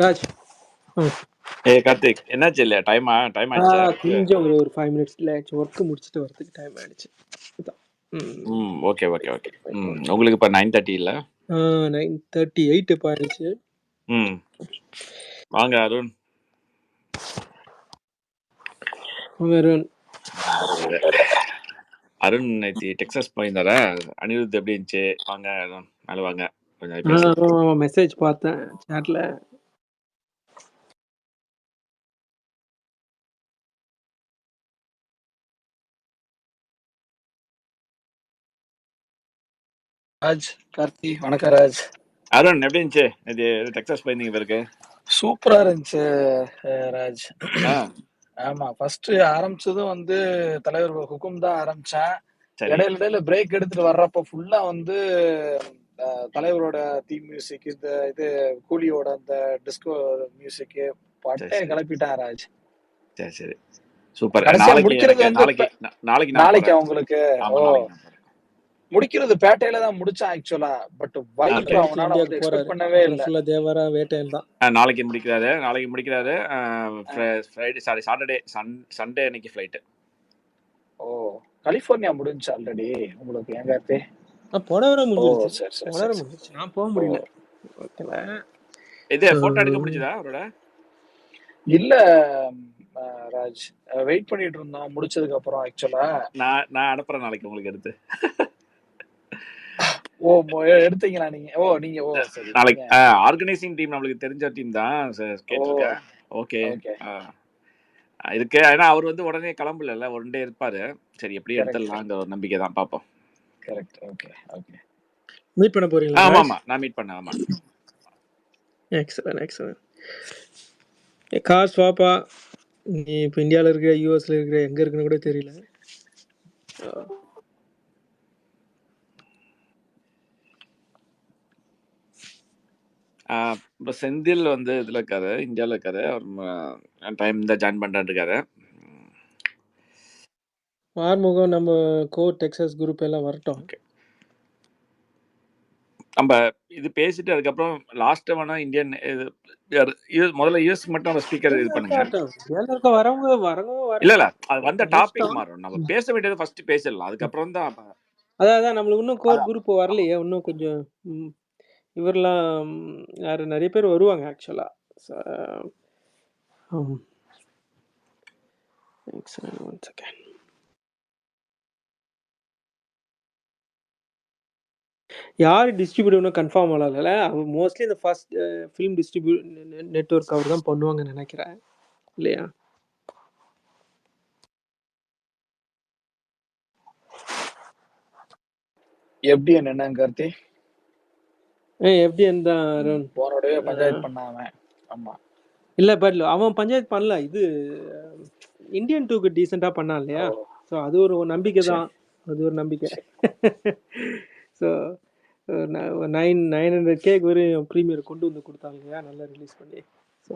ராஜ் கார்த்திக் என்னாச்சு இல்லையா? டைம் ஆயிடுச்சா? கொஞ்சம் ஒரு 5 மினிட்ஸ் ஆச்சு. ஒர்க் முடிச்சுட்டு வரதுக்கு டைம் ஆயிடுச்சு. ஓகே உங்களுக்கு இப்போ 9:30 இல்லை? 9:38 இப்போ ஆயிடுச்சு. வாங்க அருண். அருண் நேற்று டெக்ஸாஸ் போயிருந்தாரா? அனிருத் எப்படி இருந்துச்சு? வாங்க அருண், மேலே வாங்க. கொஞ்சம் மெசேஜ் பார்த்தேன் சாட்ல. ராஜ், கார்த்தி, வணக்கம் ராஜ். அருண் எப்படி இருந்துச்சு? இது டெக்ஸாஸ் போயிருந்தீங்க பிறகு? சூப்பரா இருந்துச்சு ராஜ். ஆமா, ஃபர்ஸ்ட் ஆரம்பிச்சதும் வந்து தலைவர் ஹுக்கும் தான் ஆரம்பிச்சேன். இடையில பிரேக் எடுத்துட்டு வர்றப்ப ஃபுல்லா வந்து தலைவரோட தீம் மியூசிக், இது கூலியோட அந்த டிஸ்கோ மியூசிக் பட்டே கிளப்பிட்டான் ராஜ். சரி சூப்பர். முடிக்கிறது வந்து நாளைக்கு அவங்களுக்கு முடிக்கிறது பேட்டையில தான் முடிச்சான் ஆக்சுவலா. பட் வைப் அவனால வந்து எக்ஸ்பெக்ட் பண்ணவே இல்ல. ஃபுல்லா தேவரா வேட்டையன் தான். நாளைக்கு முடிக்கிறாரு. ஃப்ரைடே சாட்டர்டே சண்டே அன்னைக்கு ஃளைட். ஓ, கலிபோர்னியா முடிஞ்சு ஆல்ரெடி உங்களுக்கு எங்காத்தே? போன வாரம் முடிஞ்சிருச்சு. நான் போக முடியல. ஓகேல. இது போட்டோ எடுக்க முடிஞ்சதா அவரோட? இல்ல ராஜ், வெயிட் பண்ணிட்டு இருந்தோம் முடிச்சதுக்கு அப்புறம். ஆக்சுவலா நான் அனுப்புறேன் நாளைக்கு உங்களுக்கு எடுத்து. ஓ, எடுத்தீங்களா நீங்க? நீங்க சரி. நாளைக்கு ஆர்கனைசிங் டீம் நம்மளுக்கு தெரிஞ்ச டீம் தான் கேட்டிருக்கேன். ஓகே இதுக்கு. ஏன்னா அவர் வந்து உடனே கிளம்பல, ஒன் டே இருப்பாரு. சரி எப்படி எடுத்துடலாங்கிற ஒரு நம்பிக்கை தான், பார்ப்போம். கரெக்ட். ஓகே மீட் பண்ண போறீங்களா? ஆமா நான் மீட் பண்ணேன். ஆமா, எக்ஸலன்ட். கார் ஸ்வாப்பா, நீ இப்போ இந்தியாவில் இருக்கிற, யூஎஸ்ல இருக்கிற, எங்க இருக்குன்னு கூட தெரியல. இப்போ செந்தில் வந்து இதில் இருக்காரு, இந்தியாவில் இருக்காரு. அவர் டைம் தான் ஜாயின் பண்ணுறான்னு இருக்காரு. ஆறுமுகம் நம்ம டெக்ஸாஸ் குரூப் எல்லாம் வரட்டும். நம்ம இது பேசிட்டு அதுக்கப்புறம் லாஸ்ட் வேணா இந்தியன் முதல்ல யூஎஸ் மட்டும் நம்ம ஸ்பீக்கர் இது பண்ணுங்க. வரவங்க இல்ல அது வந்த டாபிக் மாறும். நம்ம பேச வேண்டியது ஃபர்ஸ்ட் பேசிடலாம், அதுக்கப்புறம் தான். அதான் நம்மளுக்கு இன்னும் கோர் குரூப் வரலையே. இன்னும் கொஞ்சம் இவரெல்லாம் யாரு நிறைய பேர் வருவாங்க ஆக்சுவலா. யார் டிஸ்ட்ரிபியூட்டர்னு கன்ஃபார்ம் ஆகல. அவர் மோஸ்ட்லி இந்த ஃபர்ஸ்ட் ஃபிலிம் நெட்வொர்க் அவர் தான் பண்ணுவாங்கன்னு நினைக்கிறேன், இல்லையா? எப்படி என்ன கார்த்தி? எப்படி இருந்தான் போனோடவே பஞ்சாயத்து பண்ணாம. ஆமா, இல்ல பட் அவன் பஞ்சாயத்து பண்ணல. இது இந்தியன் 2க்கு டீசெண்டா பண்ணான் இல்லையா? ஸோ அது ஒரு நம்பிக்கை தான். அது ஒரு நம்பிக்கை. ஸோ 900K ஒரு ப்ரீமியர் கொண்டு வந்து கொடுத்தாங்க இல்லையா, நல்லா ரிலீஸ் பண்ணி. ஸோ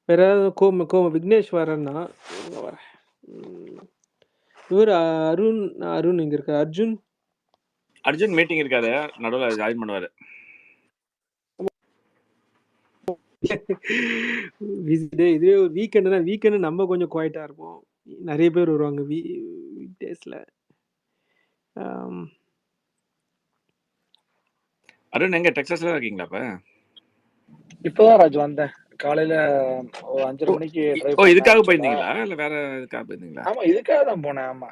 வேற ஏதாவது விக்னேஷ் வரேன்னா வர. இவர் அருண் இங்க இருக்க. அர்ஜுன் மீட்டிங் இருக்காரு, நடுவில் ஜாயின் பண்ணுவாரு. இதுவே ஒரு வீக்கெண்டு நம்ம கொஞ்சம் குவாய்ட்டா இருப்போம். நிறைய பேர் வருவாங்க வீக் டேஸ்ல. அருண் எங்க டெக்ஸாஸ்ல இருக்கீங்களா? இப்பதான் ராஜ் வந்தேன். காலையில 5:30 மணிக்கு. இதுக்காக போயிருந்தீங்களா இல்ல வேற இதுக்காக போயிருந்தீங்களா? ஆமா, இதுக்காக தான் போனேன். ஆமா,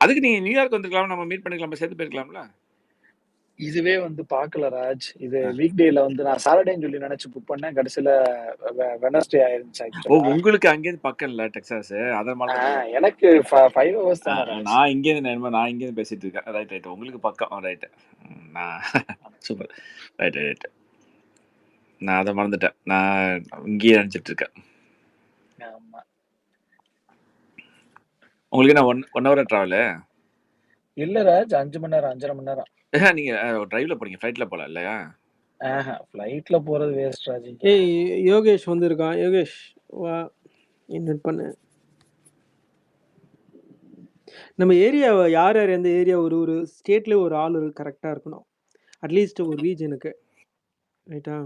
அதுக்கு நீங்க நியூயார்க் வந்துருக்கலாம், நம்ம மீட் பண்ணிக்கலாம், சேர்த்து போயிருக்கலாம்ல. இதுவே வந்து பாக்கல ராஜ். இது வீக் டேல வந்து நான் சாட்டர்டேன்னு சொல்லி நினைச்சு புக் பண்ணேன். கடைசியில வெட்னஸ்டே ஆயிருந்துச்சு. உங்களுக்கு அங்கேயிருந்து பக்கம் இல்ல டெக்ஸாஸ், அதனால எனக்கு 5 hours தான். நான் இங்கேருந்து பேசிட்டு இருக்கேன். ரைட் உங்களுக்கு பக்கம். ரைட். சூப்பர். ரைட். நான் அதை மறந்துட்டேன். நான் இங்கேயே நினைச்சிட்டு இருக்கேன். உங்களுக்கு என்ன 1 hour டிராவல்? இல்ல ராஜ், 5 மணி நேரம், 5.5 மணி நேரம். நீங்க டிரைவ்ல போறீங்க, ஃளைட்ல போல இல்லையா? ஃளைட்ல போறது வேஸ்ட் ராஜ். யோகேஷ் வந்திருக்கான். யோகேஷ் வா, இன்வைட் பண்ணு. நம்ம ஏரியாவை யார் யார் எந்த ஏரியா ஒரு ஸ்டேட்ல ஒரு ஆள் கரெக்டாக இருக்கணும், அட்லீஸ்ட் ஒரு ரீஜனுக்கு. ரைட்டா?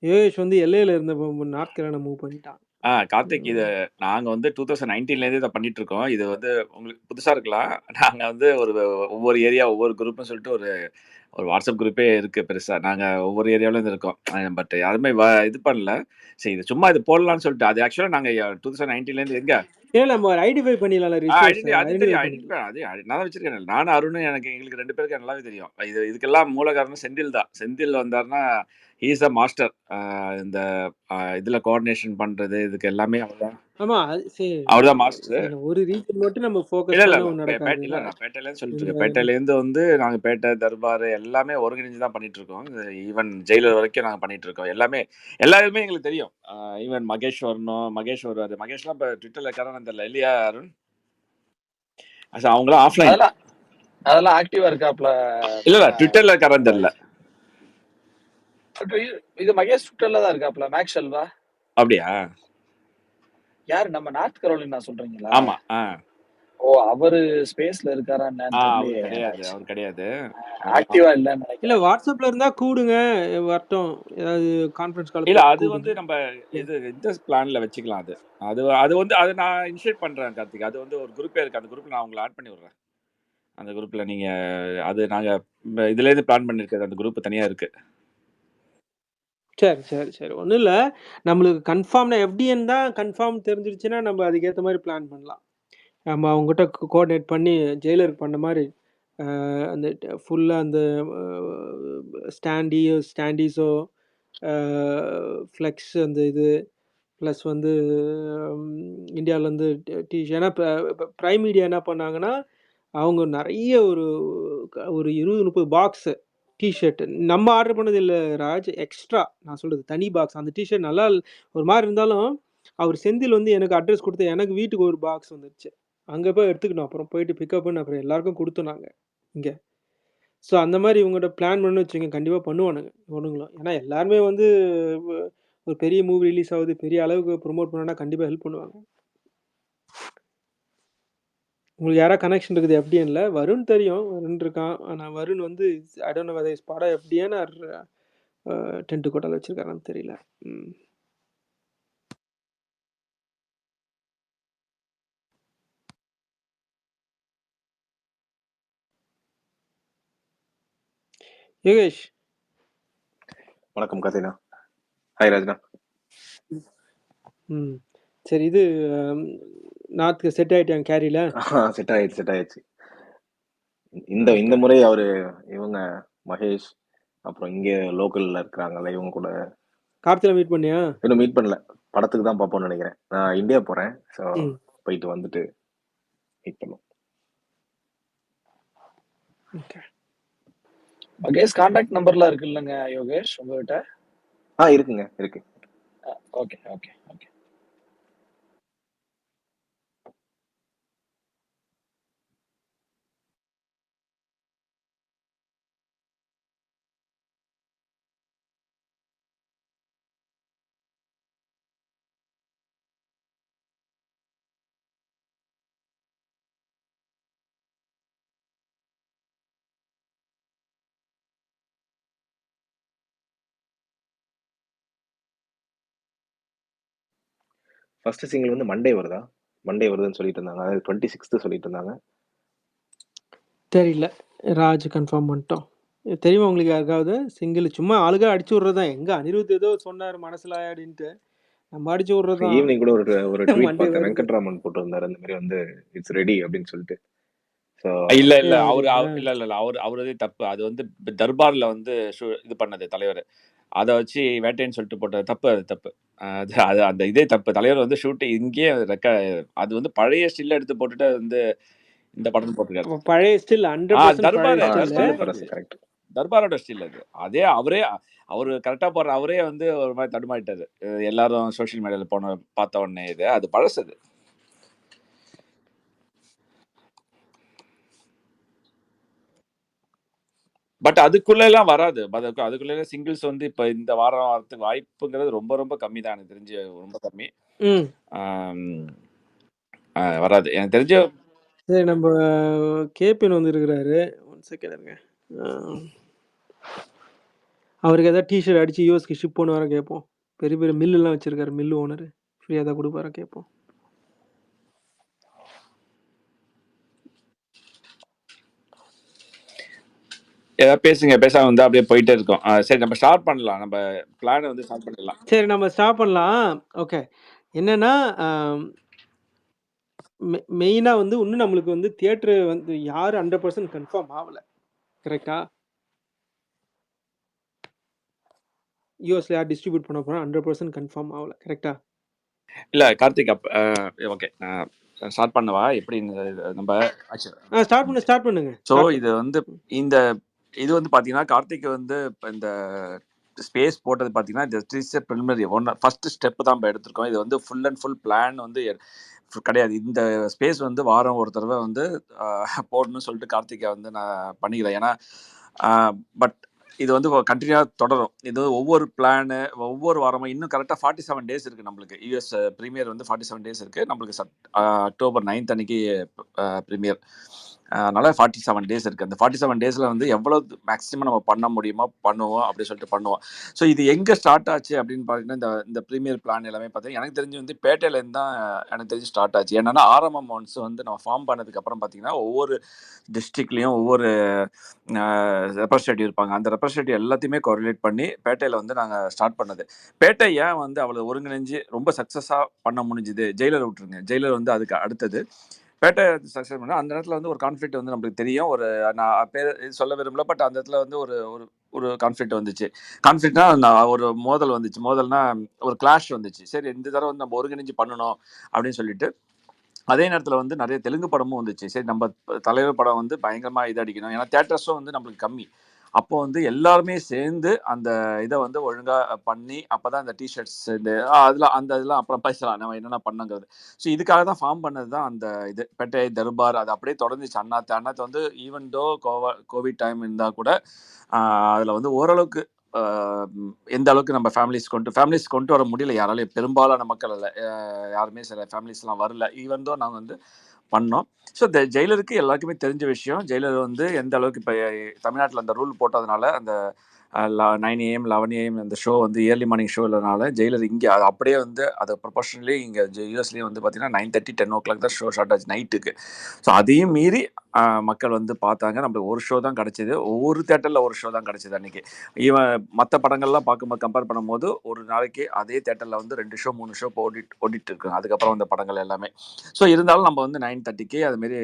யோகேஷ் வந்து எல்ஏல இருந்த நார்த் கேரளா மூவ் பண்ணிட்டான். கார்த்திக், இது நாங்க வந்து 2019 இதை பண்ணிட்டு இருக்கோம். இது வந்து உங்களுக்கு புதுசா இருக்கலாம். நாங்க வந்து ஒவ்வொரு ஏரியா ஒவ்வொரு குரூப்னு சொல்லிட்டு ஒரு வாட்ஸ்அப் குரூப்பே இருக்கு பெருசா. நாங்க ஒவ்வொரு ஏரியாவிலும் இருக்கோம். பட் யாருமே இது பண்ணல. சரி, இது சும்மா இது போடலாம்னு சொல்லிட்டு. அது ஆக்சுவலா நாங்க 2019 எங்க நம்ம ஐடென்டிஃபை பண்ணிடலாம் அது தெரியும். ஐடென்டிஃபை நான் தான் வச்சிருக்கேன். நானும் அருணும் எங்களுக்கு 2 பேருக்கு நல்லாவே தெரியும். இதுக்கெல்லாம் மூல காரணம் செந்தில் தான். செந்தில் வந்தாருன்னா ஹீஸ் அ மாஸ்டர். இந்த இதுல கோஆர்டினேஷன் பண்றது இதுக்கு எல்லாமே அவர்தான். ஆமா, சரி. அவர்தான் மாஸ்டர். ஒரு ரீஜன் மட்டும் நம்ம ஃபோக்கஸ் இல்ல பண்ணா நடக்காது. இல்ல நான் பேட்டையில சொல்லிட்டு இருக்கேன். பேட்டையில இருந்து வந்து நாங்க பேட்டை தர்பார் எல்லாமே ஒருங்கிணைஞ்சு தான் பண்ணிட்டு இருக்கோம். ஈவன் ஜெயிலர் வரைக்கும் நாங்க பண்ணிட்டு இருக்கோம். எல்லாருமே எங்களுக்கு தெரியும். ஈவன் மகேஷ் வரணும். மகேஷ்லாம் இப்ப ட்விட்டர்ல இருக்காரான்னு தெரியல இல்லையா அருண்? அவங்களாம் ஆஃப்லைன். அதெல்லாம் ஆக்டிவா இருக்காப்ல. இல்ல ட்விட்டர்ல இருக்காரான்னு தெரியல. இது மகேஷ் ட்விட்டர்ல தான் இருக்காப்ல. மேக்ஸ் செல்வா. அப்படியா? யாரு? நம்ம நார்த் கரோலினா சொல்றீங்களா? ஆமா. ஓ, அவரு ஸ்பேஸ்ல இருக்காரா என்னன்னு அவர் கிடையாது. ஆக்டிவா இல்லன்னு இல்ல வாட்ஸ்அப்ல இருந்தா கூடுங்க வரட்டும். ஏதாவது கான்ஃபரன்ஸ் கால். இல்ல அது வந்து நம்ம இந்த பிளான்ல வச்சுக்கலாம். அது வந்து அதை நான் இனிஷியேட் பண்றேன் கார்த்திக். அது வந்து ஒரு குரூப்பே இருக்கு. அந்த குரூப்ல நான் உங்களை ஆட் பண்ணி விடுறேன். அந்த குரூப்ல நீங்க நாங்க இதுல இருந்து பிளான் பண்ணிருக்கிறது. அந்த குரூப் தனியா இருக்கு. சரி ஒன்றும் இல்லை. நம்மளுக்கு கன்ஃபார்ம்னா எஃப்டிஎன் தான் கன்ஃபார்ம் தெரிஞ்சிருச்சுன்னா நம்ம அதுக்கேற்ற மாதிரி பிளான் பண்ணலாம். நம்ம அவங்ககிட்ட கோஆர்டினேட் பண்ணி ஜெயிலருக்கு பண்ண மாதிரி அந்த ஃபுல்லாக அந்த ஸ்டாண்டீஸோ ஃப்ளெக்ஸ் அந்த இது ப்ளஸ் வந்து இந்தியாவிலேருந்து ஏன்னா இப்போ ப்ரைம் மீடியா என்ன பண்ணாங்கன்னா அவங்க நிறைய ஒரு 20-30 பாக்ஸு டிஷர்ட் நம்ம ஆர்டர் பண்ணது இல்லை ராஜ், எக்ஸ்ட்ரா நான் சொல்கிறது தனி பாக்ஸ். அந்த டிஷர்ட் நல்லா ஒரு மாதிரி இருந்தாலும் அவர் செந்தில் வந்து எனக்கு அட்ரஸ் கொடுத்து எனக்கு வீட்டுக்கு ஒரு பாக்ஸ் வந்துடுச்சு. அங்கே போய் எடுத்துக்கணும். அப்புறம் போயிட்டு பிக்கப் பண்ணி அப்புறம் எல்லாருக்கும் கொடுத்தோம் நாங்கள் இங்கே. ஸோ அந்த மாதிரி இவங்கள்ட்ட பிளான் பண்ணி வச்சுங்க, கண்டிப்பாக பண்ணுவானுங்க இவனுங்களும். ஏன்னா எல்லாருமே வந்து ஒரு பெரிய மூவி ரிலீஸ் ஆகுது, பெரிய அளவுக்கு ப்ரொமோட் பண்ணா கண்டிப்பாக ஹெல்ப் பண்ணுவாங்க. உங்களுக்கு யாராவது கனெக்ஷன் இருக்குது எஃப்டிஎன்ல? வருண் தெரியும், வருண் இருக்கான். ஆனால் வருண் வந்து I don't know whether is part of எஃப்டிஎன் ஆர் டென்ட் கோட்டால் வச்சிருக்காரான்னு தெரியல. யோகேஷ் வணக்கம் கதைனா. ஹாய் ராஜ்னா. சரி, இது நார்த்துக்கு செட் ஆயிட்டாங்க கேரியில. செட் ஆயிடுச்சு. இந்த முறை இவங்க மகேஷ் அப்புறம் இங்க லோக்கல்ல இருக்கிறாங்கல்ல இவங்க கூட கார்த்தில மீட் பண்ணியா? இன்னும் மீட் பண்ணல. படத்துக்கு தான் பார்ப்போம்னு நினைக்கிறேன். நான் இந்தியா போறேன். ஸோ போயிட்டு வந்துட்டு மீட் பண்ணுவோம். மகேஷ் கான்டாக்ட் நம்பர்லாம் இருக்கு இல்லைங்க யோகேஷ் உங்ககிட்ட? இருக்குங்க, இருக்கு. ஓகே. ஃபர்ஸ்ட் சிங்கிள் வந்து மண்டே வருதுன்னு சொல்லிட்டு இருந்தாங்க. அதாவது 26th சொல்லிட்டு இருந்தாங்க. தெரியல, ராஜ் கன்ஃபார்ம் பண்ணிட்டோம். தெரியுமா உங்களுக்கு யாருக்காவது சிங்கிள்? சும்மா ஆளுக அடிச்சு விட்றதான். எங்க அனிருத் ஏதோ சொன்னார் மனசுல அப்படின்ட்டு நம்ம அடிச்சு விட்றதான். ஈவினிங் கூட ஒரு ட்வீட் பார்த்தேன். வெங்கட்ராமன் போட்டு வந்தாரு அந்த மாதிரி வந்து இட்ஸ் ரெடி அப்படின்னு சொல்லிட்டு. இல்ல அவரதே தப்பு. அது வந்து தர்பார்ல வந்து இது பண்ணது தலைவர். அதை வச்சு வேட்டைன்னு சொல்லிட்டு போட்டது தப்பு. அது அந்த இதே தப்பு. தலைவர் வந்து ஷூட்டிங் இங்கேயே அது வந்து பழைய ஸ்டில் எடுத்து போட்டுட்டு வந்து இந்த படம் போட்டுருக்காரு. பழைய ஸ்டில் தர்பாரோட ஸ்டில் அது. அதே அவரு கரெக்டா போடுற அவரே வந்து ஒரு மாதிரி தடுமாறிட்டாரு. எல்லாரும் சோசியல் மீடியால பார்த்த உடனே அது பழசது. பட் அதுக்குள்ள எல்லாம் வராது. அதுக்குள்ள சிங்கிள்ஸ் வந்து இப்ப இந்த வாரம் வரதுக்கு வாய்ப்புங்கிறது ரொம்ப ரொம்ப கம்மி தான். எனக்கு தெரிஞ்சு ரொம்ப கம்மி. வராது எனக்கு தெரிஞ்ச. சரி நம்ம கேபின் வந்துருக்கிறாரு. 1 செகண்ட் இருங்க. அவருக்கு ஏதாவது டிஷர்ட் அடிச்சு யூஎஸ்க்கு ஷிப் பண்ண வர கேட்போம். பெரிய பெரிய மில்லுலாம் வச்சிருக்காரு, மில்லு ஓனர். ஃப்ரீயாக தான் கொடுப்பாரு கேட்போம். ஏதாவது பேசுங்க, பேசாம வந்து அப்படியே போயிட்டே இருக்கோம். சரி நம்ம ஸ்டார்ட் பண்ணலாம். நம்ம பிளானை வந்து ஸ்டார்ட் பண்ணிடலாம். சரி நம்ம ஸ்டார்ட் பண்ணலாம். ஓகே, என்னன்னா மெயினாக வந்து இன்னும் நம்மளுக்கு வந்து தியேட்டரு வந்து யார் 100% கன்ஃபார்ம் ஆகலை. கரெக்டா? யூஎஸ்ல யார் டிஸ்ட்ரிபியூட் பண்ண போகிறோம் 100% கன்ஃபார்ம் ஆகலை. கரெக்டா? இல்லை கார்த்திக், ஓகே நான் ஸ்டார்ட் பண்ணவா? எப்படி நம்ம ஸ்டார்ட் பண்ணுங்க. ஸோ இது வந்து இந்த இது வந்து பார்த்தீங்கன்னா கார்த்திக் வந்து இப்போ இந்த ஸ்பேஸ் போட்டது பார்த்தீங்கன்னா just is preliminary first step தான் இப்போ எடுத்திருக்கோம். இது வந்து ஃபுல் அண்ட் ஃபுல் பிளான் வந்து கிடையாது. இந்த ஸ்பேஸ் வந்து வாரம் ஒரு தடவை வந்து போடணும்னு சொல்லிட்டு கார்த்திகை வந்து நான் பண்ணிக்கிறேன். ஏன்னா பட் இது வந்து கண்டினியூவாக தொடரும். இது ஒவ்வொரு பிளானு ஒவ்வொரு வாரமும் இன்னும் கரெக்டாக 47 டேஸ் இருக்குது நம்மளுக்கு. யூஎஸ் ப்ரீமியர் வந்து 47 டேஸ் இருக்குது நம்மளுக்கு. அக்டோபர் 9 அன்னைக்கு ப்ரீமியர். அதனால் 47 டேஸ் இருக்குது. அந்த 47 டேஸில் வந்து எவ்வளோ மேக்ஸிமம் நம்ம பண்ண முடியுமோ பண்ணுவோம் அப்படி சொல்லிட்டு பண்ணுவோம். ஸோ இது எங்கே ஸ்டார்ட் ஆச்சு அப்படின்னு பார்த்தீங்கன்னா இந்த ப்ரீமியர் பிளான் எல்லாமே பார்த்தீங்கன்னா எனக்கு தெரிஞ்சு வந்து பேட்டையிலேருந்து தான் எனக்கு தெரிஞ்சு ஸ்டார்ட் ஆச்சு. ஏன்னா ஆரம்பம் ஒன்ஸ் வந்து நம்ம ஃபார்ம் பண்ணதுக்கப்புறம் பார்த்தீங்கன்னா ஒவ்வொரு டிஸ்ட்ரிக்ட்லேயும் ஒவ்வொரு ரெப்ரஸன்டேட்டிவ் இருப்பாங்க. அந்த ரெப்ரஸன்டேட்டிவ் எல்லாத்தையுமே கோரிலேட் பண்ணி பேட்டையில் வந்து நாங்கள் ஸ்டார்ட் பண்ணது. பேட்டை ஏன் வந்து அவ்வளோ ஒருங்கிணைஞ்சு ரொம்ப சக்ஸஸாக பண்ண முடிஞ்சுது? ஜெயிலர் விட்டுருங்க, ஜெயிலர் வந்து அதுக்கு அடுத்தது பேட்டை சக்ஸஸ் பண்ண. அந்த இடத்துல வந்து ஒரு கான்ஃப்ளிக்ட் வந்து நம்மளுக்கு தெரியும். நான் பேர் சொல்ல விரும்பல, பட் அந்த இடத்துல வந்து ஒரு ஒரு கான்ஃப்ளிக்ட் வந்துச்சு. கான்ஃப்ளிக்ட்னா ஒரு மோதல் வந்துச்சு. மோதல்னா ஒரு கிளாஷ் வந்துச்சு. சரி இந்த தடவை வந்து நம்ம ஒருங்கிணைஞ்சு பண்ணணும் அப்படின்னு சொல்லிட்டு அதே நேரத்தில் வந்து நிறைய தெலுங்கு படமும் வந்துச்சு. சரி நம்ம தலைவர் படம் வந்து பயங்கரமாக இது அடிக்கணும். ஏன்னா தேட்டர்ஸும் வந்து நம்மளுக்கு கம்மி. அப்போ வந்து எல்லாருமே சேர்ந்து அந்த இதை வந்து ஒழுங்காக பண்ணி அப்போ தான் இந்த டிஷர்ட்ஸ் இந்த இதெல்லாம் அப்புறம் பேசலாம் நம்ம என்னென்ன பண்ணுங்கிறது. ஸோ இதுக்காக தான் ஃபார்ம் பண்ணது தான் அந்த இது பெட்டை தர்பார். அது அப்படியே தொடர்ந்துச்சு. அண்ணாத்தை வந்து ஈவன் தோ கோவிட் டைம் இருந்தால் கூட அதில் வந்து ஓரளவுக்கு எந்த அளவுக்கு நம்ம ஃபேமிலிஸ் கொண்டு வர முடியல யாராலையும். பெரும்பாலான மக்கள் இல்லை, யாருமே சில ஃபேமிலிஸ்லாம் வரல. ஈவன் தோ நாங்கள் வந்து பண்ணோம். ஸோ இந்த ஜெயிலருக்கு எல்லாருக்குமே தெரிஞ்ச விஷயம். ஜெயிலர் வந்து எந்த அளவுக்கு இப்போ தமிழ்நாட்டில் அந்த ரூல் போட்டதுனால அந்த 9 AM 11 AM அந்த ஷோ வந்து இயர்லி மார்னிங் ஷோ இல்லைனால ஜெயிலர் இங்கே அது அப்படியே வந்து அதை ப்ரொபோஷனலி இங்கே யூஎஸ்லேயும் வந்து பார்த்தீங்கன்னா 9:30 10 o'clock தான் ஷோ ஸ்டார்ட் ஆச்சு நைட்டுக்கு. ஸோ அதையும் மீறி மக்கள் வந்து பார்த்தாங்க. நம்மளுக்கு ஒரு ஷோ தான் கிடச்சிது. ஒவ்வொரு தேட்டரில் ஒரு ஷோ தான் கிடச்சிது அன்றைக்கி. மற்ற படங்கள்லாம் பார்க்கும்போது கம்பேர் பண்ணும்போது ஒரு நாளைக்கு அதே தேட்டரில் வந்து 2 ஷோ 3 ஷோ ஓடிட்டு இருக்குங்க அதுக்கப்புறம் வந்த படங்கள் எல்லாமே. ஸோ இருந்தாலும் நம்ம வந்து 9:30 அதுமாரி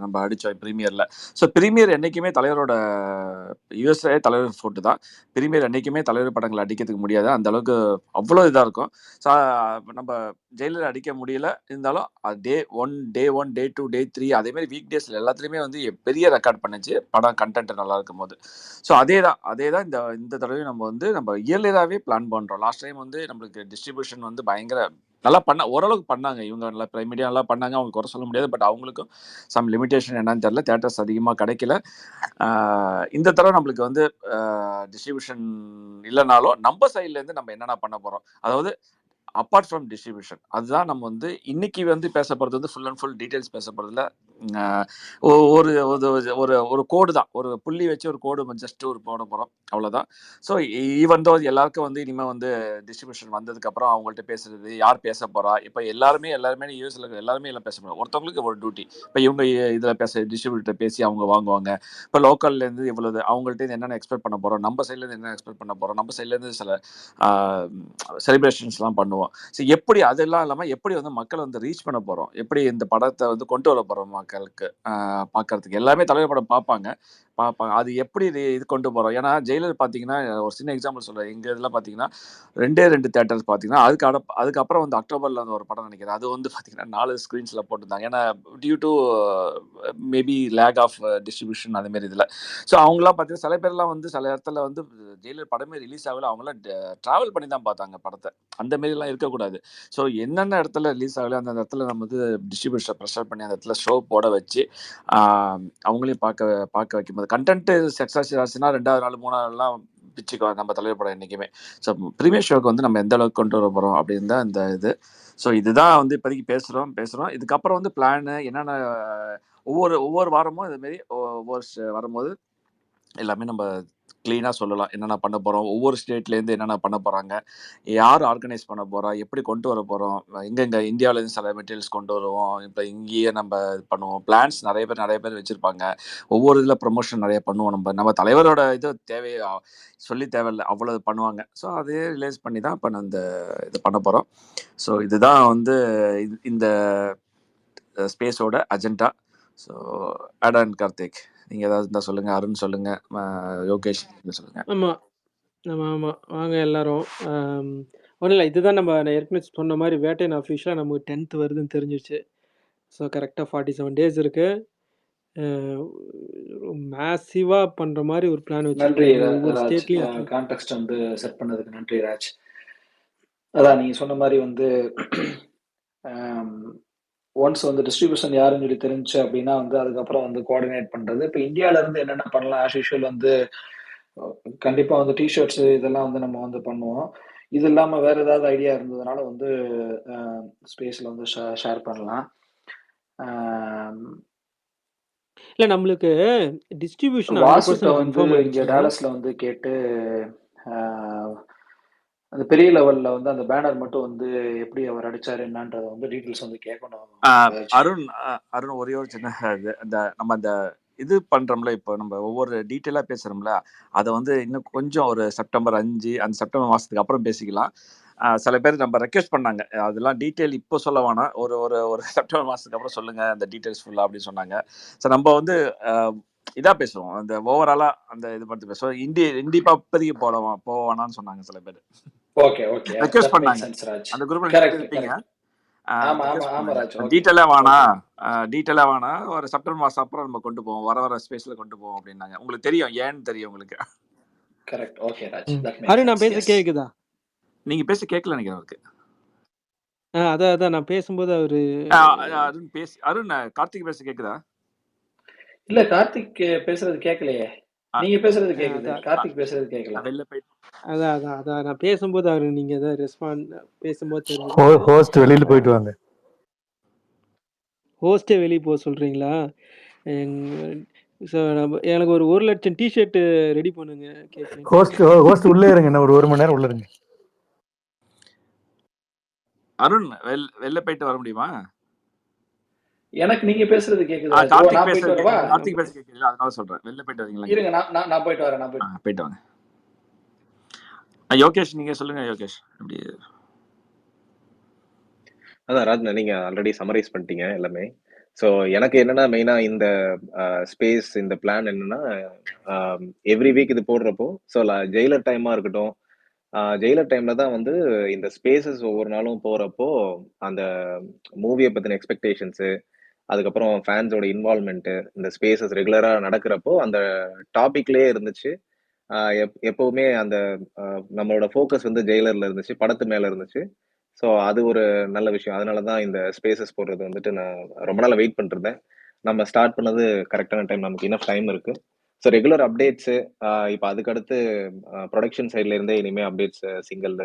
நம்ம அடித்தோம் ப்ரீமியரில். ஸோ ப்ரீமியர் என்றைக்குமே தலைவரோட யூஎஸ்ஏ தலைவர் ஃபோட்டு தான். ப்ரீமியர் என்றைக்குமே தலைவர் படங்களை அடிக்கிறதுக்கு முடியாது. அந்த அளவுக்கு அவ்வளோ இதாக இருக்கும். ஸோ நம்ம ஜெயிலர் அடிக்க முடியல. இருந்தாலும் டே 1 டே 2 டே 3 அதேமாதிரி வீக் டேஸில் எல்லாத்துலேயுமே வந்து பெரிய ரெக்கார்ட் பண்ணிச்சு படம் கண்டென்ட் நல்லா இருக்கும் போது. ஸோ அதே தான் இந்த தடவையும் நம்ம இயர்லியராகவே பிளான் பண்ணுறோம். லாஸ்ட் டைம் வந்து நம்மளுக்கு டிஸ்ட்ரிபியூஷன் வந்து பயங்கர நல்லா ஓரளவுக்கு பண்ணாங்க. இவங்க நல்லா மீடியா நல்லா பண்ணாங்க, அவங்களுக்கு குறை சொல்ல முடியாது. பட் அவங்களுக்கும் சம் லிமிடேஷன் என்னன்னு தெரியல, தேட்டர்ஸ் அதிகமாக கிடைக்கல. இந்த தடவை நம்மளுக்கு வந்து டிஸ்ட்ரிபியூஷன் இல்லைனாலும் நம்ம சைட்லேருந்து நம்ம என்னென்ன பண்ண போகிறோம், அதாவது அப்பார்ட் ஃப்ரம் டிஸ்ட்ரிபியூஷன் அதுதான் நம்ம வந்து இன்னைக்கு வந்து பேச போகிறது வந்து ஃபுல் அண்ட் ஃபுல் டீட்டெயில்ஸ் பேச போகிறதுல ஒரு ஒரு ஒரு கோடு தான், ஒரு புள்ளி வச்சு ஒரு கோடு ஜஸ்ட் ஒரு போட போகிறோம், அவ்வளோதான். ஸோ ஈவன் தோ எல்லாருக்கும் வந்து இனிமேல் வந்து டிஸ்ட்ரிபியூஷன் வந்ததுக்கப்புறம் அவங்கள்ட்ட பேசுறது யார் பேச போகிறா. இப்போ எல்லாருமே யூஎஸ்ல எல்லாருமே எல்லாம் பேச போகிறோம். ஒருத்தவங்களுக்கு ஒரு டியூட்டி. இப்போ இவங்க இதில் டிஸ்ட்ரிபியூட்டர் பேசி அவங்க வாங்குவாங்க. இப்போ லோக்கல்லேருந்து இவ்வளவு அவங்கள்ட்ட என்னென்ன எக்ஸ்பெக்ட் பண்ண போகிறோம், நம்ம சைட்லேருந்து என்ன எக்ஸ்பெக்ட் பண்ண போகிறோம், நம்ம சைட்லேருந்து சில செலிப்ரேஷன்ஸ்லாம் பண்ணுவோம். ஸோ எப்படி அதெல்லாம் இல்லாமல் எப்படி வந்து மக்களை வந்து ரீச் பண்ண போகிறோம், எப்படி இந்த படத்தை வந்து கொண்டு வர போகிறோம் மக்களுக்கு பார்க்கறதுக்கு. எல்லாமே தலைவர் படம் பார்ப்பாங்க. அது எப்படி இது கொண்டு போகிறோம். ஏன்னா ஜெயிலர் பார்த்தீங்கன்னா ஒரு சின்ன எக்ஸாம்பிள் சொல்கிறேன். எங்கள் இதில் பார்த்தீங்கன்னா 2 தேட்டர்ஸ் பார்த்தீங்கன்னா அதுக்கப்புறம் வந்து அக்டோபரில் வந்து ஒரு படம் நினைக்கிறேன். அது வந்து பார்த்தீங்கன்னா 4 ஸ்க்ரீன்ஸில் போட்டிருந்தாங்க. ஏன்னா due to maybe lack of distribution அதுமாரி இதில். ஸோ அவங்களாம் பார்த்தீங்கன்னா சில பேர்லாம் வந்து சில இடத்துல வந்து ஜெயிலர் படமே ரிலீஸ் ஆகல, அவங்களாம் ட்ராவல் பண்ணி தான் பார்த்தாங்க படத்தை. அந்த மாரிலாம் இருக்கக்கூடாது. ஸோ என்னென்ன இடத்துல ரிலீஸ் ஆகலையோ அந்த இடத்துல நம்ம வந்து டிஸ்ட்ரிபியூட்டரை ப்ரெஷர் பண்ணி அந்த இடத்துல ஷோ போட வச்சு அவங்களையும் பார்க்க வைக்கும்போது கண்டென்ட்டு சக்ஸஸ் ஆச்சுன்னா 2வது நாள் 3வது நாள்லாம் பிச்சுக்குவாங்க நம்ம தலைவர் படம் என்றைக்குமே. ஸோ ப்ரீமியர் ஷோக்கு வந்து நம்ம எந்த அளவுக்கு கொண்டு வர போகிறோம் அப்படின்னு தான் இந்த இது. ஸோ இதுதான் வந்து இப்போதைக்கு பேசுகிறோம். இதுக்கப்புறம் வந்து பிளானு என்னென்ன ஒவ்வொரு வாரமும் இதுமாரி ஒவ்வொரு வரும்போது எல்லாமே நம்ம க்ளீனாக சொல்லலாம். என்னென்ன பண்ண போகிறோம், ஒவ்வொரு ஸ்டேட்லேருந்து என்னென்ன பண்ண போகிறாங்க, யார் ஆர்கனைஸ் பண்ண போகிறா, எப்படி கொண்டு வர போகிறோம், எங்கெங்கே இந்தியாவிலேருந்து சில மெட்டீரியல்ஸ் கொண்டு வருவோம், இப்போ இங்கேயே நம்ம இது பண்ணுவோம். பிளான்ஸ் நிறைய பேர் வச்சுருப்பாங்க. ஒவ்வொரு இதில் ப்ரொமோஷன் நிறைய பண்ணுவோம். நம்ம தலைவரோட இது சொல்லி தேவையில்லை, அவ்வளோ பண்ணுவாங்க. ஸோ அதே ரிலேஸ் பண்ணி தான் இப்போ இந்த இது பண்ண போகிறோம். ஸோ இதுதான் வந்து இந்த ஸ்பேஸோட அஜெண்டா. ஸோ அண்ட் கார்த்திக், நீங்கள் ஏதாவது இருந்தால் சொல்லுங்கள். அருண் சொல்லுங்கள். யோகேஷ் சொல்லுங்கள். ஆமாம் ஆமாம் ஆமாம் வாங்க எல்லாரும். ஒன்றும் இல்லை, இதுதான் நம்ம ஏற்கனவே சொன்ன மாதிரி வேட்டையன் அஃபிஷியலாக நமக்கு 10th வருதுன்னு தெரிஞ்சிருச்சு. ஸோ கரெக்டாக 47 days இருக்குது. மேசிவாக பண்ணுற மாதிரி ஒரு பிளான் நன்றி வச்சுருக்கோம். ஒவ்வொரு ராஜ், ஸ்டேட்லேயும் கான்டெக்ட் வந்து செட் பண்ணதுக்கு நன்றி ராஜ். அதான் நீங்க சொன்ன மாதிரி வந்து ஒன்ஸ் வந்து டிஸ்ட்ரிபியூஷன் யாருன்னு சொல்லி தெரிஞ்சு அப்படின்னா வந்து அதுக்கப்புறம் வந்து கோஆர்டினேட் பண்றது. இப்போ இந்தியால இருந்து என்னென்ன பண்ணலாம், ஆஸ் யூஷுவல் வந்து கண்டிப்பா வந்து டிஷர்ட்ஸ் இதெல்லாம் வந்து நம்ம வந்து பண்ணுவோம். இது இல்லாம வேற ஏதாவது ஐடியா இருந்ததுனால வந்து ஸ்பேஸ்ல வந்து ஷேர் பண்ணலாம். இல்லை, நம்மளுக்கு டிஸ்ட்ரிபியூஷன் வாசுட்ட 100% வந்து கன்ஃபார்ம் இங்க ஆயிடுச்சுன்னா டாலஸ்ல வந்து கேட்டு அந்த பெரிய லெவல்ல வந்து அந்த பேனர் மட்டும் வந்து எப்படி அவர் அடிச்சாரு என்னன்றத வந்து டீடைல்ஸ் வந்து கேட்கணும். அருண் ஒரே ஒரு சின்ன நம்ம அந்த இது பண்றோம்ல, இப்போ நம்ம ஒவ்வொரு டீட்டெயிலா பேசுறோம்ல, அதை வந்து இன்னும் கொஞ்சம் ஒரு செப்டம்பர் 5 அந்த செப்டம்பர் மாசத்துக்கு அப்புறம் பேசிக்கலாம். சில பேர் நம்ம ரெக்வெஸ்ட் பண்ணாங்க, அதெல்லாம் டீட்டெயில் இப்போ சொல்ல வேணாம், ஒரு ஒரு ஒரு செப்டம்பர் மாசத்துக்கு அப்புறம் சொல்லுங்க அந்த டீட்டெயில்ஸ் ஃபுல்லா அப்படின்னு சொன்னாங்க. ஸோ நம்ம வந்து இதா பேசுவோம், அந்த ஓவராலா அந்த இது பத்தி பேசுவோம். இண்டிப்பா இப்போதைக்கு போவானான்னு சொன்னாங்க சில பேர். ஓகே ஓகே, ரெக்வெஸ்ட் பண்ணாங்க அந்த குரூப்ல இருப்பீங்க. டீட்டெயிலா வேணா ஒரு செப்டம்பர் மாசம் அப்புறம் நம்ம கொண்டு போவோம், வர ஸ்பேஸ்ல கொண்டு போவோம் அப்படின்னாங்க. உங்களுக்கு தெரியும், ஏன்னு தெரியும் உங்களுக்கு. கரெக்ட். ஓகே ராஜ், அருண் நான் பேச கேக்குதா? நீங்க பேச கேட்கல நினைக்கிறேன் அவருக்கு. அதான் நான் பேசும்போது அவரு அருண் கார்த்திக் பேச கேக்குதா? இல்ல, கார்த்திக் பேசுறது கேட்கலையே. நீங்க பேசுறது கேக்குது, கார்த்திக் பேசுறது கேட்கல. வெளில போய் அதான் நான் பேசும்போது அவரு நீங்க ஏதாவது ரெஸ்பாண்ட் பேசும்போது தெரிஞ்சு ஹோஸ்ட் வெளியில போயிட்டு வாங்க. ஹோஸ்டே வெளியே போக சொல்றீங்களா? எனக்கு ஒரு 1 லட்சம் டிஷர்ட் ரெடி பண்ணுங்க. ஹோஸ்ட் உள்ளே இருங்க, என்ன ஒரு 1 மணி நேரம் உள்ள இருங்க. அருண் வெளில போயிட்டு வர முடியுமா? எனக்கு நீங்க பேசுறது கேக்குது. கார்த்திக் பேச கேக்குது, அதனால சொல்றேன். வெளில போயிட்டு வரீங்களா? இருங்க, நான் போயிட்டு வரேன். போயிட்டு வாங்க. யோகேஷ் நீங்க சொல்லுங்க. யோகேஷ் எப்படி? அதான் ராஜ், நீங்க ஆல்ரெடி சமரைஸ் பண்ணிட்டீங்க எல்லாமே. ஸோ எனக்கு என்னன்னா மெயினா இந்த ஸ்பேஸ் இந்த பிளான் என்னன்னா, எவ்ரி வீக் இது போடுறப்போ ஸோ ஜெயிலர் டைமா இருக்கட்டும், ஜெயிலர் டைம்ல தான் வந்து இந்த ஸ்பேசஸ் ஒவ்வொரு நாளும் போறப்போ அந்த மூவியை பத்தின எக்ஸ்பெக்டேஷன்ஸு, அதுக்கப்புறம் ஃபேன்ஸோட இன்வால்மெண்ட்டு, இந்த ஸ்பேசஸ் ரெகுலரா நடக்கிறப்போ அந்த டாபிக்லயே இருந்துச்சு. எப்பவுமே அந்த நம்மளோட ஃபோக்கஸ் வந்து ஜெயிலர்ல இருந்துச்சு, படத்து மேல இருந்துச்சு. ஸோ அது ஒரு நல்ல விஷயம். அதனால தான் இந்த ஸ்பேசஸ் போடுறது வந்துட்டு நான் ரொம்ப நாள் வெயிட் பண்ணிருந்தேன். நம்ம ஸ்டார்ட் பண்ணது கரெக்டான டைம், நமக்கு இன்னும் டைம் இருக்கு. ஸோ ரெகுலர் அப்டேட்ஸு, இப்போ அதுக்கடுத்து ப்ரொடக்ஷன் சைட்ல இருந்தே இனிமே அப்டேட்ஸ், சிங்கிள்,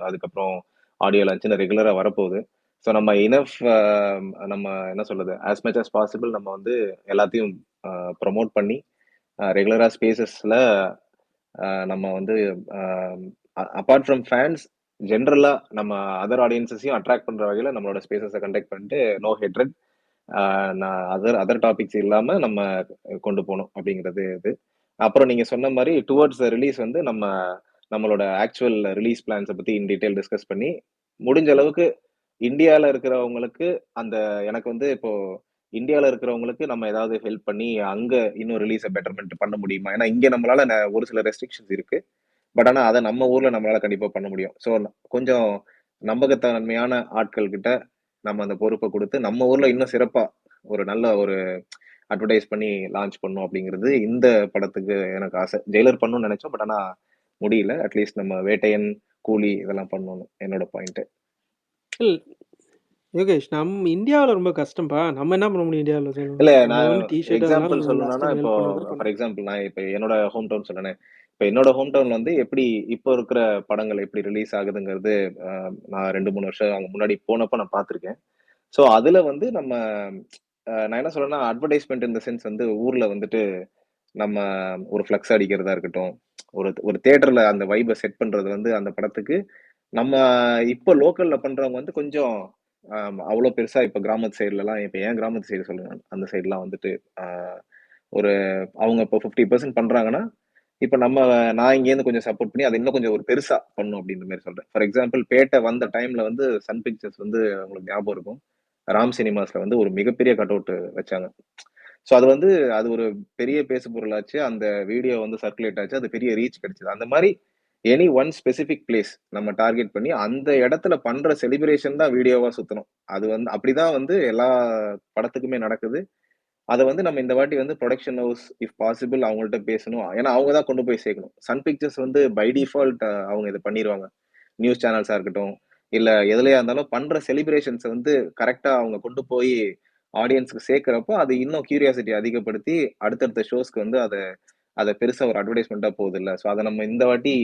அதுக்கப்புறம் ஆடியோ லான்ச்சுன்னு ரெகுலராக வரப்போகுது. ஸோ நம்ம இனஃப் நம்ம என்ன சொல்றது, ஆஸ் மச் ஆஸ் பாசிபிள் நம்ம வந்து எல்லாத்தையும் ப்ரொமோட் பண்ணி ரெகுலராக ஸ்பேசஸில் நம்ம வந்து அப்பார்ட் ஃப்ரம் ஃபேன்ஸ் ஜென்ரலா நம்ம அதர் ஆடியன்ஸையும் அட்ராக்ட் பண்ற வகையில நம்மளோட ஸ்பேசஸை கண்டக்ட் பண்ணிட்டு நோ ஹேட்ரட், அதர் டாபிக்ஸ் இல்லாம நம்ம கொண்டு போகணும் அப்படிங்கிறது இது. அப்புறம் நீங்க சொன்ன மாதிரி டுவர்ட்ஸ் ரிலீஸ் வந்து நம்மளோட ஆக்சுவல் ரிலீஸ் பிளான்ஸை பத்தி இன் டீடைல் டிஸ்கஸ் பண்ணி முடிஞ்ச அளவுக்கு இந்தியாவில் இருக்கிறவங்களுக்கு அந்த எனக்கு வந்து இப்போ இந்தியாவில் இருக்கிறவங்களுக்கு நம்ம ஏதாவது ஹெல்ப் பண்ணி அங்க இன்னும் ரிலீஸை பெட்டர்மெண்ட் பண்ண முடியுமா? ஏன்னா இங்க நம்மளால ஒரு சில ரெஸ்ட்ரிக்ஷன்ஸ் இருக்கு, பட் ஆனால் அதை நம்ம ஊர்ல நம்மளால கண்டிப்பா பண்ண முடியும். ஸோ கொஞ்சம் நம்பகத்தன்மையான ஆட்கள் கிட்ட நம்ம அந்த பொறுப்பை கொடுத்து நம்ம ஊர்ல இன்னும் சிறப்பா ஒரு நல்ல ஒரு அட்வர்டைஸ் பண்ணி லான்ச் பண்ணும் அப்படிங்கிறது இந்த படத்துக்கு எனக்கு ஆசை. ஜெயிலர் பண்ணணும்னு நினைச்சோம், பட் ஆனா முடியல. அட்லீஸ்ட் நம்ம வேட்டையன், கூலி இதெல்லாம் பண்ணணும் என்னோட பாயிண்ட். யோகேஷ், நம்ம இந்தியாவில் ரொம்ப கஷ்டம்பா. நம்ம என்ன பண்ண முடியும் இந்தியாவில்? இல்ல, நான் எக்ஸாம்பிள் சொல்லணும்னா இப்போ ஃபார் எக்ஸாம்பிள் நான் இப்போ என்னோட ஹோம் டவுன் சொன்னேன். இப்ப என்னோட ஹோம் டவுன்ல வந்து எப்படி இப்போ இருக்கிற படங்கள் எப்படி ரிலீஸ் ஆகுதுங்கிறது நான் 2-3 வருஷம் அவங்க முன்னாடி போனப்ப நான் பார்த்திருக்கேன். ஸோ அதுல வந்து நம்ம நான் என்ன சொல்றேன்னா, அட்வர்டைஸ்மென்ட் இன் த சென்ஸ் வந்து ஊர்ல வந்துட்டு நம்ம ஒரு ஃப்ளக்ஸ் அடிக்கிறதா இருக்கட்டும், ஒரு ஒரு தியேட்டர்ல அந்த வைப செட் பண்றது வந்து அந்த படத்துக்கு நம்ம இப்போ லோக்கல்ல பண்றவங்க வந்து கொஞ்சம் அவ்வளோ பெருசா இப்ப கிராமத்து சைடுலலாம் இப்ப என் கிராமத்து சைடு சொல்லுங்க. அந்த சைடுலாம் வந்துட்டு அ ஒரு அவங்க இப்போ 50% பண்றாங்கன்னா, இப்ப நான் இங்கேருந்து கொஞ்சம் சப்போர்ட் பண்ணி அத இன்னும் கொஞ்சம் ஒரு பெருசா பண்ணணும் அப்படின்ற மாரி சொல்றேன். ஃபார் எக்ஸாம்பிள் பேட்ட வந்த டைம்ல வந்து சன் பிக்சர்ஸ் வந்து உங்களுக்கு ஞாபகம் இருக்கும். ராம் சினிமாஸ்ல வந்து ஒரு மிகப்பெரிய கட் அவுட் வச்சாங்க. ஸோ அது ஒரு பெரிய பேசு பொருளாச்சு. அந்த வீடியோ வந்து சர்க்குலேட் ஆச்சு. அது பெரிய ரீச் கிடைச்சது. அந்த மாரி எனி ஒன் ஸ்பெசிஃபிக் பிளேஸ் நம்ம டார்கெட் பண்ணி, அந்த இடத்துல பண்ற செலிப்ரேஷன் தான் வீடியோவா சுத்தணும். அது வந்து அப்படிதான் வந்து எல்லா படத்துக்குமே நடக்குது. அத வந்து நம்ம இந்த வாட்டி வந்து புரொடக்ஷன் ஹவுஸ் இஃப் பாசிபிள் அவங்கள்ட்ட பேசணும். ஏன்னா, அவங்க தான் கொண்டு போய் சேர்க்கணும். சன் பிக்சர்ஸ் வந்து பை டிஃபால்ட் அவங்க இத பண்ணிருவாங்க. நியூஸ் சேனல்ஸா இருக்கட்டும், இல்ல எதுலயா இருந்தாலும் பண்ற செலிப்ரேஷன்ஸ வந்து கரெக்ட்டா அவங்க கொண்டு போய் ஆடியன்ஸ்க்கு சேர்க்கிறப்போ, அது இன்னும் கியூரியாசிட்டி அதிகப்படுத்தி, அடுத்தடுத்த ஷோஸ்க்கு வந்து அத அத பெருசா ஒரு அட்வர்டைஸ்மென்ட்டா போகுதுல்ல. ஸோ அத நம்ம இந்த வாட்டி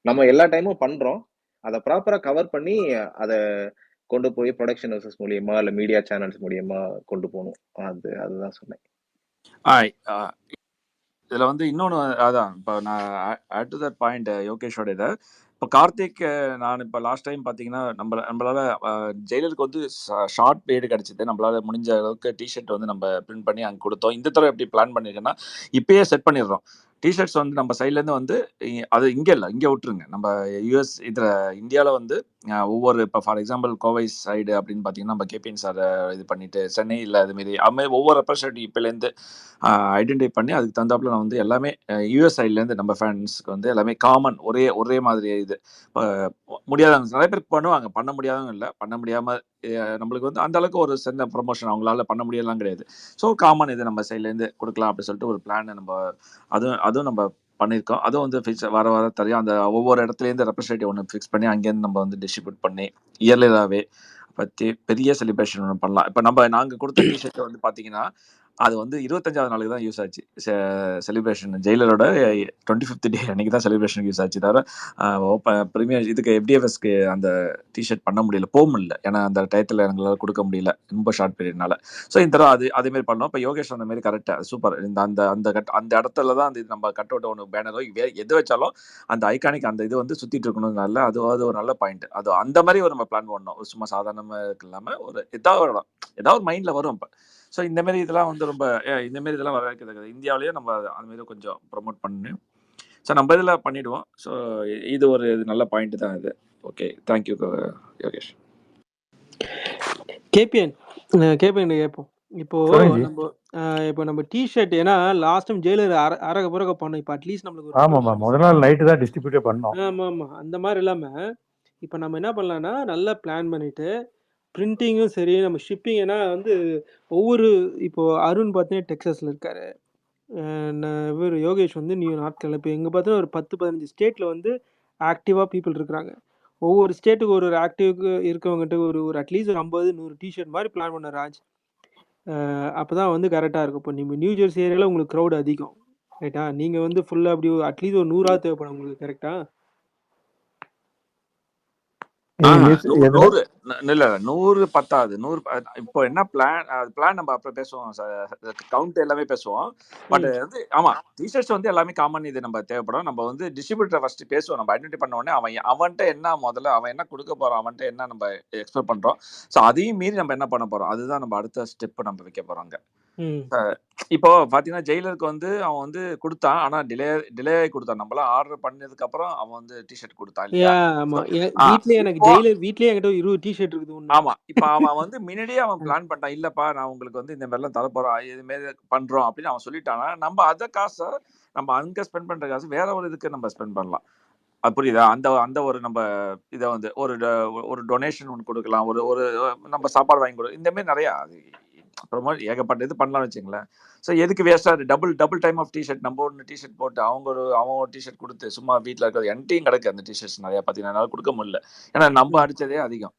நம்ம எல்லா டைமும் பண்றோம். அத ப்ராப்பரா கவர் பண்ணி, அத கொண்டு போய் புரொடக்ஷன் ஹவுசஸ் மூலியமா, இல்ல மீடியா சேனல்ஸ் மூலியமா கொண்டு போணும். அதுதான் சொன்னேன். ஆ இதுல வந்து இன்னொன்னு அதான் இப்போ நான் ஆட் டு தட் பாயிண்ட் யோகேஷோட இதை இப்போ கார்த்திக் நான் இப்போ லாஸ்ட் டைம் பார்த்தீங்கன்னா நம்மளால ஜெயிலருக்கு வந்து ஷார்ட் பீரியட் கிடைச்சிது. நம்மளால முடிஞ்ச அளவுக்கு டிஷர்ட் வந்து நம்ம பிரிண்ட் பண்ணி அங்கே கொடுத்தோம். இந்த தடவை எப்படி பிளான் பண்ணியிருக்கேன்னா இப்பயே செட் பண்ணிடுறோம். டிஷர்ட்ஸ் வந்து நம்ம சைட்லேருந்து வந்து அது இங்கே இல்லை, இங்கே விட்டுருங்க. நம்ம யூஎஸ் இதில் இந்தியாவில் வந்து ஒவ்வொரு இப்போ ஃபார் எக்ஸாம்பிள் கோவை சைடு அப்படின்னு பார்த்தீங்கன்னா நம்ம கேபிஎன் சார் இது பண்ணிட்டு சென்னையில் அதுமாரி ஒவ்வொரு ரெப்ரஸன்டேட்டிவ் இப்போலேருந்து ஐடென்டிஃபை பண்ணி அதுக்கு தகுந்தாப்புல நான் வந்து எல்லாமே யூஎஸ் சைட்லேருந்து நம்ம ஃபேன்ஸ்க்கு வந்து எல்லாமே காமன் ஒரே மாதிரி இது முடியாதவங்க நிறைய பேருக்கு பண்ணுவாங்க, பண்ண முடியாதவங்க இல்லை, பண்ண முடியாமல் நம்மளுக்கு வந்து அந்த அளவுக்கு ஒரு சின்ன ப்ரொமோஷன் அவங்களால பண்ண முடியலாம் கிடையாது. ஸோ காமன் இது நம்ம சைட்லேருந்து கொடுக்கலாம் அப்படின்னு சொல்லிட்டு ஒரு பிளான் நம்ம அதுவும் நம்ம பண்ணியிருக்கோம். அதுவும் வந்து ஃபிக்ஸ் வர தெரியும். அந்த ஒவ்வொரு இடத்துலேருந்து ரெப்ரஸன்டேட்டிவ் ஒன்று ஃபிக்ஸ் பண்ணி அங்கேருந்து நம்ம வந்து டிஸ்ட்ரிபியூட் பண்ணி இயர்லியாகவே பற்றி பெரிய செலிப்ரேஷன் ஒன்று பண்ணலாம். இப்போ நாங்கள் கொடுத்த டிஷர்ட் வந்து பார்த்தீங்கன்னா அது வந்து 25வது நாளுக்கு தான் யூஸ் ஆச்சு. செலிப்ரேஷன் ஜெயிலரோட 25th டே அன்னைக்கு தான் செலிப்ரேஷனுக்கு யூஸ் ஆச்சு. தவிர ப்ரீமியர் இதுக்கு எஃப்டிஎஃப்எஸ்க்கு அந்த டிஷர்ட் பண்ண முடியல, போக முடியல. ஏன்னா அந்த டயத்தில் எங்களால் கொடுக்க முடியல, ரொம்ப ஷார்ட் பீரியட்னால. ஸோ இந்த தடவை அதேமாரி பண்ணோம். இப்போ யோகேஷ் அந்த மாதிரி கரெக்டாக சூப்பர். அந்த இடத்துல தான் அந்த நம்ம கட் அவுட் ஒன்று பேனரோ எது வச்சாலும் அந்த ஐகானிக் அந்த இது வந்து சுற்றிட்டு இருக்கணும்னால அது ஒரு நல்ல பாயிண்ட். அது அந்த மாதிரி ஒரு நம்ம பிளான் பண்ணோம். சும்மா சாதாரணமாக இல்லாமல் ஒரு ஏதாவது மைண்டில் வரும். இப்போ ஸோ இந்தமாரி இதெல்லாம் வந்து ரொம்ப இந்தமாரி இதெல்லாம் வர வைக்கிறது இந்தியாவிலேயே நம்ம அதுமாரி கொஞ்சம் ப்ரொமோட் பண்ணி ஸோ நம்ம இதில் பண்ணிவிடுவோம். ஸோ இது ஒரு நல்ல பாயிண்ட் தான் இது. Okay, thank you Yogesh. கேபிஎன் கேட்போம். இப்போ நம்ம டிஷர்ட் ஏன்னா லாஸ்ட் டைம் ஜெயிலர் அரக புறக பண்ணோம். இப்போ அட்லீஸ்ட் நம்மளுக்கு ஆமாம்மா முதல் நாள் நைட்டு தான் டிஸ்ட்ரிபியூட்டே பண்ணோம். ஆமாம் அந்த மாதிரி இல்லாமல் இப்போ நம்ம என்ன பண்ணலாம்னா நல்லா பிளான் பண்ணிவிட்டு பிரிண்டிங்கும் சரி நம்ம ஷிப்பிங் ஏன்னா வந்து ஒவ்வொரு இப்போ அருண் பார்த்தீங்கன்னா டெக்ஸஸில் இருக்காரு, இவர் யோகேஷ் வந்து நார்த் கேரளா. இப்போ எங்கே பார்த்தா ஒரு 10-15 ஸ்டேட்டில் வந்து ஆக்டிவாக பீப்புள் இருக்கிறாங்க. ஒவ்வொரு ஸ்டேட்டுக்கு ஒரு ஆக்டிவ்க்கு இருக்கவங்ககிட்ட ஒரு அட்லீஸ்ட் ஒரு 50-100 டிஷர்ட் மாதிரி பிளான் பண்ண ராஜ். அப்போ தான் வந்து கரெக்டாக இருக்கும். இப்போ நீங்கள் நியூ ஜெர்சி ஏரியாவில் உங்களுக்கு க்ரௌட் அதிகம், ரைட்டா? நீங்கள் வந்து ஃபுல்லாக அப்படி அட்லீஸ்ட் ஒரு 100 தேவைப்படும் உங்களுக்கு, கரெக்டா? 100 பத்தாது. 100 இப்போ என்ன பிளான் நம்ம அப்புறம் பேசுவோம். கவுண்ட் எல்லாமே பேசுவோம். பட் வந்து ஆமா டிஷர்ட்ஸ் வந்து எல்லாமே காமன் இது நம்ம தேவைப்படும். நம்ம வந்து டிஸ்ட்ரிபியூட்டர் ஃபர்ஸ்ட் பேசுவோம். நம்ம ஐடென்டிஃபை பண்ண உடனே அவன்கிட்ட என்ன முதல்ல அவன் என்ன கொடுக்க போறான், அவன்கிட்ட என்ன நம்ம எக்ஸ்பெக்ட் பண்றோம். ஸோ அதையும் மீறி நம்ம என்ன பண்ண போறோம், அதுதான் நம்ம அடுத்த ஸ்டெப் நம்ம வைக்க போறோங்க. இப்போ பாத்தீங்கன்னா ஜெயிலருக்கு வந்து அவன் வந்து கொடுத்தான், ஆனா டிலே கொடுத்தான். நம்மளாம் ஆர்டர் பண்ணதுக்கு அப்புறம் அவன் வந்து டிஷர்ட் கொடுத்தான் இல்லையா? வீட்லயே என்கிட்ட 20 டிஷர்ட் இருக்குது. ஆமா, இப்ப அவன் வந்து முன்னாடியே அவன் பிளான் பண்ணிட்டான். இல்லப்பா நான் உங்களுக்கு வந்து இந்த மாதிரிலாம் தரப்போறோம், இது மாதிரி பண்றோம் அப்படின்னு அவன் சொல்லிட்டானா, நம்ம அதை காசை நம்ம அங்க ஸ்பெண்ட் பண்ற காசு வேற ஒரு இதுக்கு நம்ம ஸ்பெண்ட் பண்ணலாம். அது புரியுதா? அந்த ஒரு நம்ம இதை வந்து ஒரு டொனேஷன் ஒன்று கொடுக்கலாம், ஒரு நம்ம சாப்பாடு வாங்கி கொடுக்கலாம். இந்த மாதிரி நிறைய ஏகப்பட்ட இது பண்ணலாம்னு வச்சுங்களேன். ஸோ எதுக்கு வேஸ்டா டபுள் டைம் ஆஃப் டிஷர்ட் நம்ம ஒன்று டிஷர்ட் போட்டு அவன் ஒரு டிஷர்ட் கொடுத்து சும்மா வீட்டில் இருக்கிறது என்கிட்டையும் கிடக்கு அந்த டிஷர்ட்ஸ் நிறையா. பார்த்தீங்கன்னா என்னால் கொடுக்க முடியல, ஏன்னா நம்ம அடித்ததே அதிகம்.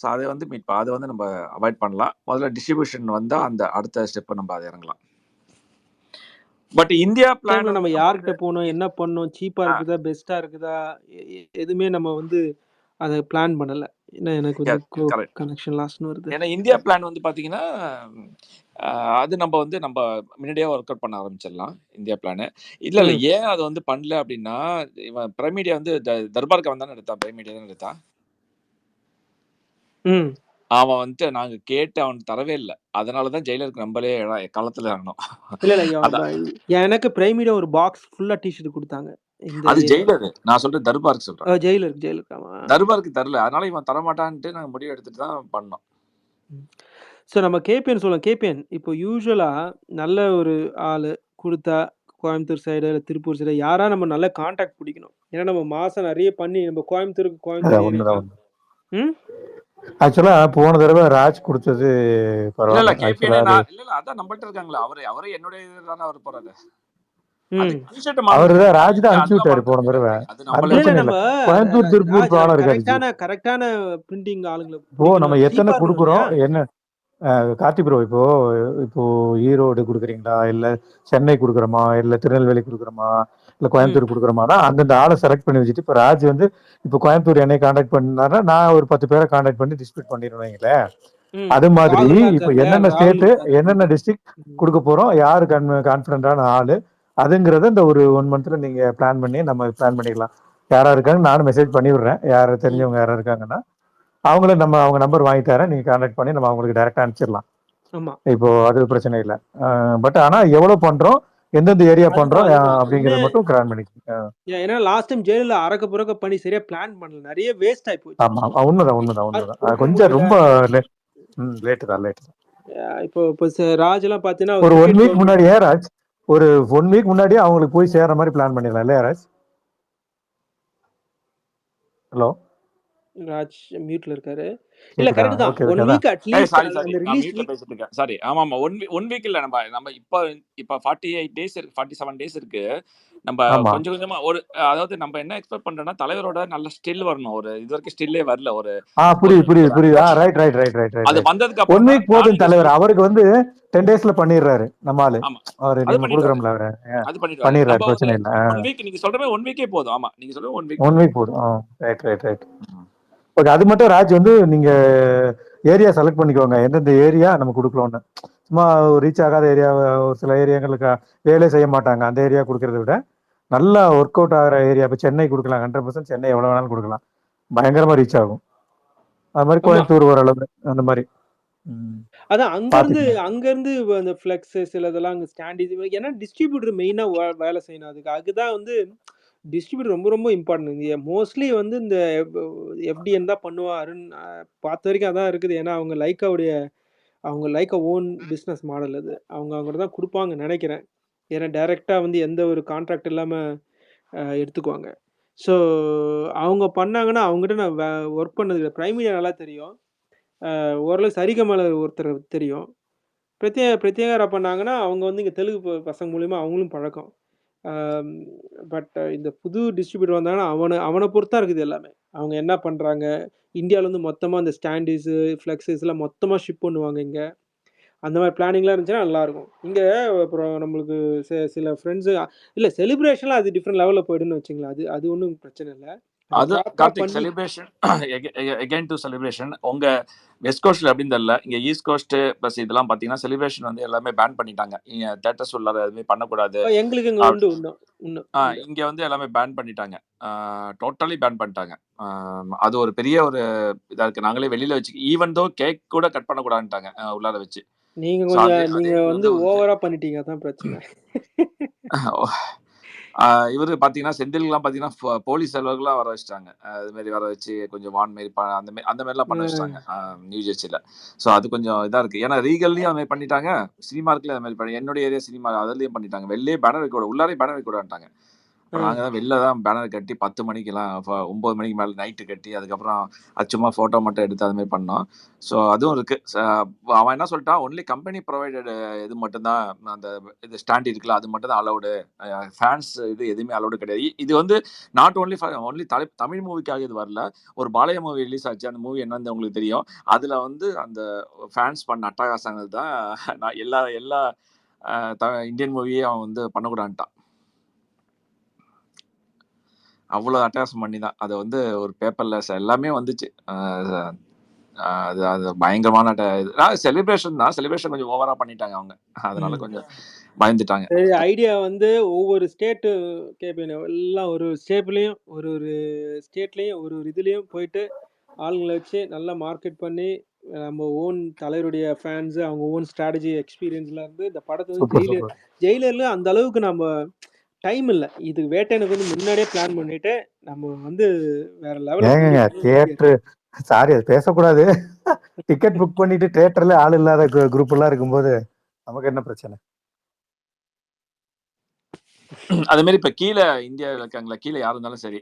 ஸோ அதை வந்து அதை வந்து நம்ம அவாய்ட் பண்ணலாம். முதல்ல டிஸ்ட்ரிபியூஷன் வந்தால் அந்த அடுத்த ஸ்டெப்பை நம்ம அதை இறங்கலாம். பட் இந்தியா பிளான் டைம்ல நம்ம வந்து நம்ம யார்கிட்ட வந்து போகணும், என்ன பண்ணணும், சீப்பா ஆ, இருக்குதா, பெஸ்ட்டா இருக்குதா, எதுவுமே நம்ம வந்து அத பிளான் பண்ணல. ஏன்னா எனக்கு வந்து கரெக்ட். கனெக்ஷன் லாஸ்ட்ன்னு வருது. ஏன்னா இந்தியா பிளான் வந்து பாத்தீங்கன்னா அது நம்ம வந்து நம்ம முன்னாடியே ஒர்க் அவுட் பண்ண ஆரம்பிச்சிடலாம் இந்தியா பிளான். இல்ல ம். ஏன் அதை வந்து பண்ணல அப்படின்னா, இவன் பிரைம் மீடியா வந்து தர்பாருக்கு அவன் தானே எடுத்தான், பிரைம் மீடியா தானே எடுத்தான். ம். அவன் வந்து நாங்க கேட்டு அவன் தரவே இல்லை. அதனாலதான் ஜெயிலருக்கு நம்மளே களத்துல இறங்கணும். இல்ல, இல்ல. அதான் எனக்கு பிரைம் மீடியா ஒரு பாக்ஸ் ஃபுல்லா டி-ஷர்ட் குடுத்தாங்க. இந்த அது ஏரியா. ஜெயிலர். நான் சொல்றது தர்பாருக்கு சொல்றேன். ஜெயிலருக்கு ஆமா. தர்பாருக்கு தரல, அதனால இவன் தரமாட்டான்ட்டு நாங்க முடிவு எடுத்துட்டு தான் பண்ணோம். ஸோ நம்ம கேபிஎன் சொல்லலாம். கேபிஎன் இப்போ யூசுவலா நல்ல ஒரு ஆளு குடுத்தா கோயம்புத்தூர் சைடு, இல்ல திருப்பூர் சைடு யாரா நம்ம நல்ல கான்டாக்ட் பிடிக்கணும். ஏன்னா நம்ம மாசம் நிறைய பண்ணி நம்ம கோயம்புத்தூர் ஏரியா. உண்மைதான். ம். ஆக்சுவலா போன தடவை ராஜ் கொடுத்தது இல்ல பரவாயில்ல. கேபிஎன் ஆக்சுவலா இல்ல அதான் நம்மள்ட்ட இருக்காங்களா, அவரே என்னுடைய இதுதானே அவர் போறாரு. ம். டிஷர்ட் அவருதான் ராஜ் தான் அனுப்பிச்சு விட்டாரு போன தடவை. அது அது நம்மளே பிரச்சனை இல்ல. நம்ம கோயம்புத்தூர் திருப்பூர் ராஜ் ப்ராப்ளம் இருக்காது ஜி. கரெக்டான பிரிண்டிங் ஆளுங்களை இப்போ நம்ம பிடிக்கணும். எத்தனை சீப்பா இருக்கணும் கொடுக்குறோம் இல்லையா? என்ன கார்த்தி ப்ரோ, இப்போ ஈரோடு கொடுக்குறீங்களா, இல்ல சென்னை கொடுக்குறோமா, இல்ல திருநெல்வேலி கொடுக்குறோமா, இல்ல ம். கோயம்புத்தூர் கொடுக்குறோமானா அந்தந்த ஆளை செலக்ட் பண்ணி வச்சுட்டு, இப்போ ராஜ் வந்து இப்போ கோயம்புத்தூர் என்னை கான்டாக்ட் பண்ணாருன்னா நான் ஒரு 10 பேரை கான்டாக்ட் பண்ணி டிஸ்ட்ரிபியூட் பண்ணிடுவீங்களே. ம். அது மாதிரி ராகுல் ராஜ் இப்போ இருக்கார், என்னென்ன ராகுல் ஸ்டேட்டு இருக்காரு. என்னென்ன டிஸ்ட்ரிக்ட் ம். கொடுக்க போறோம், யாரு கான்ஃபிடண்டான ஆளு அதுங்கிறத இந்த ஒரு 1 மந்த்ல நீங்க பிளான் பண்ணி நம்ம பிளான் பண்ணிக்கலாம். யாரா இருக்காங்க நானும் மெசேஜ் பண்ணி விடுறேன். யாரு ம். தெரிஞ்சவங்க யாரா இருக்காங்கன்னா அவங்கள அவங்க நம்பர் வாங்கி தரேன், நீங்க கான்டாக்ட் பண்ணி நம்ம அவங்களுக்கு டைரக்டா அனுப்பிச்சிடலாம். ஆமா. இப்போ அது பிரச்சனை இல்லை. பட் ஆனா எவ்வளவு பண்றோம், எந்தெந்த ஏரியா பண்றோம் அதுதான் என்ன அப்படிங்கறது மட்டும் பிளான் பண்ணிக்கோங்க. ஏன்னா லாஸ்ட் டைம் ஜெயில அரக்க புறக்க பண்ணி சரியா பிளான் பண்ணல, நிறைய வேஸ்ட் ஆகி போச்சு. ஆமா உண்மைதான் அது உண்மைதான். கொடுக்க கொஞ்சம் முடியல. ரொம்ப லேட்டு தான். இப்போ ராஜ் எல்லாம் பாத்தீங்கன்னா ஒரு 1 cricket வீக் government- முன்னாடியே ராஜ், ஒரு 1 வீக் முன்னாடியே அவங்களுக்கு போய் சேர்ற மாதிரி பிளான் பண்ணிடலாம் இல்லையா ராஜ்? ஹலோ ராஜ் மியூட்ல இருக்காரு. இல்ல கரெக்ட் தான். Okay 1 okay. Week at least sorry அந்த நான் ரிலீஸ் மியூட்ல பேசிட்டு இருக்கேன். சாரி. ஆமா ஆமா 1 வீக் இல்ல, நம்ம இப்ப 48 டேஸ் இருக்கு, 47 டேஸ் இருக்கு. நம்ம ஆமா கொஞ்சம் கொஞ்சமா அதாவது நம்ம என்ன எக்ஸ்பெக்ட் பண்றோம்னா தலைவரோட நல்ல ஸ்டில் வரணும். ஒரு இது வரைக்கும் ஸ்டில்லே வரல. ஒரு புரியுது. ரைட். அது வந்ததுக்கு 1 அப்புறம் வீக் போதும் தலைவர். அவருக்கு வந்து 10 டேஸ்ல பண்ணிடுறாரு நம்ம ஆளு. ஆமா அவரு அது நம்ம கொடுக்குறோம்ல அவரு அது பண்ணிடுவாரு. பண்ணிடுறாரு, நம்ம பிரச்சனை இல்லை. 1 வீக் நீங்க சொல்ற மாதிரி 1 வீக்கே போதும். ஆமா நீங்க சொல்ற 1 வீக் 1 வீக் போதும். ரைட். ஓகே, அது மட்டும் ராஜ் வந்து நீங்க ஏரியா செலக்ட் பண்ணிக்கோங்க, எந்தெந்த ஏரியா நம்ம கொடுக்கலாம்னு. சும்மா ரீச் ஆகாத ஏரியா, ஒரு சில ஏரியாங்களுக்கு வேலை செய்ய மாட்டாங்க, அந்த ஏரியா கொடுக்கறத விட நல்லா ஒர்க் அவுட் ஆகிற ஏரியா. இப்போ சென்னை கொடுக்கலாம், 100% சென்னை எவ்வளவு வேணாலும் கொடுக்கலாம், பயங்கரமா ரீச் ஆகும். அது மாதிரி கோயம்புத்தூர் ஓரளவு அந்த மாதிரி. அதான் அங்க இருந்து அந்த ஃபிளெக்ஸ் சிலதெல்லாம் அங்க ஸ்டாண்ட் இது. ஏன்னா டிஸ்ட்ரிபியூட்டர் மெயினா வேலை செய்யணும். அதுதான் வந்து டிஸ்ட்ரிபியூட்டர் ரொம்ப ரொம்ப இம்பார்ட்டன்ட். மோஸ்ட்லி வந்து இந்த எஃப்டிஎன் தான் பண்ணுவா. அருண் பார்த்த வரைக்கும் அதான் இருக்குது. ஏன்னா அவங்க லைக்கா ஓன் பிஸ்னஸ் மாடல் அது. அவங்க தான் கொடுப்பாங்க நினைக்கிறேன். ஏன்னா டைரக்டா வந்து எந்த ஒரு கான்ட்ராக்ட் இல்லாம எடுத்துக்குவாங்க. ஸோ அவங்க பண்ணாங்கன்னா அவங்ககிட்ட நான் ஒர்க் பண்ணது பிரைம் மீடியா நல்லா தெரியும். ஓரளவு சரிகமல ஒருத்தர் தெரியும். பிரத்யேகரா பண்ணாங்கன்னா அவங்க வந்து இங்கே தெலுங்கு பசங்க மூலியமா அவங்களும் பழக்கம். பட் இந்த புது டிஸ்ட்ரிபியூட்டர் வந்தாங்கன்னா அவனை பொறுத்தா இருக்குது எல்லாமே. அவங்க என்ன பண்ணுறாங்க, இந்தியாவிலேருந்து மொத்தமாக அந்த ஸ்டாண்டிஸு ஃப்ளெக்ஸஸ்லாம் மொத்தமாக ஷிப் பண்ணுவாங்க இங்கே. அந்த மாதிரி பிளானிங்லாம் இருந்துச்சுன்னா நல்லாயிருக்கும். இங்கே அப்புறம் நம்மளுக்கு சில ஃப்ரெண்ட்ஸு இல்லை செலிப்ரேஷன்லாம் அது டிஃப்ரெண்ட் லெவலில் போய்டுன்னு வச்சுங்களேன். அது ஒன்றும் பிரச்சனை இல்லை. அது Karthik celebration again to celebration. உங்க வெஸ்ட் கோஸ்ட்ல அப்படின்னு தெரியல, இங்க ஈஸ்ட் கோஸ்ட் பிளஸ் இதெல்லாம் பாத்தீங்கன்னா செலிப்ரேஷன் வந்து எல்லாமே பேன் பண்ணிட்டாங்க. தியேட்டர்ஸ் உள்ள எதுவுமே பண்ணக்கூடாது. எங்களுக்கு இங்க உண்டு. இங்க வந்து எல்லாமே பேன் பண்ணிட்டாங்க, டோட்டலி பேன் பண்ணிட்டாங்க. அது ஒரு பெரிய ஒரு இதா இருக்கு. நாங்களே வெளியில வச்சு ஈவன் தோ கேக் கூட கட் பண்ணக்கூடாதுட்டாங்க உள்ளார வச்சு. நீங்க வந்து ஓவரா பண்ணிட்டீங்க, அதான் பிரச்சனை. இவரு பாத்தீங்கன்னா செந்தில்லாம் பாத்தீங்கன்னா போலீஸ் அலுவலர்கள்லாம் வர வச்சுட்டாங்க. அது மாதிரி வர வச்சு கொஞ்சம் வான் மாரி அந்த மாதிரிலாம் பண்ண வச்சுட்டாங்க நியூ ஜெர்சியில. ஸோ அது கொஞ்சம் இதா இருக்கு. ஏன்னா ரீகல்லையும் அது மாதிரி பண்ணிட்டாங்க, சினிமார்க்லயும் அது மாதிரி என்னுடைய ஏரியா சினிமா அதுலயும் பண்ணிட்டாங்க. வெளியே பேனர் வைக்க கூட, உள்ளாரே பேனர் வைக்க கூடாட்டாங்க. நாங்கள் தான் வெளில தான் பேனர் கட்டி 10 மணிக்கெல்லாம் 9 மணிக்கு மேலே நைட்டு கட்டி அதுக்கப்புறம் அது சும்மா ஃபோட்டோ மட்டும் எடுத்து அது மாதிரி பண்ணோம். ஸோ அதுவும் இருக்கு. அவன் என்ன சொல்லிட்டான், ஒன்லி கம்பெனி ப்ரொவைடட் இது மட்டும்தான், அந்த இது ஸ்டாண்ட் இருக்குல்ல அது மட்டும் தான் அலௌடு, ஃபேன்ஸ் இது எதுவுமே அலௌடு கிடையாது. இது வந்து நாட் ஒன்லி தமிழ் மூவிக்காக இது வரல. ஒரு பாலைய மூவி ரிலீஸ் ஆச்சு, அந்த மூவி என்னன்னு உங்களுக்கு தெரியும். அதில் வந்து அந்த ஃபேன்ஸ் பண்ண அட்டகாசங்கள் தான் நான் எல்லா இந்தியன் மூவியே அவன் வந்து பண்ணக்கூடாதுட்டான். அவ்வளோ அட்டகாசம் பண்ணி தான் அதை வந்து ஒரு பேப்பர்ல எல்லாமே வந்துச்சு. அது அது பயங்கரமான செலிப்ரேஷன் தான். செலிப்ரேஷன் கொஞ்சம் ஓவரா பண்ணிட்டாங்க அவங்க, அதனால கொஞ்சம் பயந்துட்டாங்க. ஐடியா வந்து ஒவ்வொரு ஸ்டேட்டு கேட்பேன் எல்லாம், ஒரு ஸ்டேட்லயும் ஒரு ஸ்டேட்லயும் ஒரு இதுலயும் போயிட்டு ஆளுங்களை வச்சு நல்லா மார்க்கெட் பண்ணி நம்ம ஓன் தலைவருடைய ஃபேன்ஸ் அவங்க ஓன் ஸ்ட்ராட்டஜி எக்ஸ்பீரியன்ஸ்ல இருந்து இந்த படத்தை வந்து ஜெயிலர்ல அந்த அளவுக்கு நம்ம டைம் இல்லை. இது வேட்டையனுக்கு வந்து முன்னாடியே பிளான் பண்ணிட்டு நம்ம வந்து வேற லெவல்ல தியேட்டர் சாரி அது பேசக்கூடாது. டிக்கெட் புக் பண்ணிட்டு தியேட்டர்ல ஆள் இல்லாத குரூப் எல்லாம் இருக்கும்போது நமக்கு என்ன பிரச்சனை? அதே மாதிரி இப்ப கீழே இந்தியாவில் இருக்காங்களா, கீழே யாரு இருந்தாலும் சரி,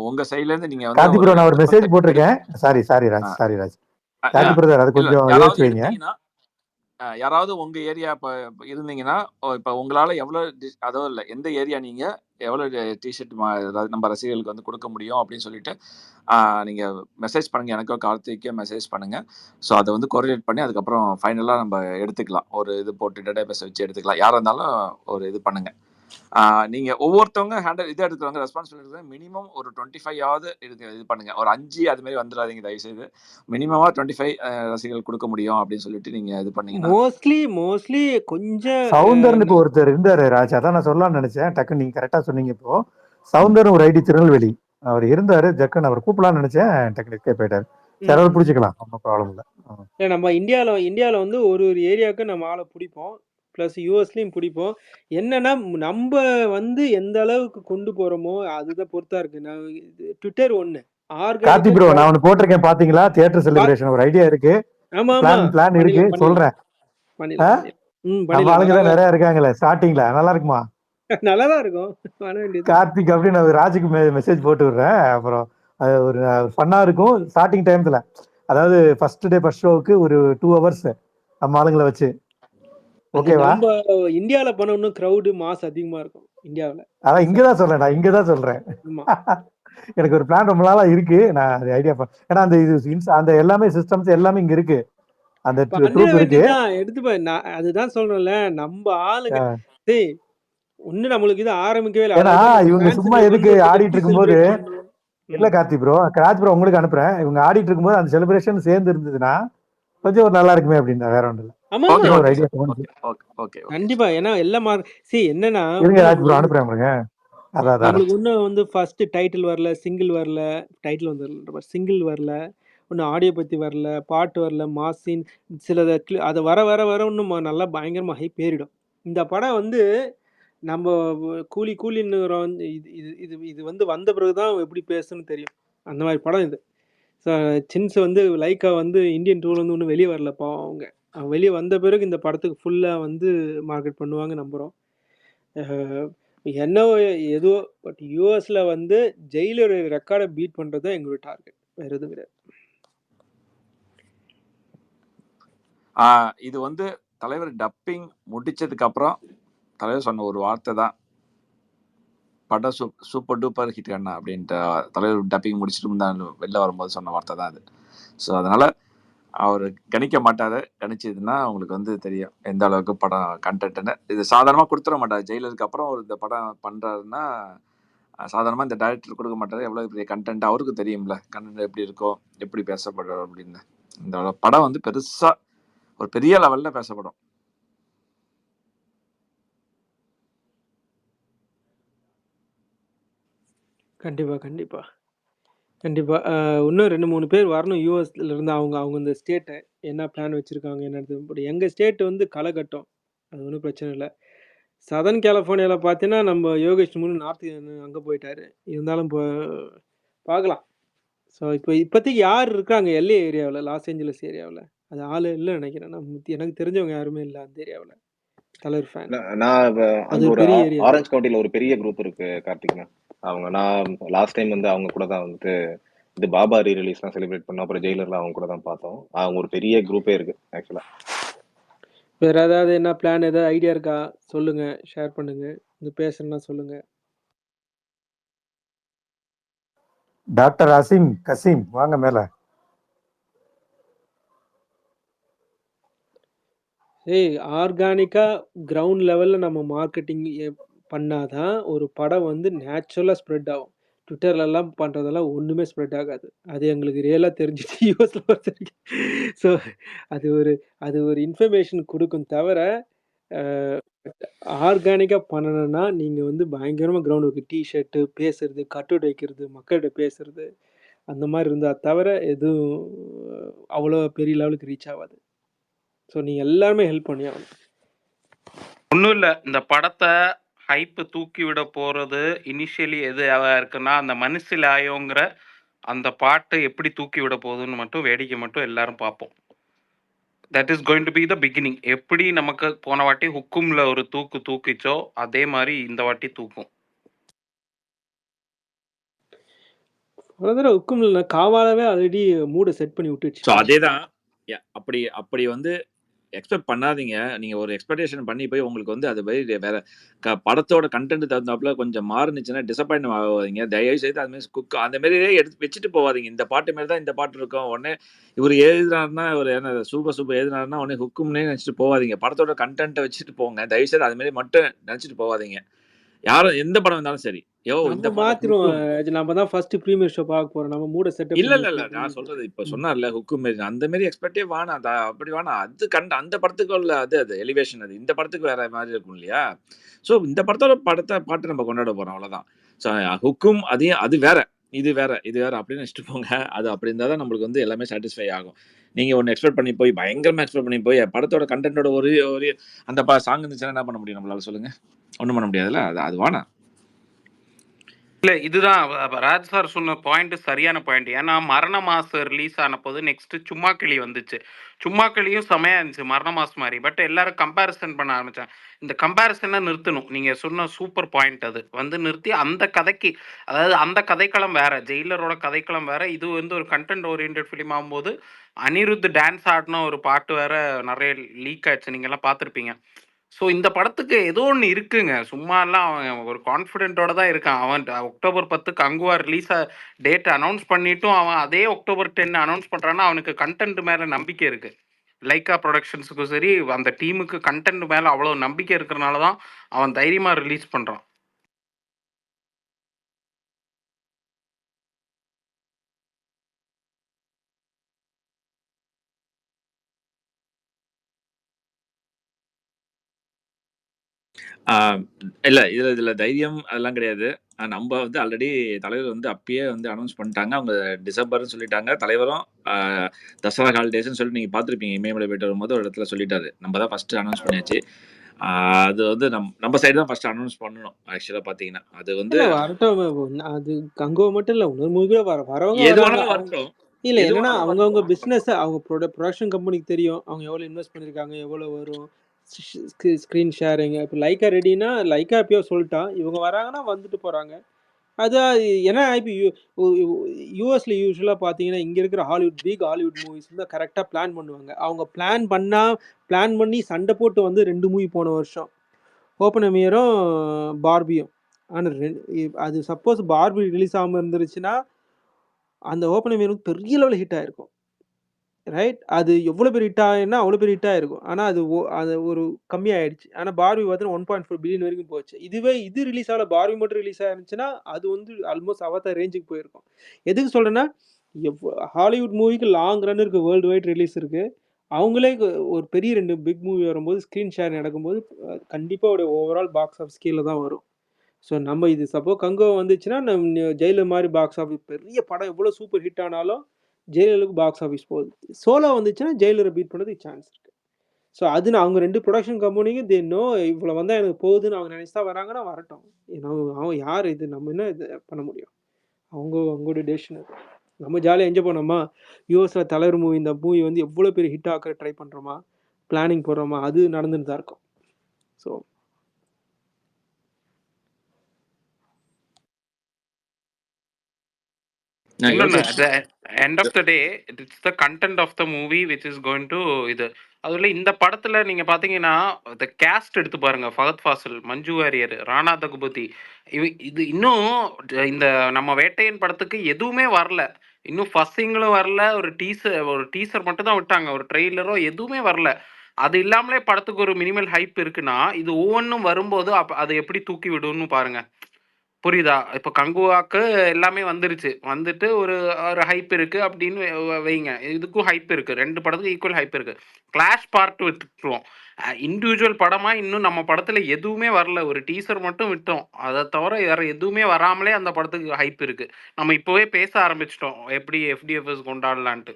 உங்க சைட்ல இருந்து நீங்க கார்த்தி ப்ரோ நான் ஒரு வந்து மெசேஜ் போட்டிருக்கேன். சாரி ராஜ் கார்த்தி பிரதர் அது கொஞ்சம் யோசிச்சு வைங்க. யாராவது உங்க ஏரியா இப்ப இருந்தீங்கன்னா, இப்ப உங்களால எவ்வளவு அதோ இல்ல எந்த ஏரியா நீங்க எவ்வளவு டிஷர்ட் நம்ம ரசிகர்களுக்கு வந்து கொடுக்க முடியும் அப்படின்னு சொல்லிட்டு நீங்க மெசேஜ் பண்ணுங்க, எனக்கோ கார்த்திக்கோ மெசேஜ் பண்ணுங்க. ஸோ அதை வந்து கோரிலேட் பண்ணி அதுக்கப்புறம் ஃபைனலா நம்ம எடுத்துக்கலாம். ஒரு இது போட்டு டேட்டாபேஸ் வச்சு எடுத்துக்கலாம். யாரா இருந்தாலும் ஒரு இது பண்ணுங்க. நீங்க ஒவ்வொருத்தவங்க ஹேண்டில் இதை எடுக்கிறவங்க ரெஸ்பான்சிபிலிட்டி மினிமம் ஒரு 25ஆவது இது பண்ணுங்க. ஒரு 5 அது மாதிரி வந்துடாதீங்க தயவு செய்து. மினிமமா 25 ரசிகர்கள் கொடுக்க முடியும் அப்படின்னு சொல்லிட்டு நீங்க இது பண்ணீங்கன்னா மோஸ்ட்லி கொஞ்சம் சவுந்தர்னு இப்போ ஒருத்தர் இருந்தாரு ராஜ், அதான் நான் சொல்லலாம்னு நினைச்சேன். டக்கு நீங்க கரெக்டா சொன்னீங்க. இப்போ சவுந்தர் ஒரு ஐடி திருநெல்வேலி அவர் இருந்தாரு, ஜக்குன்னு அவர் கூப்பிடலாம்னு நினைச்சேன், டக்கு போயிட்டாரு. சரி அவர் பிடிச்சிக்கலாம், ஒன்றும் ப்ராப்ளம் இல்லை. நம்ம இந்தியாவில் வந்து ஒரு ஏரியாவுக்கு நம்ம ஆளை பிடிப்போம், ப்ளஸ் யூஎஸ்லையும் பிடிப்போம். என்னன்னா நம்ம வந்து எந்த அளவுக்கு கொண்டு போறோமோ அதுதான் பொறுத்தா இருக்கு. நான் ட்விட்டர் ஒண்ணு கார்த்தி ப்ரோ நான் ஒன்னு போட்டிருக்கேன் பாத்தீங்களா, தியேட்டர் செலிப்ரேஷன் ஒரு ஐடியா இருக்கு, பிளான் இருக்கு, சொல்றேன். நம்ம ஆளுங்க தான் நிறைய இருக்காங்களே ஸ்டார்டிங்ல, நல்லா இருக்குமா? நல்லாதான் இருக்கும். கார்த்திக் அப்படின்னு நான் ராஜுக்கு மெசேஜ் போட்டு விடுறேன். அப்புறம் அது ஒரு ஃபன்னா இருக்கும் ஸ்டார்டிங் டைம்ல. அதாவது ஃபர்ஸ்ட் டே ஃபர்ஸ்ட் ஷோவுக்கு ஒரு 2 hours நம்ம ஆளுங்களை வச்சு. ஓகேவா? நம்ம இந்தியால பண்ணனும் கிரவுட் மாஸ் அதிகமா இருக்கும் இந்தியாவுல. அதான் இங்கதான் சொல்றேன், நான் இங்கதான் சொல்றேன். எனக்கு ஒரு பிளான் ரொம்ப நாளா இருக்கு, நான் அது ஐடியா ஏன்னா அந்த இது அந்த எல்லாமே சிஸ்டம்ஸ் எல்லாமே இங்க இருக்கு, அந்த ட்ரூப் இருக்கு. எடுத்து அதுதான் சொல்றேன்ல, நம்ம ஆளுங்க ஒண்ணு நம்மளுக்கு இது ஆரம்பிக்கவே இல்லை. ஏன்னா இவங்க சும்மா எதுக்கு ஆடிட்டு இருக்கும்போது இல்ல கார்த்தி ப்ரோ, உங்களுக்கு அனுப்புறேன். இவங்க ஆடிட்டு இருக்கும்போது அந்த செலிப்ரேஷன் சேர்ந்து இருந்ததுன்னா கொஞ்சம் ஒரு நல்லா இருக்குமே அப்படின்னு, வேற ஒன்றும் இல்லை. ஒரு ஐடியா கண்டிப்பா. ஏன்னா எல்லாம் என்னன்னா ராஜ் ப்ரோ அனுப்புறேன் பாருங்க. நம்மளுக்கு இன்னும் வந்து ஃபர்ஸ்ட் டைட்டில் வரல, சிங்கிள் வரல, டைட்டில் வந்து சிங்கிள் வரல, ஒன்னும் ஆடியோ பத்தி வரல, பாட்டு வரல, மாசின் சிலத அது வர வர வர இன்னும் நல்லா பயங்கரமா ஹைப் ஏறிடும். இந்த படம் வந்து நம்ம கூலின்னு இது வந்து வந்த பிறகுதான் எப்படி பேசுன்னு தெரியும். அந்த மாதிரி படம் இது. சின்ஸ் வந்து லைக்கா வந்து இந்தியன் டூல வந்து ஒன்றும் வெளியே வரலப்பா. அவங்க வெளியே வந்த பிறகு இந்த படத்துக்கு ஃபுல்லா வந்து மார்க்கெட் பண்ணுவாங்க நம்புறோம். என்னவோ ஏதோ பட் யூஎஸ்ல வந்து ஜெயிலர் ரெக்கார்டை பீட் பண்றது தான் எங்களோட டார்கெட், வேற எதுவும் கிடையாது. இது வந்து தலைவர் டப்பிங் முடிச்சதுக்கு அப்புறம் தலைவர் சொன்ன ஒரு வார்த்தை தான், படம் சூப்பர் டூப்பர் ஹிட் அண்ணா அப்படின்ட்டு. தலைவர் டப்பிங் முடிச்சுட்டு தான் வெளில வரும்போது சொன்ன வார்த்தை தான் அது. ஸோ அதனால அவர் கணிக்க மாட்டாரு, கணிச்சதுன்னா அவங்களுக்கு வந்து தெரியும் எந்த அளவுக்கு படம் கண்டென்ட்னு. இது சாதாரணமாக கொடுத்துட மாட்டார். ஜெயிலருக்கு அப்புறம் ஒரு இந்த படம் பண்ணுறாருன்னா சாதாரணமாக இந்த டைரக்டர் கொடுக்க மாட்டாரு. எவ்வளோ பெரிய கண்டென்ட் அவருக்கு தெரியும்ல, கண்டென்ட் எப்படி இருக்கோ, எப்படி பேசப்படும் அப்படின்னு. இந்த படம் வந்து பெருசாக ஒரு பெரிய லெவலில் பேசப்படும். கண்டிப்பா இன்னும் 2-3 பேர் வரணும் யூஎஸ்ல இருந்து. அவங்க இந்த ஸ்டேட்டை என்ன பிளான் வச்சிருக்காங்க என்ன. எங்க ஸ்டேட் வந்து களைகட்டும், அது ஒன்றும் பிரச்சனை இல்லை. சதர்ன் கலிஃபோர்னியால பார்த்தீங்கன்னா நம்ம யோகேஷ் நார்த் அங்கே போயிட்டாரு. இருந்தாலும் இப்போ பார்க்கலாம். ஸோ இப்போதைக்கு யார் இருக்காங்க எல்ஏ ஏரியாவில், லாஸ் ஏஞ்சலஸ் ஏரியாவில் அது ஆள் இல்லை நினைக்கிறேன். எனக்கு தெரிஞ்சவங்க யாருமே இல்லை அந்த ஏரியாவில் தலைவர் ஃபேன். நான் அது ஒரு ஆரஞ்சு கவுண்டில ஒரு பெரிய குரூப் இருக்கு கார்த்திக்னா. அவங்க நான் லாஸ்ட் டைம் வந்து அவங்க கூட தான் வந்துட்டு இது பாபா ரீ ரிலீஸ்லாம் செலிப்ரேட் பண்ணோம். அப்புறம் ஜெயிலர்லாம் அவங்க கூட தான் பார்த்தோம். அவங்க ஒரு பெரிய குரூப்பே இருக்கு ஆக்சுவலா. வேற ஏதாவது என்ன பிளான், ஏதாவது ஐடியா இருக்கா சொல்லுங்க, ஷேர் பண்ணுங்க. இந்த பேசுறேன்னா சொல்லுங்க. டாக்டர் கசீம் வாங்க மேல. ஆர்கானிக்கா கிரவுண்ட் லெவல்ல நம்ம மார்க்கெட்டிங் பண்ணாதான் ஒரு படம் வந்து நேச்சுரலா ஸ்ப்ரெட் ஆகும். ட்விட்டர்லலாம் பண்றதெல்லாம் ஒண்ணுமே ஸ்ப்ரெட் ஆகாது. அது எங்களுக்கு ரியலா தெரிஞ்சுச்சு யுஎஸ்ல பொறுத்தவரைக்கும். ஸோ அது ஒரு இன்ஃபர்மேஷன் குடுக்கும் தவிர, அ ஆர்கானிக்கா பண்ணணும்னா, நீங்க வந்து பயங்கரமா கிரவுண்ட் ஒர்க் ஷர்ட் பேசுறது, கட்டுரை வைக்கிறது, மக்கள்ட்ட பேசுறது, அந்த மாரி இருந்தா தவிர எதுவும் அவ்வளோ பெரிய லெவலுக்கு ரீச் ஆவாது. ஸோ நீங்க எல்லாருமே ஹெல்ப் பண்ணி ஆகணும். ஒன்றும் இல்லை, இந்த படத்தை ஹைப்பு தூக்கி விட போகிறது இனிஷியலி எதுவா இருக்குன்னா, அந்த மனசில் ஆயோங்கிற அந்த பாட்டு எப்படி தூக்கி விட போகுதுன்னு மட்டும் வேடிக்கை மட்டும் எல்லாரும் பார்ப்போம். That is going to be the beginning. எப்படி நமக்கு போன வாட்டி ஹுக்கும்ல ஒரு தூக்கிச்சோ அதே மாதிரி இந்த வாட்டி தூக்கும். ஹுக்கும்ல காவாலவே ஆல்ரெடி மூட செட் பண்ணி விட்டுச்சு. ஸோ அதேதான் அப்படி வந்து எக்ஸ்பெக்ட் பண்ணாதீங்க. நீங்க ஒரு எக்ஸ்பெக்டேஷன் பண்ணி போய் உங்களுக்கு வந்து அது போய் வேற படத்தோட கண்டென்ட் தகுந்தாப்புல கொஞ்சம் மாறுனுச்சுன்னா டிசப்பாயிண்ட் ஆகாதீங்க. தயவு செய்து அது மாதிரி அந்த மாதிரியே எடுத்து வச்சுட்டு போகாதீங்க. இந்த பாட்டு மாதிரி தான் இந்த பாட்டு இருக்கும். உடனே இவர் எழுதுனாருன்னா ஒரு என்ன சூப்பர் எழுதுனாருன்னா உடனே ஹுக்கும்னே நினச்சிட்டு போகாதீங்க. படத்தோட கண்டென்ட்டை வச்சுட்டு போங்க. தயவு செய்து அது மாதிரி மட்டும் நினச்சிட்டு போகாதீங்க. யாரும் எந்த படம் இருந்தாலும் சரி. இந்த மாத்திருவோம். நம்ம தான் ஃபர்ஸ்ட் பிரீமியர் ஷோ பார்க்க போறோம். நம்ம மூட செட்டப் இல்ல நான் சொல்றது இப்ப சொன்னார்ல ஹுக்கும் அந்த மாதிரி எக்ஸ்பெக்டே வேணாம். அப்படி வேணாம். அது அந்த படத்துக்கு உள்ள அது எலிவேஷன். அது இந்த படத்துக்கு வேற மாதிரி இருக்கும் இல்லையா? ஸோ இந்த படத்தோட பாட்டு நம்ம கொண்டாட போறோம், அவ்வளவுதான். ஸோ ஹுக்கும் அது வேற, இது வேற அப்படின்னு நினைச்சிட்டு போங்க. அது அப்படி இருந்தால் தான் நம்மளுக்கு வந்து எல்லாமே சாட்டிஸ்ஃபை ஆகும். நீங்க ஒன்று எக்ஸ்பெக்ட் பண்ணி போய் பயங்கரமா எக்ஸ்பெக்ட் பண்ணி போய் படத்தோட கண்டென்ட்டோட ஒரு அந்த சாங் இருந்துச்சுன்னா என்ன பண்ண முடியும் நம்மளால? சொல்லுங்க. ஒன்றும் பண்ண முடியாதுல்ல. அது வேணாம். இல்லை, இதுதான் ராஜ் சார் சொன்ன பாயிண்ட் சரியான பாயிண்ட். ஏன்னா மரண மாசம் ரிலீஸ் ஆன போது நெக்ஸ்ட் சும்மா கிளி வந்துச்சு. சும்மா கிளியும் செமையா இருந்துச்சு மரண மாசம் மாதிரி. பட் எல்லாரும் கம்பேரிசன் பண்ண ஆரம்பிச்சாங்க. இந்த கம்பேரிசனை நிறுத்தணும். நீங்க சொன்ன சூப்பர் பாயிண்ட். அது வந்து நிறுத்தி அந்த கதைக்கு, அதாவது அந்த கதைக்களம் வேற, ஜெயிலரோட கதைக்களம் வேற, இது வந்து ஒரு கண்டென்ட் ஓரியன்ட் ஃபிலிம் ஆகும்போது அனிருத் டான்ஸ் ஆடின ஒரு பாட்டு வேற நிறைய லீக் ஆயிடுச்சு. நீங்க எல்லாம் பார்த்துருப்பீங்க. ஸோ இந்த படத்துக்கு ஏதோ ஒன்று இருக்குங்க. சும்மாலாம் அவன் ஒரு கான்ஃபிடென்ட்டோட தான் இருக்கான். அவன் October 10க்கு அங்குவா ரிலீஸா டேட் அனௌன்ஸ் பண்ணிட்டும் அவன் அதே October 10 அனௌன்ஸ் பண்ணுறான்னா அவனுக்கு கண்டென்ட் மேலே நம்பிக்கை இருக்குது. லைக்கா ப்ரொடக்ஷன்ஸுக்கும் சரி, அந்த டீமுக்கு கண்டென்ட் மேலே அவ்வளோ நம்பிக்கை இருக்கிறனால தான் அவன் தைரியமாக ரிலீஸ் பண்ணுறான். இல்ல இதுல தைரியம் அதெல்லாம் கிடையாது. நம்ம வந்து ஆல்ரெடி தலைவர் வந்து அப்பயே வந்து அனௌன்ஸ் பண்ணிட்டாங்க. அவங்க டிசம்பர்னு சொல்லிட்டாங்க. தலைவரும் தசரா ஹாலிடேஸ்ன்னு சொல்லிட்டு நீங்க பார்த்துருப்பீங்க. இமயமலை போயிட்டு வரும்போது ஒரு இடத்துல சொல்லிட்டாரு. நம்ம தான் ஃபர்ஸ்ட் அனௌன்ஸ் பண்ணியாச்சு. அது வந்து நம்ம சைடு தான் ஃபர்ஸ்ட் அனௌன்ஸ் பண்ணணும். ஆக்சுவலா பாத்தீங்கன்னா அது வந்து அது கங்கோ மட்டும் இல்ல, இன்னொரு மூவி கூட வரவங்க எது வேணாலும் வரட்டும். இல்ல என்னன்னா அவங்க பிசினஸ், அவங்க ப்ரொடக்ஷன் கம்பெனிக்கு தெரியும் அவங்க எவ்வளவு இன்வெஸ்ட் பண்ணிருக்காங்க, எவ்வளவு வரும், ஸ்க்ரீன் ஷேரிங். இப்போ லைக்கா ரெடினா லைக்கா எப்பயோ சொல்லிட்டான். இவங்க வராங்கன்னா வந்துட்டு போறாங்க. அதான் ஏன்னா இப்போ யூஎஸ்ல யூஸ்வலாக பார்த்தீங்கன்னா இங்கே இருக்கிற பிக் ஹாலிவுட் மூவிஸ் வந்து கரெக்டாக பிளான் பண்ணுவாங்க. அவங்க பிளான் பண்ணி சண்டை போட்டு வந்து 2 மூவி போன வருஷம், ஓப்பன்ஹைமரும் பார்பியும். ஆனால் அது சப்போஸ் பார்பி ரிலீஸ் ஆகாமல் இருந்துருச்சுன்னா அந்த ஓப்பன்ஹைமர் வந்து பெரிய லெவலில் ஹிட் ஆயிருக்கும். ரைட்? அது எவ்வளோ பெரிய ஹிட் ஆகுன்னா அவ்வளோ பெரிய ஹிட் ஆயிருக்கும். ஆனால் அது ஒரு கம்மியாயிடுச்சு. ஆனால் பார்பி பார்த்தீங்கன்னா 1.4 பில்லியன் வரைக்கும் போச்சு. இது ரிலீஸ் ஆகல, பார்பி மட்டும் ரிலீஸ் ஆயிருந்துச்சுன்னா அது வந்து ஆல்மோஸ்ட் அவதார் ரேஞ்சுக்கு போயிருக்கும். எதுக்கு சொல்கிறேன்னா, ஹாலிவுட் மூவிக்கு லாங் ரன் இருக்குது, வேர்ல்டு வைட் ரிலீஸ் இருக்குது. அவங்களே ஒரு பெரிய 2 பிக் மூவி வரும்போது ஸ்க்ரீன் ஷேர் நடக்கும்போது கண்டிப்பாக ஒரு ஓவரால் பாக்ஸ் ஆஃபீஸ் கீழே தான் வரும். ஸோ நம்ம இது சப்போஸ் கங்கோ வந்துச்சுன்னா ஜெயிலர் மாதிரி பாக்ஸ் ஆஃபீஸ் பெரிய படம் எவ்வளோ சூப்பர் ஹிட் ஆனாலும் ஜெயிலருக்கு பாக்ஸ் ஆஃபீஸ் போகுது. சோலோ வந்துச்சுன்னா ஜெயிலரை பீட் பண்ணுறதுக்கு சான்ஸ் இருக்குது. ஸோ அது அவங்க 2 ப்ரொடக்ஷன் கம்பெனிக்கும் தென்னோ இவ்வளோ வந்தால் எனக்கு போகுதுன்னு அவங்க நினச்சி தான் வராங்கன்னா வரட்டும். அவன் யார் இது, நம்ம என்ன இது பண்ண முடியும்? அவங்களோட டெசிஷன் அது. நம்ம ஜாலியாக என்ஜாய் பண்ணோமா, யூஎஸில் தலைவர் மூவி, இந்த மூவி வந்து எவ்வளோ பெரிய ஹிட் ஆக்க ட்ரை பண்ணுறோமா, பிளானிங் போடுறோமா, அது நடந்துட்டு தான் இருக்கும். So at the end of the day, it's the content of the movie which is going to இது. அதுல இந்த படத்துல நீங்க பாத்தீங்கன்னா the cast எடுத்து பாருங்க. ஃபகத் ஃபாசில், மஞ்சு வாரியர், ராணா தகுபதி, இது இன்னும் இந்த நம்ம வேட்டையன் படத்துக்கு எதுவுமே வரல. இன்னும் ஃபர்ஸ்டிங்களும் வரல. ஒரு டீசர் மட்டும் தான் விட்டாங்க. ஒரு ட்ரெய்லரோ எதுவுமே வரல. அது இல்லாமலே படத்துக்கு ஒரு மினிமல் ஹைப் இருக்குன்னா, இது ஒவ்வொன்னும் வரும்போது அது எப்படி தூக்கி விடும்னு பாருங்க. புரியுதா? இப்ப கங்குவாக்கு எல்லாமே வந்துருச்சு. வந்துட்டு ஒரு ஒரு ஹைப் இருக்கு அப்படின்னு வைங்க. இதுக்கும் ஹைப் இருக்கு. 2 படத்துக்கும் ஈக்குவல் ஹைப் இருக்கு. கிளாஷ் பார்ட் விட்டுருவோம். இண்டிவிஜுவல் படமா இன்னும் நம்ம படத்துல எதுவுமே வரல. ஒரு டீசர் மட்டும் விட்டோம். அத தவிர வேற எதுவுமே வராமலே அந்த படத்துக்கு ஹைப் இருக்கு. நம்ம இப்பவே பேச ஆரம்பிச்சுட்டோம். எப்படி எஃப்டிஎஃப்எஸ் கொண்டாடலான்ட்டு.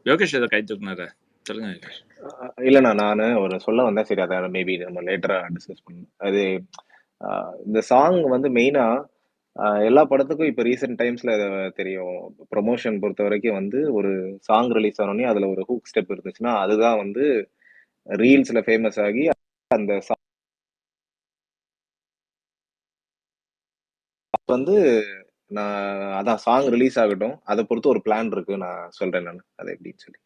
யோகேஷ் ஏதோ கை தூக்குனாரு. சொல்லுங்க யோகேஷ். இல்லைண்ணா நான் ஒரு சொல்ல வந்தேன். சரி, அதை மேபி நம்ம லேட்டரா டிஸ்கஸ் பண்ணணும். அது இந்த சாங் வந்து மெயினா எல்லா படத்துக்கும் இப்போ ரீசெண்ட் டைம்ஸ்ல தெரியும். ப்ரொமோஷன் பொறுத்த வரைக்கும் வந்து ஒரு சாங் ரிலீஸ் ஆனோடனே அதுல ஒரு ஹூக் ஸ்டெப் இருந்துச்சுன்னா அதுதான் வந்து ரீல்ஸ்ல ஃபேமஸ் ஆகி அந்த வந்து நான் அதான் சாங் ரிலீஸ் ஆகட்டும், அதை பொறுத்து ஒரு பிளான் இருக்கு. நான் சொல்றேன் நான் அதை எப்படின்னு சொல்லி.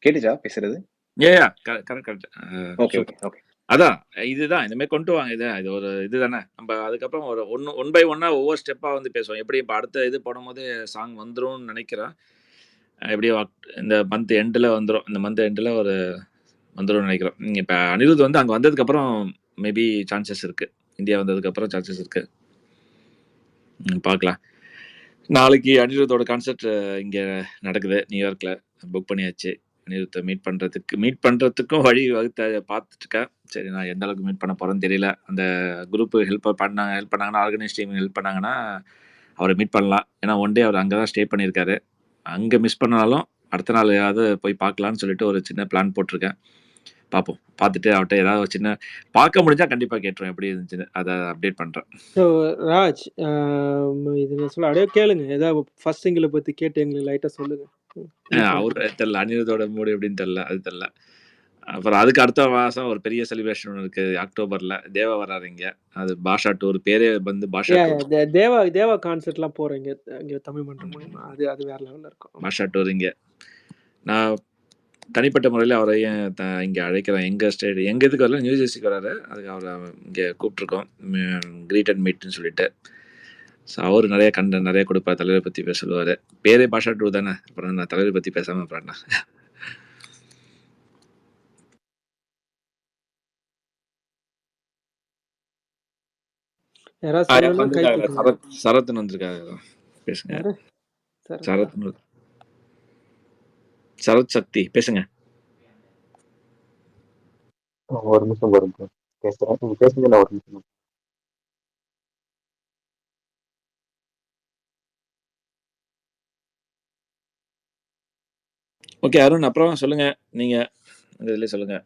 கேட்டுச்சா பேசுறது? கரெக்ட். Okay okay okay. அதான் இதுதான் இந்த மாதிரி கொண்டு வாங்க. இது ஒரு இதுதானே. நம்ம அதுக்கப்புறம் ஒரு ஒன் பை ஒன்னா ஒவ்வொரு ஸ்டெப்பா வந்து பேசுவோம். எப்படி இப்போ அடுத்த இது போடும்போது சாங் வந்துரும்னு நினைக்கிறேன். எப்படியோ இந்த மந்த் எண்டில் வந்துடும். இந்த மந்த் எண்டில் ஒரு வந்துடும் நினைக்கிறோம். இப்போ அனிருத் வந்து அங்கே வந்ததுக்கப்புறம் மேபி சான்சஸ் இருக்கு. இந்தியா வந்ததுக்கப்புறம் சான்சஸ் இருக்கு. பார்க்கலாம். நாளைக்கு அனிருத்தோட கான்சர்ட் இங்கே நடக்குது நியூயார்க்கில். புக் பண்ணியாச்சு. அனிருத்தை மீட் பண்ணுறதுக்கும் வழி வகுத்த பார்த்துட்டு இருக்கேன். சரி, நான் எந்த அளவுக்கு மீட் பண்ண போகிறேன்னு தெரியல. அந்த குரூப்பு ஹெல்ப் பண்ணாங்கன்னா ஆர்கனைஸ் டீம் ஹெல்ப் பண்ணாங்கன்னா அவரை மீட் பண்ணலாம். ஏன்னா ஒன் டே அவர் அங்கே தான் ஸ்டே பண்ணியிருக்காரு. அங்கே மிஸ் பண்ணாலும் அடுத்த நாள் ஏதாவது போய் பார்க்கலான்னு சொல்லிட்டு ஒரு சின்ன பிளான் போட்டிருக்கேன். பார்ப்போம். பார்த்துட்டு அவர்கிட்ட ஏதாவது ஒரு சின்ன பார்க்க முடிஞ்சா கண்டிப்பாக கேட்டுருவேன் எப்படி இருந்துச்சுன்னு. அதை அப்டேட் பண்ணுறேன். ஸோ ராஜ், இது நான் சொல்ல அப்படியே கேளுங்க. ஏதாவது ஃபர்ஸ்ட் சிங்கிளை பற்றி கேட்டு எங்களுக்கு லைட்டாக சொல்லுங்க. அவரு தெரியல, அனிருத்தோட மூடு எப்படின்னு தெரியல, அது தெரியல. அப்புறம் அதுக்கு அடுத்த மாதம் ஒரு பெரிய செலிப்ரேஷன் ஒன்று இருக்குது. அக்டோபரில் தேவா வர்றாரு இங்கே. அது பாஷா டூர். பேரே வந்து பாஷா டூர். தேவா கான்சர்ட்லாம் போகிறேன் இங்கே தமிழ் மன்றம் மூலமா. அது வேற லெவலில் இருக்கும். பாஷா டூர் இங்கே. நான் தனிப்பட்ட முறையில் அவரையும் இங்கே அழைக்கிறேன். எங்கள் இதுக்கு வரல, நியூ ஜெர்சிக்கு வராரு. அதுக்கு அவரை இங்கே கூப்பிட்ருக்கோம். கிரீட் அண்ட் மீட்னு சொல்லிட்டு. ஸோ அவர் நிறைய கொடுப்பார். தலைவரை பற்றி பேச சொல்லுவார். பேரே பாஷா டூர் தானே. அப்புறம் நான் தலைவரை பற்றி பேசாமல் அப்புறம் சரத்னு வந்திருக்காங்க. பேசுங்க. சரத் சக்தி பேசுங்க. ஒரு நிமிஷம் பாருங்க, பேசுறேன். நீங்க பேசுங்க, நான் ஒரு நிமிஷம். ஓகே அருண், அப்புறம் சொல்லுங்க. நீங்க இதுல சொல்லுங்க.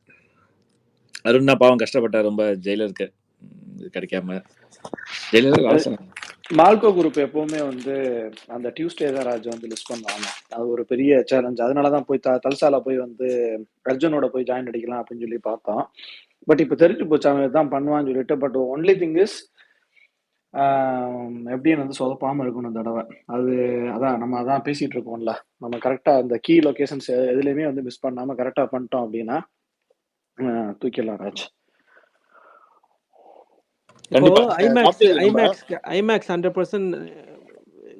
அருண் தான் பாவம் கஷ்டப்பட்டார் ரொம்ப ஜெயிலருக்கு கிடைக்காம. மால்கோ குரூப் எப்பவுமே வந்து அந்த டியூஸ்டே தான் ராஜ் வந்து லிஸ்ட் பண்ணுவாங்க. அது ஒரு பெரிய சேலஞ்ச். அதனாலதான் போய் தல்சால போய் வந்து அர்ஜுனோட போய் ஜாயின் அடிக்கலாம் அப்படின்னு சொல்லி பார்த்தோம். பட் இப்ப தெரிஞ்சு போச்சு அவன் இதான் பண்ணுவான்னு சொல்லிட்டு. பட் ஒன்லி திங் இஸ் எப்படின்னு வந்து சொதப்பாம இருக்கணும் தடவை. அதான் நம்ம அதான் பேசிட்டு இருக்கோம்ல. நம்ம கரெக்டா அந்த கீ லொகேஷன்ஸ் எதுலையுமே வந்து மிஸ் பண்ணாம கரெக்டா பண்ணிட்டோம் அப்படின்னா தூக்கிடலாம் ராஜ். ஐமேக்ஸ் 100%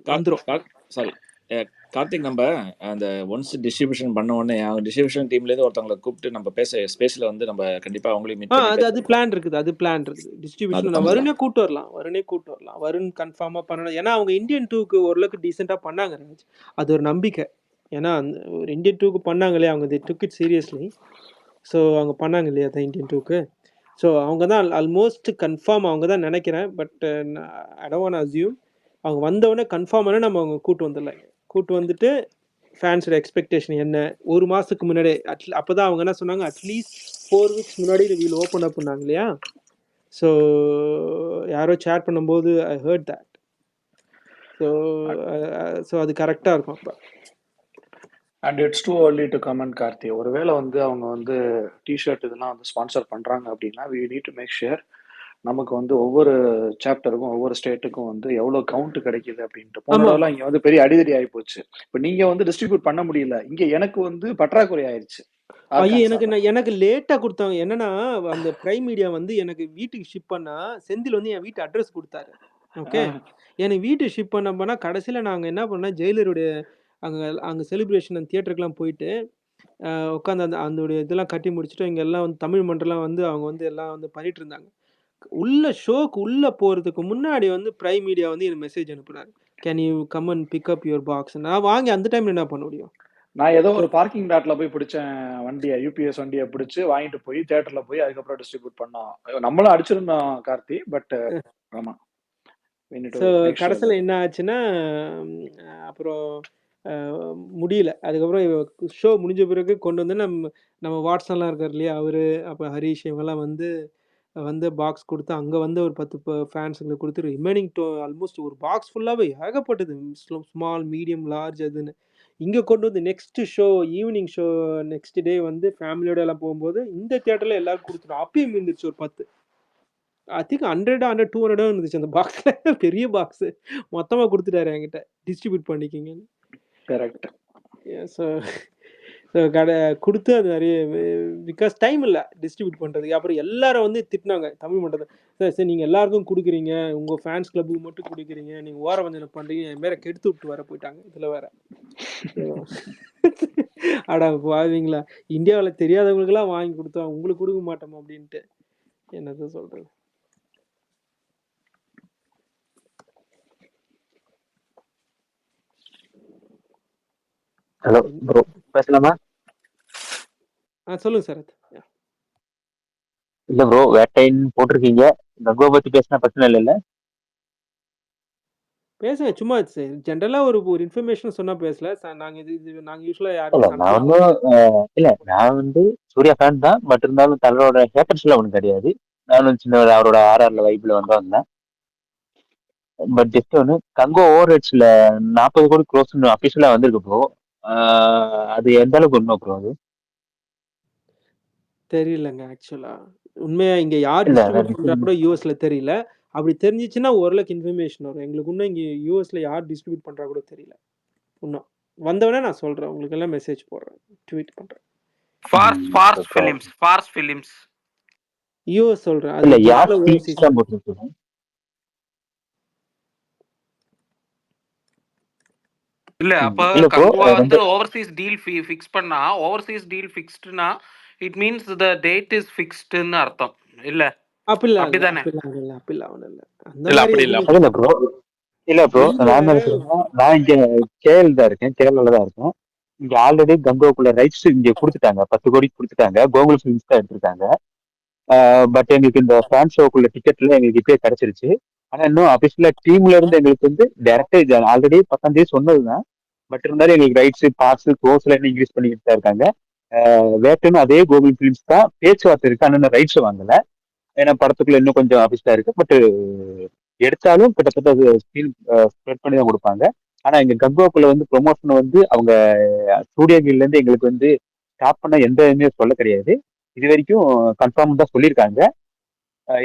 வந்துரும். சாரி கார்த்திக், நம்ம அந்த ஒன்ஸ் டிஸ்ட்ரிபியூஷன் பண்ண உடனே அவங்க டிஸ்ட்ரிபியூஷன் டீம்லேருந்து ஒருத்தவங்களை கூப்பிட்டு நம்ம பேச ஸ்பேஸில் வந்து நம்ம கண்டிப்பாக அவங்களையும் மீட் பண்ணி அது பிளான் இருக்குது. டிஸ்ட்ரிபியூஷன் வருணே கூட்டு வரலாம். வருண் கன்ஃபார்மாக பண்ணணும். ஏன்னா அவங்க இந்தியன் 2க்கு ஓரளவுக்கு டீசெண்டாக பண்ணாங்க ராஜ். அது ஒரு நம்பிக்கை. ஏன்னா ஒரு இந்தியன் 2க்கு பண்ணாங்க இல்லையா, அவங்க டுக் இட் சீரியஸ்லி. ஸோ அவங்க பண்ணாங்க இல்லையா அந்த இந்தியன் 2க்கு. ஸோ அவங்க தான் ஆல்மோஸ்ட் கன்ஃபார்ம் அவங்க தான் நினைக்கிறேன். But I don't want to assume. அவங்க வந்தவொடனே கன்ஃபார்ம் ஆனால் நம்ம அவங்க கூட்டு வந்துட்டு ஃபேன்ஸோட எக்ஸ்பெக்டேஷன் என்ன, ஒரு மாதத்துக்கு முன்னாடி அப்போ தான் அவங்க என்ன சொன்னாங்க, அட்லீஸ்ட் 4 வீக்ஸ் முன்னாடி வீல் ஓப்பன் அப் பண்ணாங்க இல்லையா. ஸோ யாரோ சேட் பண்ணும்போது ஐ ஹர்ட் தட். ஸோ அது கரெக்டாக இருக்கும். அப்போ and it's too early to comment Karthi. ஒருவேளை வந்து அவங்க வந்து டிஷர்ட் இதெல்லாம் வந்து ஸ்பான்சர் பண்ணுறாங்க அப்படின்னா we need to make sure நமக்கு வந்து ஒவ்வொரு சாப்டருக்கும் ஒவ்வொரு ஸ்டேட்டுக்கும் வந்து எவ்வளோ கவுண்ட் கிடைக்குது அப்படின்ட்டு. போனதெல்லாம் இங்கே வந்து பெரிய அடிதடி ஆகி போச்சு. இப்போ நீங்கள் வந்து டிஸ்ட்ரிபியூட் பண்ண முடியல, இங்கே எனக்கு வந்து பற்றாக்குறை ஆயிடுச்சு. ஐயோ! ஆர்கான்சால. எனக்கு லேட்டா குடுத்தாங்க. என்னன்னா, அந்த பிரைம் மீடியா வந்து எனக்கு வீட்டுக்கு ஷிப் பண்ணா, செந்தில் வந்து என் வீட்டு அட்ரஸ் குடுத்தாரு. ஓகே. எனக்கு வீட்டுக்கு ஷிப் பண்ண போனா, கடைசில நாங்க என்ன பண்ணோம், ஜெயிலருடைய அங்க அங்க செலிப்ரேஷன் அந்த தியேட்டருக்குலாம் போயிட்டு, உட்காந்து அதோடைய இதெல்லாம் கட்டி முடிச்சுட்டு, இங்க எல்லாம் வந்து தமிழ் மன்றம்லாம் வந்து அவங்க வந்து எல்லாம் வந்து பண்ணிட்டு இருந்தாங்க. ஷோக்கு உள்ள போறதுக்கு முன்னாடி வந்து பிரைம் மீடியா வந்து எனக்கு மெசேஜ் அனுப்புனாரு. Can you come and pick up your box. நான் வாங்கி அந்த டைம்ல என்ன பண்ண முடியும்? நான் ஏதோ ஒரு பார்க்கிங் லாட்ல போய் பிடிச்சேன் வண்டியை, யூபிஎஸ் வண்டியை பிடிச்சு வாங்கிட்டு போய் தியேட்டர்ல போய் அதுக்கப்புறம் டிஸ்ட்ரிபியூட் பண்ணோம். நம்மளும் அடிச்சிருந்தோம் கார்த்தி, பட் ஆமா ஸோ கடைசியில் என்ன ஆச்சுன்னா, அப்புறம் முடியல. அதுக்கப்புறம் ஷோ முடிஞ்ச பிறகு கொண்டு வந்து நம்ம வாட்ஸ்அப்லாம் இருக்கார் இல்லையா, அவர் அப்போ ஹரீஷ் இவங்கெல்லாம் வந்து பாக்ஸ் கொடுத்து அங்கே வந்து ஒரு 10 ஃபேன்ஸுங்களுக்கு கொடுத்து ரிமைனிங் ஆல்மோஸ்ட் ஒரு பாக்ஸ் ஃபுல்லாகவே ஏகப்பட்டது, ஸ்மால் மீடியம் லார்ஜ் அதுன்னு இங்கே கொண்டு வந்து next show evening show next day வந்து ஃபேமிலியோட எல்லாம் போகும்போது இந்த தியேட்டரில் எல்லாரும் கொடுத்துட்டோம். அப்பயும் இருந்துச்சு ஒரு 10, ஐ திங்க் 100 200 இருந்துச்சு அந்த பாக்ஸில். பெரிய பாக்ஸு மொத்தமாக கொடுத்துட்டாரு என்கிட்ட, டிஸ்ட்ரிபியூட் பண்ணிக்கிங்கன்னு. கரெக்ட். ஸோ கொடுத்து அது நிறைய, பிகாஸ் டைம் இல்லை டிஸ்ட்ரிபியூட் பண்ணுறதுக்கு. அப்புறம் எல்லாரும் வந்து திட்டினாங்க தமிழ் மன்றத்தை. சரி நீங்கள் எல்லாருக்கும் கொடுக்குறீங்க, உங்கள் ஃபேன்ஸ் கிளப்புக்கு மட்டும் கொடுக்குறீங்க, நீங்கள் ஓர வஞ்சனை பண்ணுறீங்க, என் மேலே கெடுத்து விட்டு வர போயிட்டாங்க. இதில் வேற அடா பாவீங்களா, இந்தியாவில் தெரியாதவங்களுக்குலாம் வாங்கி கொடுத்தோம், உங்களுக்கு கொடுக்க மாட்டோம் அப்படின்ட்டு. என்னதான் சொல்கிறது. ஹலோ ப்ரோ, பேசலாமா? சொல்லுங்க சார். இல்ல ப்ரோ, வேட்டைன் போட்டிருக்கீங்க, கங்கோ பத்தி பேசினா பிரச்சனை இல்லைல்ல? பேசுங்க, சும்மா ஜென்ரலா ஒரு இன்ஃபர்மேஷன் சொன்னா பேசல. நாங்க யூஸ்வலா இல்ல யாருக்கும் நான் ஒன்றும் இல்ல, நான் வந்து சூர்யா ஃபேன் தான். பட் இருந்தாலும் தன்னோட ஹேட்டர்ஸ்ல ஒன்றும் கிடையாது. நானும் சின்ன அவரோட ஆர்ஆர்ல வைப்ல வந்தேன். பட் ஜஸ்ட் ஒன்று கங்கோ ஓவர் ரேட்ஸ்ல 40 கோடி க்ளோஸ் அபிஷியலா வந்திருக்கு ப்ரோ. அது எந்த அளவுக்கு உண்மை ப்ரோ? அது தெரியலங்க ஆக்சுவலா. உண்மையா இங்க யார் டிஸ்ட்ரிபியூட் பண்றா கூட யூஎஸ்ல தெரியல. அப்படி தெரிஞ்சிச்சுன்னா ஓரளவுக்கு இன்ஃபர்மேஷன் வரும். எங்களுக்கு இன்னும் இங்க யூஎஸ்ல யார் டிஸ்ட்ரிபியூட் பண்றா கூட தெரியல. இன்னும் வந்தவொடனே நான் சொல்றேன், உங்களுக்கு எல்லாம் மெசேஜ் போடுறேன், ட்வீட் பண்றேன். ஃபார்ஸ் ஃபிலிம்ஸ் யூஎஸ் சொல்றேன். இல்ல அது யார் ஓவர்சீஸ் தான் போட்டுருக்கீங்க? இல்ல அப்ப கங்குவா வந்து ஓவர்சீஸ் டீல் ஃபிக்ஸ் பண்ணா, ஓவர்சீஸ் டீல் ஃபிக்ஸ்டுனா it means the date is ஃபிக்ஸ்டுன்னு அர்த்தம் இல்ல? அப்படிதானே? இல்ல ப்ரோ, இல்ல ப்ரோ, நான் நினைக்கிறேன், நான் இங்க கேரள தான் இருக்கேன், கேரளால தான் இருக்கேன். இங்க ஆல்ரெடி கங்கோக்குள்ள ரைட்ஸ் இங்க கொடுத்துட்டாங்க, 10 கோடி கொடுத்துட்டாங்க. கோகுல் ஃபிலிம்ஸ் தான் எடுத்திருக்காங்க. பட் எங்களுக்கு இந்த ஃபேன் ஷோக்குள்ள டிக்கெட்ல எங்களுக்கு இப்பயே கிடைச்சிருச்சு. ஆனா இன்னும் அபிஷியலா டீம்ல இருந்து எங்களுக்கு வந்து டைரக்டா ஆல்ரெடி 10ஆம் தேதி சொன்னதுதான். பட் இருந்தாலும் எங்களுக்கு ரைட்ஸ் பாஸ் கோர்ஸ்ல இன்க்ரீஸ் பண்ணிக்கிட்டு தான் இருக்காங்க. வேட்டனும் அதே கோகுல் ஃபிலிம்ஸ் தான் பேச்சுவார்த்தை இருக்கு, ஆனால் ரைட்ஸ் வாங்கல. ஏன்னா படத்துக்குள்ள இன்னும் கொஞ்சம் அபிஷியலா இருக்கு. பட் எடுத்தாலும் கிட்டத்தட்ட ஸ்ப்ரெட் பண்ணி தான் கொடுப்பாங்க. ஆனா எங்க கங்கோக்குள்ள வந்து ப்ரொமோஷன் வந்து அவங்க ஸ்டூடியோகள்ல இருந்து எங்களுக்கு வந்து ஸ்டாப் பண்ண எந்த இதுவுமே சொல்ல கிடையாது. இது வரைக்கும் கன்ஃபார்ம் தான் சொல்லியிருக்காங்க.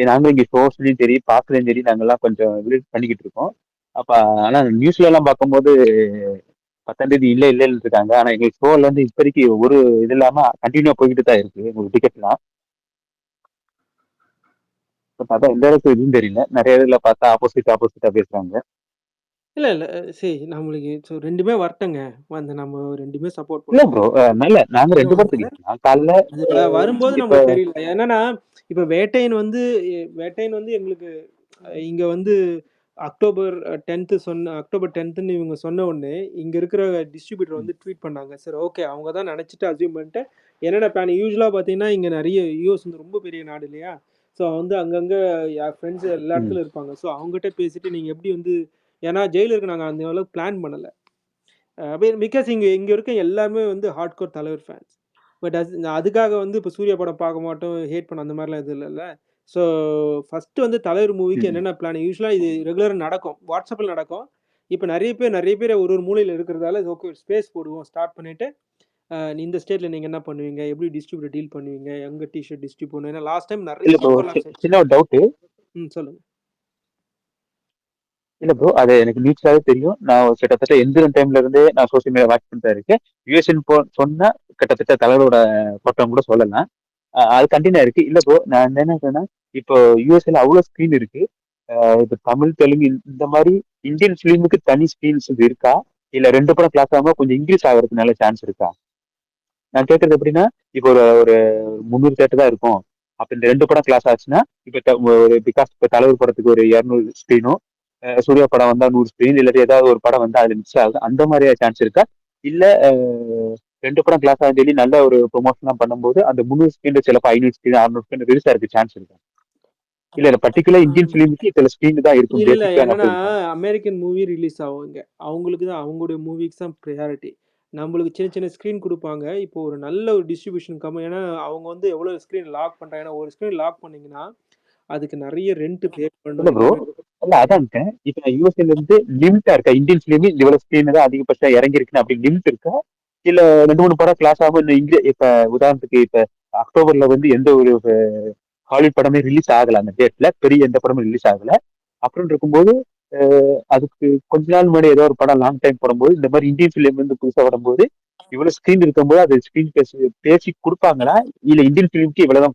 நாங்களும் இங்க ஷோஸ்லயும் சரி பாஸ்லயும் சரி நாங்கெல்லாம் கொஞ்சம் விசிட் பண்ணிக்கிட்டு இருக்கோம். அப்ப ஆனா நியூஸ்ல எல்லாம் பார்க்கும்போது 10ஆம் தேதி இல்லைன்னு இருக்காங்க. ஆனா எங்க ஷோல இருந்து இப்போதைக்கு ஒரு இது இல்லாம கண்டினியூ போய்கிட்டு தான் இருக்கு உங்களுக்கு டிக்கெட்லாம். பார்த்தா எந்த அளவுக்கு இதுன்னு தெரியல, நிறைய இதுல பார்த்தா ஆப்போசிட்டா பேசுறாங்க. இல்ல சரி, நம்மளுக்கு ரெண்டுமே வரட்டுங்க, வந்து நம்ம ரெண்டுமே சப்போர்ட் இல்ல ப்ரோ, நல்ல நாங்க ரெண்டு படத்துக்கு காலைல வரும்போது நமக்கு தெரியல. என்னன்னா இப்ப வேட்டையன் வந்து எங்களுக்கு இங்க வந்து அக்டோபர் 10ன்னு இவங்க சொன்ன உடனே இங்க இருக்கிற டிஸ்ட்ரிபியூட்டர் வந்து ட்வீட் பண்ணாங்க. சரி ஓகே, அவங்க தான் நினைச்சிட்டு அசியூம் பண்ணிட்டு என்னென்ன பிளான். யூஸ்வலா பாத்தீங்கன்னா இங்க நிறைய யூஎஸ் வந்து ரொம்ப பெரிய நாடு இல்லையா, ஸோ வந்து அங்கங்க ஃப்ரெண்ட்ஸ் எல்லா இடத்துல இருப்பாங்க. ஸோ அவங்ககிட்ட பேசிட்டு நீங்க எப்படி வந்து, ஏன்னா ஜெயிலருக்கு நாங்கள் அந்த அளவுக்கு பிளான் பண்ணலை. பிகாஸ் இங்கே இருக்க எல்லாருமே வந்து ஹார்ட் கோர் தலைவர் ஃபேன்ஸ். பட் அதுக்காக வந்து இப்போ சூர்யா படம் பார்க்க மாட்டோம், ஹேட் பண்ண அந்த மாதிரிலாம் எதுவும் இல்லைல்ல. ஸோ ஃபஸ்ட்டு வந்து தலைவர் மூவிக்கு என்னென்ன பிளான், யூஸ்வலாக இது ரெகுலராக நடக்கும், வாட்ஸ்அப்பில் நடக்கும். இப்போ நிறைய பேர் ஒரு மூலையில் இருக்கிறதால ஓகே ஸ்பேஸ் போடுவோம், ஸ்டார்ட் பண்ணிவிட்டு இந்த ஸ்டேட்டில் நீங்கள் என்ன பண்ணுவீங்க, எப்படி டிஸ்ட்ரிபியூட்டர் டீல் பண்ணுவீங்க, எங்கே டிஷர்ட் டிஸ்ட்ரிபியூட் பண்ணுவீங்க. ஏன்னா லாஸ்ட் டைம் நிறைய சின்ன டவுட்டு. சொல்லுங்கள். இல்ல ப்ரோ, அது எனக்கு நீச்சலாவே தெரியும். நான் கிட்டத்தட்ட எந்திரன் டைம்ல இருந்தே நான் சோசியல் மீடியா வாட்ச் பண்ணிட்டு தான் இருக்கேன். யுஎஸ்ஏன்னு சொன்னா கிட்டத்தட்ட தலைவரோட பட்டம் கூட சொல்லலாம். அது கண்டினியூ இருக்கு. இல்ல ப்ரோ, நான் என்ன நினைக்கிறேன்னா, இப்போ யுஎஸ்ஏல அவ்வளவு ஸ்கிரீன் இருக்கு. இப்ப தமிழ், தெலுங்கு இந்த மாதிரி இந்தியன் ஃபிலிமுக்கு தனி ஸ்கிரீன்ஸ் இருக்கா? இல்ல 2 படம் கிளாஸ் ஆகாம கொஞ்சம் இன்க்ரீஸ் ஆகிறதுக்கு நல்ல சான்ஸ் இருக்கா? நான் கேட்கறது எப்படின்னா, இப்போ ஒரு ஒரு 300 தேட்டர் தான் இருக்கும். அப்ப இந்த 2 படம் கிளாஸ் ஆச்சுன்னா, இப்ப ஒரு பிகாஸ் இப்ப தலைவர் படத்துக்கு ஒரு 200 ஸ்கிரீனும், சூர்யா படம் வந்தா 100 ஸ்கிரீன், இல்லாட்டி ஏதாவது ஒரு படம் வந்து அதுல மிஸ் ஆகுது. அந்த மாதிரி சான்ஸ் இருக்கா? இல்ல 2 படம் கிளாஸ் ஆகும் சொல்லி நல்ல ஒரு ப்ரொமோஷன் பண்ணும்போது அந்த 300 ஸ்கிரீன் சிலப்போ 500 ஸ்கிரீன் 600 ஸ்கிரீன் ரிலீஸ் ஆகிறதுக்கு சான்ஸ் இருக்கா? இல்ல பர்டிகுலர் இந்தியன் பிலிமுக்கு சில ஸ்கிரீன் தான் இருக்கும் இல்ல பேசிக்கா என்னன்னா மட்டும் இருக்கா? அமெரிக்கன் மூவி ரிலீஸ் ஆகும் இங்க. அவங்களுக்கு தான் அவங்களுடைய மூவிக்கு தான் ப்ரையாரிட்டி. நம்மளுக்கு சின்ன சின்ன ஸ்க்ரீன் குடுப்பாங்க. இப்போ ஒரு நல்ல ஒரு டிஸ்ட்ரிபியூஷன் கம்மி. ஏன்னா அவங்க வந்து எவ்வளவு ஸ்க்ரீன் லாக் பண்றாங்க. ஏன்னா ஒரு ஸ்க்ரீன் லாக் பண்ணீங்கன்னா, அதுக்கு நெறைய ரெண்ட் பே இல்ல பண்ணணும். ப்ரோ, எல்லாமே இல்ல அதான் இருக்கேன். இப்ப நான் யூஎஸ்ஏல இருந்து லிமிட்டா இருக்கா? இந்தியன் பிலிம் இவ்வளவு ஸ்கிரீன் தான் அதிகபட்சம் இறங்கி இருக்குன்னு அப்படி லிமிட் இருக்கா? இல்ல 2 3 படம் கிளாஸ் ஆகும். இந்த இங்க இப்ப உதாரணத்துக்கு இப்ப அக்டோபர்ல வந்து எந்த ஒரு ஹாலிவுட் படமே ரிலீஸ் ஆகல அந்த டேட்ல. பெரிய எந்த படமும் ரிலீஸ் ஆகல. அப்படின்னு இருக்கும்போது அதுக்கு கொஞ்ச நாள் முன்னாடி ஏதோ ஒரு படம் லாங் டைம் போடும்போது இந்த மாதிரி இந்தியன் பிலிம் வந்து புதுசா வரும்போது இவ்வளவு ஸ்கிரீன் இருக்கும்போது அது ஸ்கிரீன் பேசி கொடுப்பாங்களா? இல்ல இந்தியன் பிலிம்க்கு இவ்வளவுதான்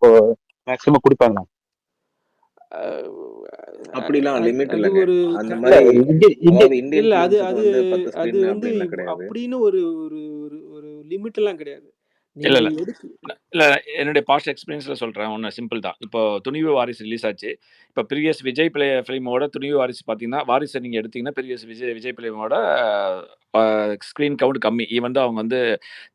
மேக்சிமம் கொடுப்பாங்களா? அப்படிலாம் லிமிட் அது இல்லைங்க. ஒரு அந்த இல்ல மாதிரி இந்தியன் அதாவது இந்தியன் இல்ல அது ஃபிலிம்ஸுக்கு அது வந்து 10 அது ஸ்கிரீன் வந்து அப்படின்லாம் கிடையாது. அப்படின்னு ஒரு ஒரு ஒரு ஒரு லிமிட்லாம் கிடையாது. இல்ல, நீங்க இல்ல. எடுக்கு இல்ல என்னுடைய பாஸ்ட் எக்ஸ்பீரியன்ஸ்ல சொல்றேன். ஒண்ணு சிம்பிள் தான். இப்போ துணிவு வாரிசு ரிலீஸ் ஆச்சு. இப்போ ப்ரீவியஸ் விஜய் ஃபிலிமோட துணிவு வாரிசு பார்த்தீங்கன்னா, வாரிசு நீங்க எடுத்தீங்கன்னா, ப்ரீவியஸ் விஜய் ஃபிலிமோட ஸ்க்ரீன் கவுண்ட் கம்மி. ஈவன் தான் அவங்க வந்து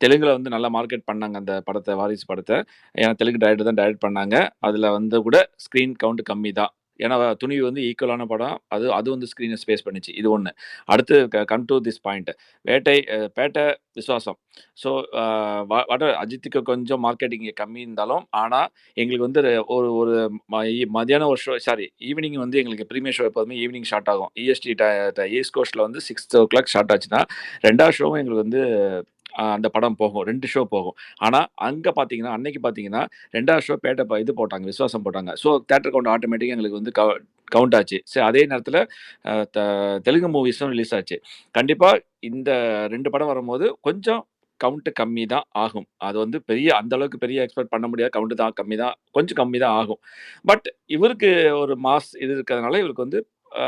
தெலுங்குல வந்து நல்லா மார்க்கெட் பண்ணாங்க அந்த படத்த, வாரிசு படத்த. ஏன்னா தெலுங்கு டைரக்டர் தான் டைரக்ட் பண்ணாங்க. அதுல வந்து கூட ஸ்க்ரீன் கவுண்ட் கம்மி தான். ஏன்னா துணிவு வந்து ஈக்குவலான படம். அது அது வந்து ஸ்க்ரீன ஸ்பேஸ் பண்ணிச்சு. இது ஒண்ணு. அடுத்து கம் டூ திஸ் பாயிண்ட். வேட்டை, பேட்ட, விஸ்வாசம். ஸோ அஜித்துக்கு கொஞ்சம் மார்க்கெட்டிங் கம்மி இருந்தாலும், ஆனா எங்களுக்கு வந்து ஒரு ஒரு மதியானம் ஒரு ஷோ ஈவினிங் வந்து எங்களுக்கு பிரீமியர் ஷோ எப்போதுமே ஈவினிங் ஸ்டார்ட் ஆகும். ஈஎஸ்டி ஈஸ்ட் கோஸ்ட்ல வந்து 6:00 ஸ்டார்ட் ஆச்சுன்னா, 2வது ஷோவும் எங்களுக்கு வந்து அந்த படம் போகும். 2 ஷோ போகும். ஆனா, அங்க பார்த்தீங்கன்னா, அன்னைக்கு பார்த்தீங்கன்னா, 2வது ஷோ இது போட்டாங்க. விஸ்வாசம் போட்டாங்க. ஸோ தியேட்டர் கவுண்ட் ஆட்டோமேட்டிக்கா எங்களுக்கு வந்து கவுண்ட் ஆச்சு. சரி அதே நேரத்தில அ த தெலுங்கு மூவிஸும் ரிலீஸ் ஆச்சு. கண்டிப்பா இந்த 2 படம் வரும்போது கொஞ்சம் கவுண்ட் கம்மி தான் ஆகும். அது வந்து அந்த அளவுக்கு பெரிய எக்ஸ்பெக்ட் பண்ண முடியாது. கவுண்ட் தான் கம்மி தான். கொஞ்சம் கம்மி தான் ஆகும். பட் இவருக்கு ஒரு மாஸ் இது இருக்கிறதுனால இவருக்கு வந்து அ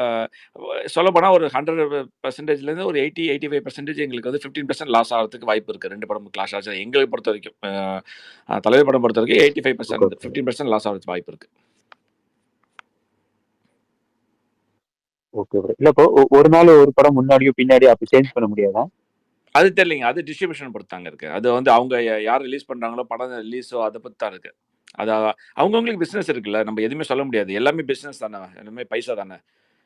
சொல்லப்போனா ஒரு 100%லேருந்து ஒரு 80, 85% எங்களுக்கு வந்து 15% லாஸ் ஆகுறதுக்கு வாய்ப்பு இருக்கு. 2 படமும் கிளாஷ் ஆச்சு. எங்களை பொறுத்தவரைக்கும். தலைவர் படம் பொறுத்தவரைக்கும் 85% 15% லாஸ் ஆகுறதுக்கு வாய்ப்பு இருக்கு. Okay bro. இல்ல இப்போ ஒரு நாள் ஒரு படம் முன்னாடியோ பின்னாடியோ அப்படி சேஞ்ச் பண்ண முடியாதா? அது தெரியலைங்க. அது டிஸ்ட்ரிபியூஷன் பொறுத்தாங்க இருக்கு. அது வந்து அவங்க யார் ரிலீஸ் பண்றாங்களோ, படம் ரிலீஸோ அத பொறுத்து தான் இருக்கு. அது அவங்கவங்களுக்கு பிசினஸ் இருக்குல்ல. நம்ம எதுவுமே சொல்ல முடியாது. எல்லாமே பிசினஸ் தானே. எல்லாமே பைசா தானே.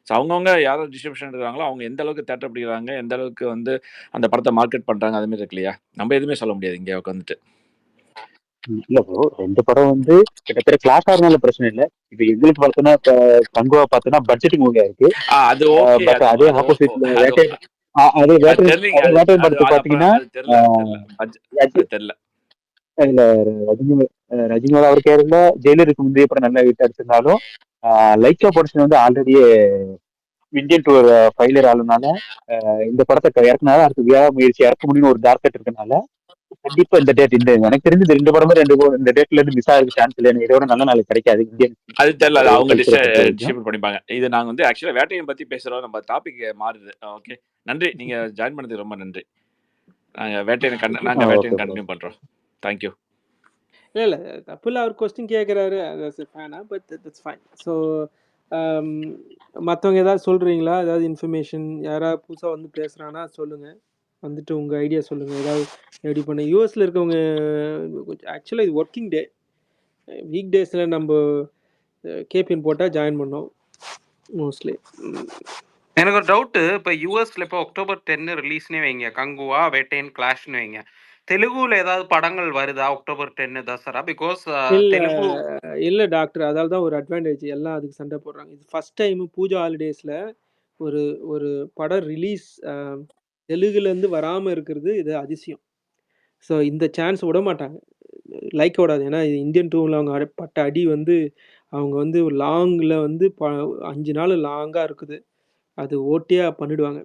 ஸோ அவங்கவங்க யாரோ டிஸ்ட்ரிபியூஷன் எடுக்கிறாங்களோ, அவங்க எந்த அளவுக்கு தியேட்டர் பிடிக்கிறாங்க, எந்த அளவுக்கு வந்து அந்த படத்த மார்க்கெட் பண்றாங்க, அது மாரி இருக்கு இல்லையா? நம்ம எதுவுமே சொல்ல முடியாது இங்க உட்காந்துட்டு. இல்ல ப்ரோ, 2 படம் வந்து கிட்டத்தட்ட கிளாஸ் ஆறதுனால பிரச்சனை இல்ல. இப்ப எங்களுக்கு பார்த்தோம்னா இப்ப கங்குவா பார்த்தோம்னா பட்ஜெட் மூவியா இருக்கு. அது ஓகே. பட் அதே ஆப்போசிட்ல அது வேட்டை அதே அது தெரியலீங்க. வேட்டையன் படத்தை அது அப்புறம் பாத்தீங்கன்னா அது தெரியல. அது தெரியல. இல்ல ரஜினி ரஜினியோட அவர் கேரக்டர்ல ஜெயிலருக்கு முந்தைய படம் நல்லா ஹிட் அடிச்சிருந்தாலும் லைக்கா ப்ரொடக்ஷன் வந்து ஆல்ரெடியே இந்தியன் டூர் ஃபைலர் ஆளுனால இந்த படத்தை இறக்குனால அடுத்து முயற்சி இறக்க முடியும்னு ஒரு டார்கெட் இருக்கனால கண்டிப்பா இந்த டேட் எனக்கு தெரிஞ்சு இந்த 2 படமே இந்த டேட்ல இருந்து மிஸ் ஆகிறதுக்கு சான்ஸ் இல்லை. இதோட நல்ல நாள் கிடைக்காது இந்தியன் அது தெரியல. அது அவங்க கல்ச்சரை பொறுத்த வரைக்கும். டிஸ்ட்ரிபியூட் பண்ணிப்பாங்க. இது நாங்க வந்து ஆக்சுவலா வேட்டையன் பத்தி பேசுறோம். நம்ம டாபிக் மாறுது. ஓகே. நன்றி. நீங்க ஜாயின் பண்ணதுக்கு ரொம்ப நன்றி. நாங்க வேட்டையன் கண்டினியூ பண்றோம். Thank you. இல்ல தப்பு இல்ல. அவர் கொஸ்டின் கேட்குறாரு. ஆஸ் எ ஃபேனா பட் தட்ஸ் ஃபைன். ஸோ மற்றவங்க ஏதாவது சொல்கிறீங்களா? ஏதாவது இன்ஃபர்மேஷன் யாராவது புதுசாக வந்து பேசுகிறாங்கன்னா சொல்லுங்கள். வந்துட்டு உங்கள் ஐடியா சொல்லுங்கள். ஏதாவது எப்படி பண்ண யூஎஸில் இருக்கவங்க ஆக்சுவலாக இது ஒர்க்கிங் டே. வீக் டேஸில் நம்ம கேபிஎன் போட்டால் ஜாயின் பண்ணோம் மோஸ்ட்லி. எனக்கு ஒரு டவுட்டு. இப்போ யூஎஸ்ல இப்போ October 10 ரிலீஸ்னே வைங்க. கங்குவா, வேட்டையன், கிளாஷ்னு வைங்க. தெலுங்குல ஏதாவது படங்கள் வருதா October 10 தசரா? பிகாஸ் தெலுங்கு இல்லை டாக்டர். அதால் தான் ஒரு அட்வான்டேஜ். எல்லாம் அதுக்கு சண்டை போடுறாங்க. இது ஃபஸ்ட் டைம் பூஜா ஹாலிடேஸில் ஒரு ஒரு படம் ரிலீஸ் தெலுங்குலேருந்து வராமல் இருக்கிறது இது அதிசயம். ஸோ இந்த சான்ஸ் விட மாட்டாங்க. லைக் விடாது. ஏன்னா இது இந்தியன் டூவில் அவங்க பட்ட அடி வந்து அவங்க வந்து லாங்கில் வந்து 5 நாள் லாங்காக இருக்குது. அது ஓட்டியாக பண்ணிடுவாங்க.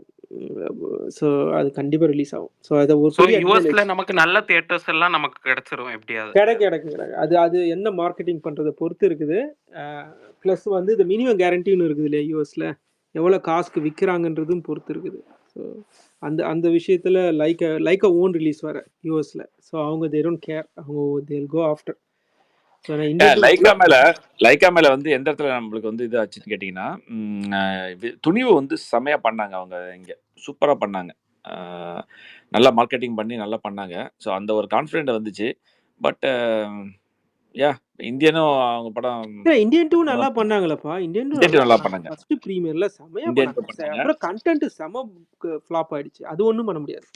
ஸோ அது கண்டிப்பாக ரிலீஸ் ஆகும். ஸோ அதை ஒரு ஸோ பெரிய யூஎஸ்ல அட்வான்டேஜ் நமக்கு நல்ல தியேட்டர்ஸ் எல்லாம் நமக்கு கிடைச்சிரும் எப்படியாவது. கிடைக்கும். அது அது என்ன மார்க்கெட்டிங் பண்ணுறதை பொறுத்து இருக்குது. ப்ளஸ் வந்து இந்த மினிமம் கேரண்டின்னு இருக்குது இல்லையா யூஎஸில், எவ்வளோ காசுக்கு விற்கிறாங்கன்றதும் பொறுத்து இருக்குது. ஸோ அந்த அந்த விஷயத்தில் லைக் ஓன் ரிலீஸ் வர யூஎஸில். ஸோ அவங்க தே டோன்ட் கேர், அவங்க தேல் கோ ஆஃப்டர். ஸோ நான் லைக்கா மேல வந்து எந்த இடத்துல நம்மளுக்கு வந்து இது ஆச்சுன்னு கேட்டிங்கன்னா, துணிவு வந்து செமையா பண்ணாங்க. அவங்க இங்கே சூப்பராக பண்ணாங்க. நல்லா மார்க்கெட்டிங் பண்ணி நல்லா பண்ணாங்க. ஸோ அந்த ஒரு கான்ஃபிடென்ட் வந்துச்சு. பட் இந்தியனும் அவங்க படம் இந்தியன் 2 நல்லா பண்ணாங்களப்பா. இந்தியன் 2 நல்லா பண்ணாங்க. ஃபர்ஸ்ட் ப்ரீமியர்ல செமையா பண்ணாங்க. அப்புறம் கண்டென்ட் செம ஃப்ளாப் ஆயிடுச்சு. அது ஒண்ணும் பண்ண முடியாது.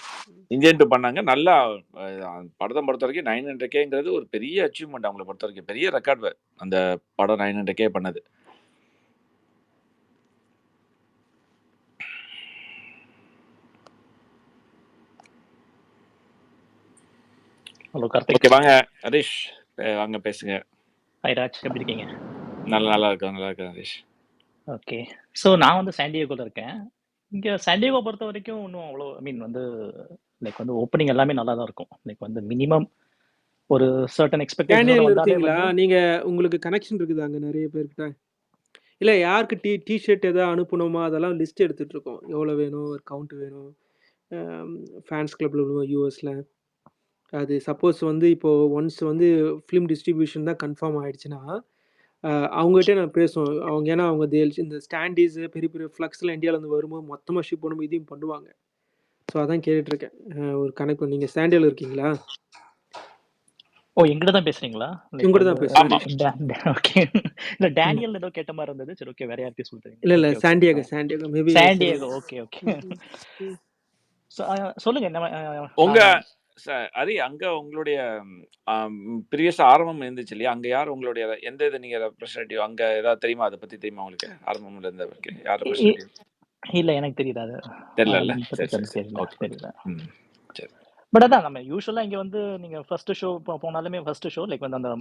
இந்தியன் 2 பண்ணாங்க. நல்லா படத்தை பொறுத்த வரைக்கும் 900Kங்கிறது ஒரு பெரிய அச்சீவ்மெண்ட் அவங்களை பொறுத்த வரைக்கும். பெரிய ரெக்கார்டு அந்த படம் 900K பண்ணது. ஹலோ கார்த்திக். ஓகே வாங்க ஹரிஷ், வாங்க பேசுங்க. ஹாய் ராஜ், எப்படி இருக்கீங்க? நல்லா இருக்கேன் ஹரிஷ். ஓகே, ஸோ நான் வந்து சாண்டியாகோவில் இருக்கேன். இங்கே சாண்டியாகோ பொறுத்த வரைக்கும் இன்னும் அவ்வளோ வந்து லைக் வந்து ஓப்பனிங் எல்லாமே நல்லா தான் இருக்கும். லைக் வந்து மினிமம் ஒரு சர்டன் எக்ஸ்பெக்டேஷன் இருக்கீங்களா நீங்க? உங்களுக்கு கனெக்ஷன் இருக்குது அங்கே நிறைய பேர்கிட்ட? இல்லை யாருக்கு டிஷர்ட் எதாவது அனுப்பணுமா அதெல்லாம் லிஸ்ட் எடுத்துகிட்டு இருக்கோம். எவ்வளோ வேணும், ஒரு கவுண்ட் வேணும் ஃபேன்ஸ் கிளப்பில் யூஎஸில். அது சப்போஸ் வந்து இப்போது ஒன்ஸ் வந்து ஃபிலிம் டிஸ்ட்ரிபியூஷன் தான் கன்ஃபார்ம் ஆகிடுச்சுன்னா அவங்ககிட்ட நான் பேசுவோம். அவங்க ஏன்னா அவங்க இந்த ஸ்டாண்டீஸு பெரிய பெரிய ஃப்ளக்ஸ்லாம் இந்தியாவிலேருந்து வரும்போது மொத்தமாக ஷிப் பண்ணும்போது இதையும் பண்ணுவாங்க. ஸோ அதான் கேட்டுட்ருக்கேன். ஒரு கனெக்ட் நீங்கள் சாண்டியாவில் இருக்கீங்களா? எங்கிட்ட தான் பேசுறீங்களா? உங்கள்கிட்ட தான் பேசுறேன். ஓகே, இல்லை டேனியல் ஏதோ கேட்ட மாதிரி இருந்தது. சரி ஓகே, வேற யார்கிட்டயும் சொல்றீங்க? இல்லை சாண்டியாகோ மேபி சாண்டியாகோ. ஓகே சொல்லுங்க. உங்க அது அங்க உங்களுடைய ப்ரீவியஸ் ஆரம்பம் இருந்துச்சு இல்லையா? அங்க யார் உங்களுடைய எந்த இது நீங்க ரெப்ரசன்டேட்டிவ் அங்க ஏதாவது தெரியுமா? அதை பத்தி தெரியுமா உங்களுக்கு? ஆரம்பம்ல இருந்தவருக்கு யார் ரெப்ரசன்டேட்டிவ்? இல்ல எனக்கு தெரியாது. தெரியல. பட் அதான் நம்ம யூஸ்வலா இங்க வந்து நீங்க ஃபர்ஸ்ட் ஷோ போனாலுமே ஃபர்ஸ்ட் ஷோ லைக் வந்து அந்த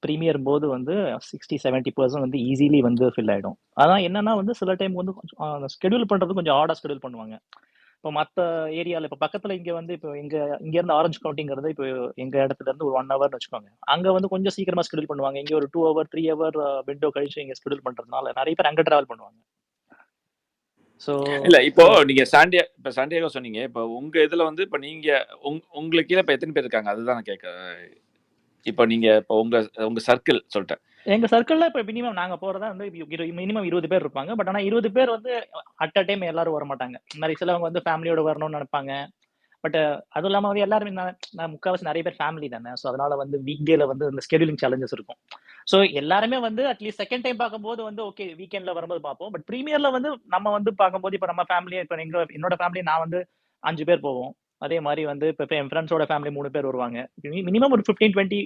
ப்ரீமியர் போது வந்து 60-70% வந்து ஈஸிலி வந்து ஃபில் ஆயிடும். அதான் என்னன்னா வந்து சில டைம் வந்து ஸ்கெடியூல் பண்றது கொஞ்சம் ஆர்டா ஸ்கெடியூல் பண்ணுவாங்க. இப்போ மற்ற ஏரியாவில் இப்போ பக்கத்தில் இங்கே வந்து இப்போ இங்கேருந்து ஆரஞ்சு கவுண்டிங்கிறது இப்போ எங்கள் இடத்துல இருந்து ஒரு 1 ஹவர்னு வச்சுக்கோங்க. அங்கே வந்து கொஞ்சம் சீக்கிரமாக ஸ்கெடியூல் பண்ணுவாங்க. இங்கே ஒரு 2 ஹவர் 3 ஹவர் விண்டோ கழிச்சு இங்கே ஸ்கெடியூல் பண்ணுறதுனால நிறைய பேர் அங்கே ட்ராவல் பண்ணுவாங்க. ஸோ இல்லை இப்போ நீங்கள் சாண்டியாகோ சொன்னீங்க. இப்போ உங்கள் இதில் வந்து இப்போ நீங்கள் உங்களுக்கு கீழே இப்போ எத்தனை பேர் இருக்காங்க? அதுதான் நான் கேட்க. இப்போ நீங்கள் இப்போ உங்கள் சர்க்கிள் சொல்லிட்டேன். எங்கள் சர்க்கிளில் இப்போ மினிமம் நாங்கள் போகிறதா வந்து மினிமம் 20 பேர் இருப்பாங்க. பட் ஆனால் 20 பேர் வந்து அட் அ டைம் எல்லாரும் வர மாட்டாங்க. நிறைய சிலவங்க வந்து ஃபேமிலியோட வரணும்னு நினைப்பாங்க. பட் அதுவும் இல்லாமல் வந்து எல்லாருமே நான் முக்கால்வாசி நிறைய பேர் ஃபேமிலி தானே. ஸோ அதனால வந்து வீக் டேல வந்து இந்த ஸ்கெடியூலிங் சேலஞ்சஸ் இருக்கும். ஸோ எல்லாருமே வந்து அட்லீஸ்ட் செகண்ட் டைம் பார்க்கும்போது வந்து ஓகே வீக்கெண்ட்ல வரும்போது பார்ப்போம். பட் ப்ரீமியர்ல வந்து நம்ம வந்து பார்க்கும்போது இப்போ நம்ம ஃபேமிலி இப்போ என்னோட ஃபேமிலி நான் வந்து 5 பேர் போவோம். அதே மாதிரி வந்து இப்போ என் ஃப்ரெண்ட்ஸோட ஃபேமிலி 3 பேர் வருவாங்க. மினிமம் ஒரு 15-20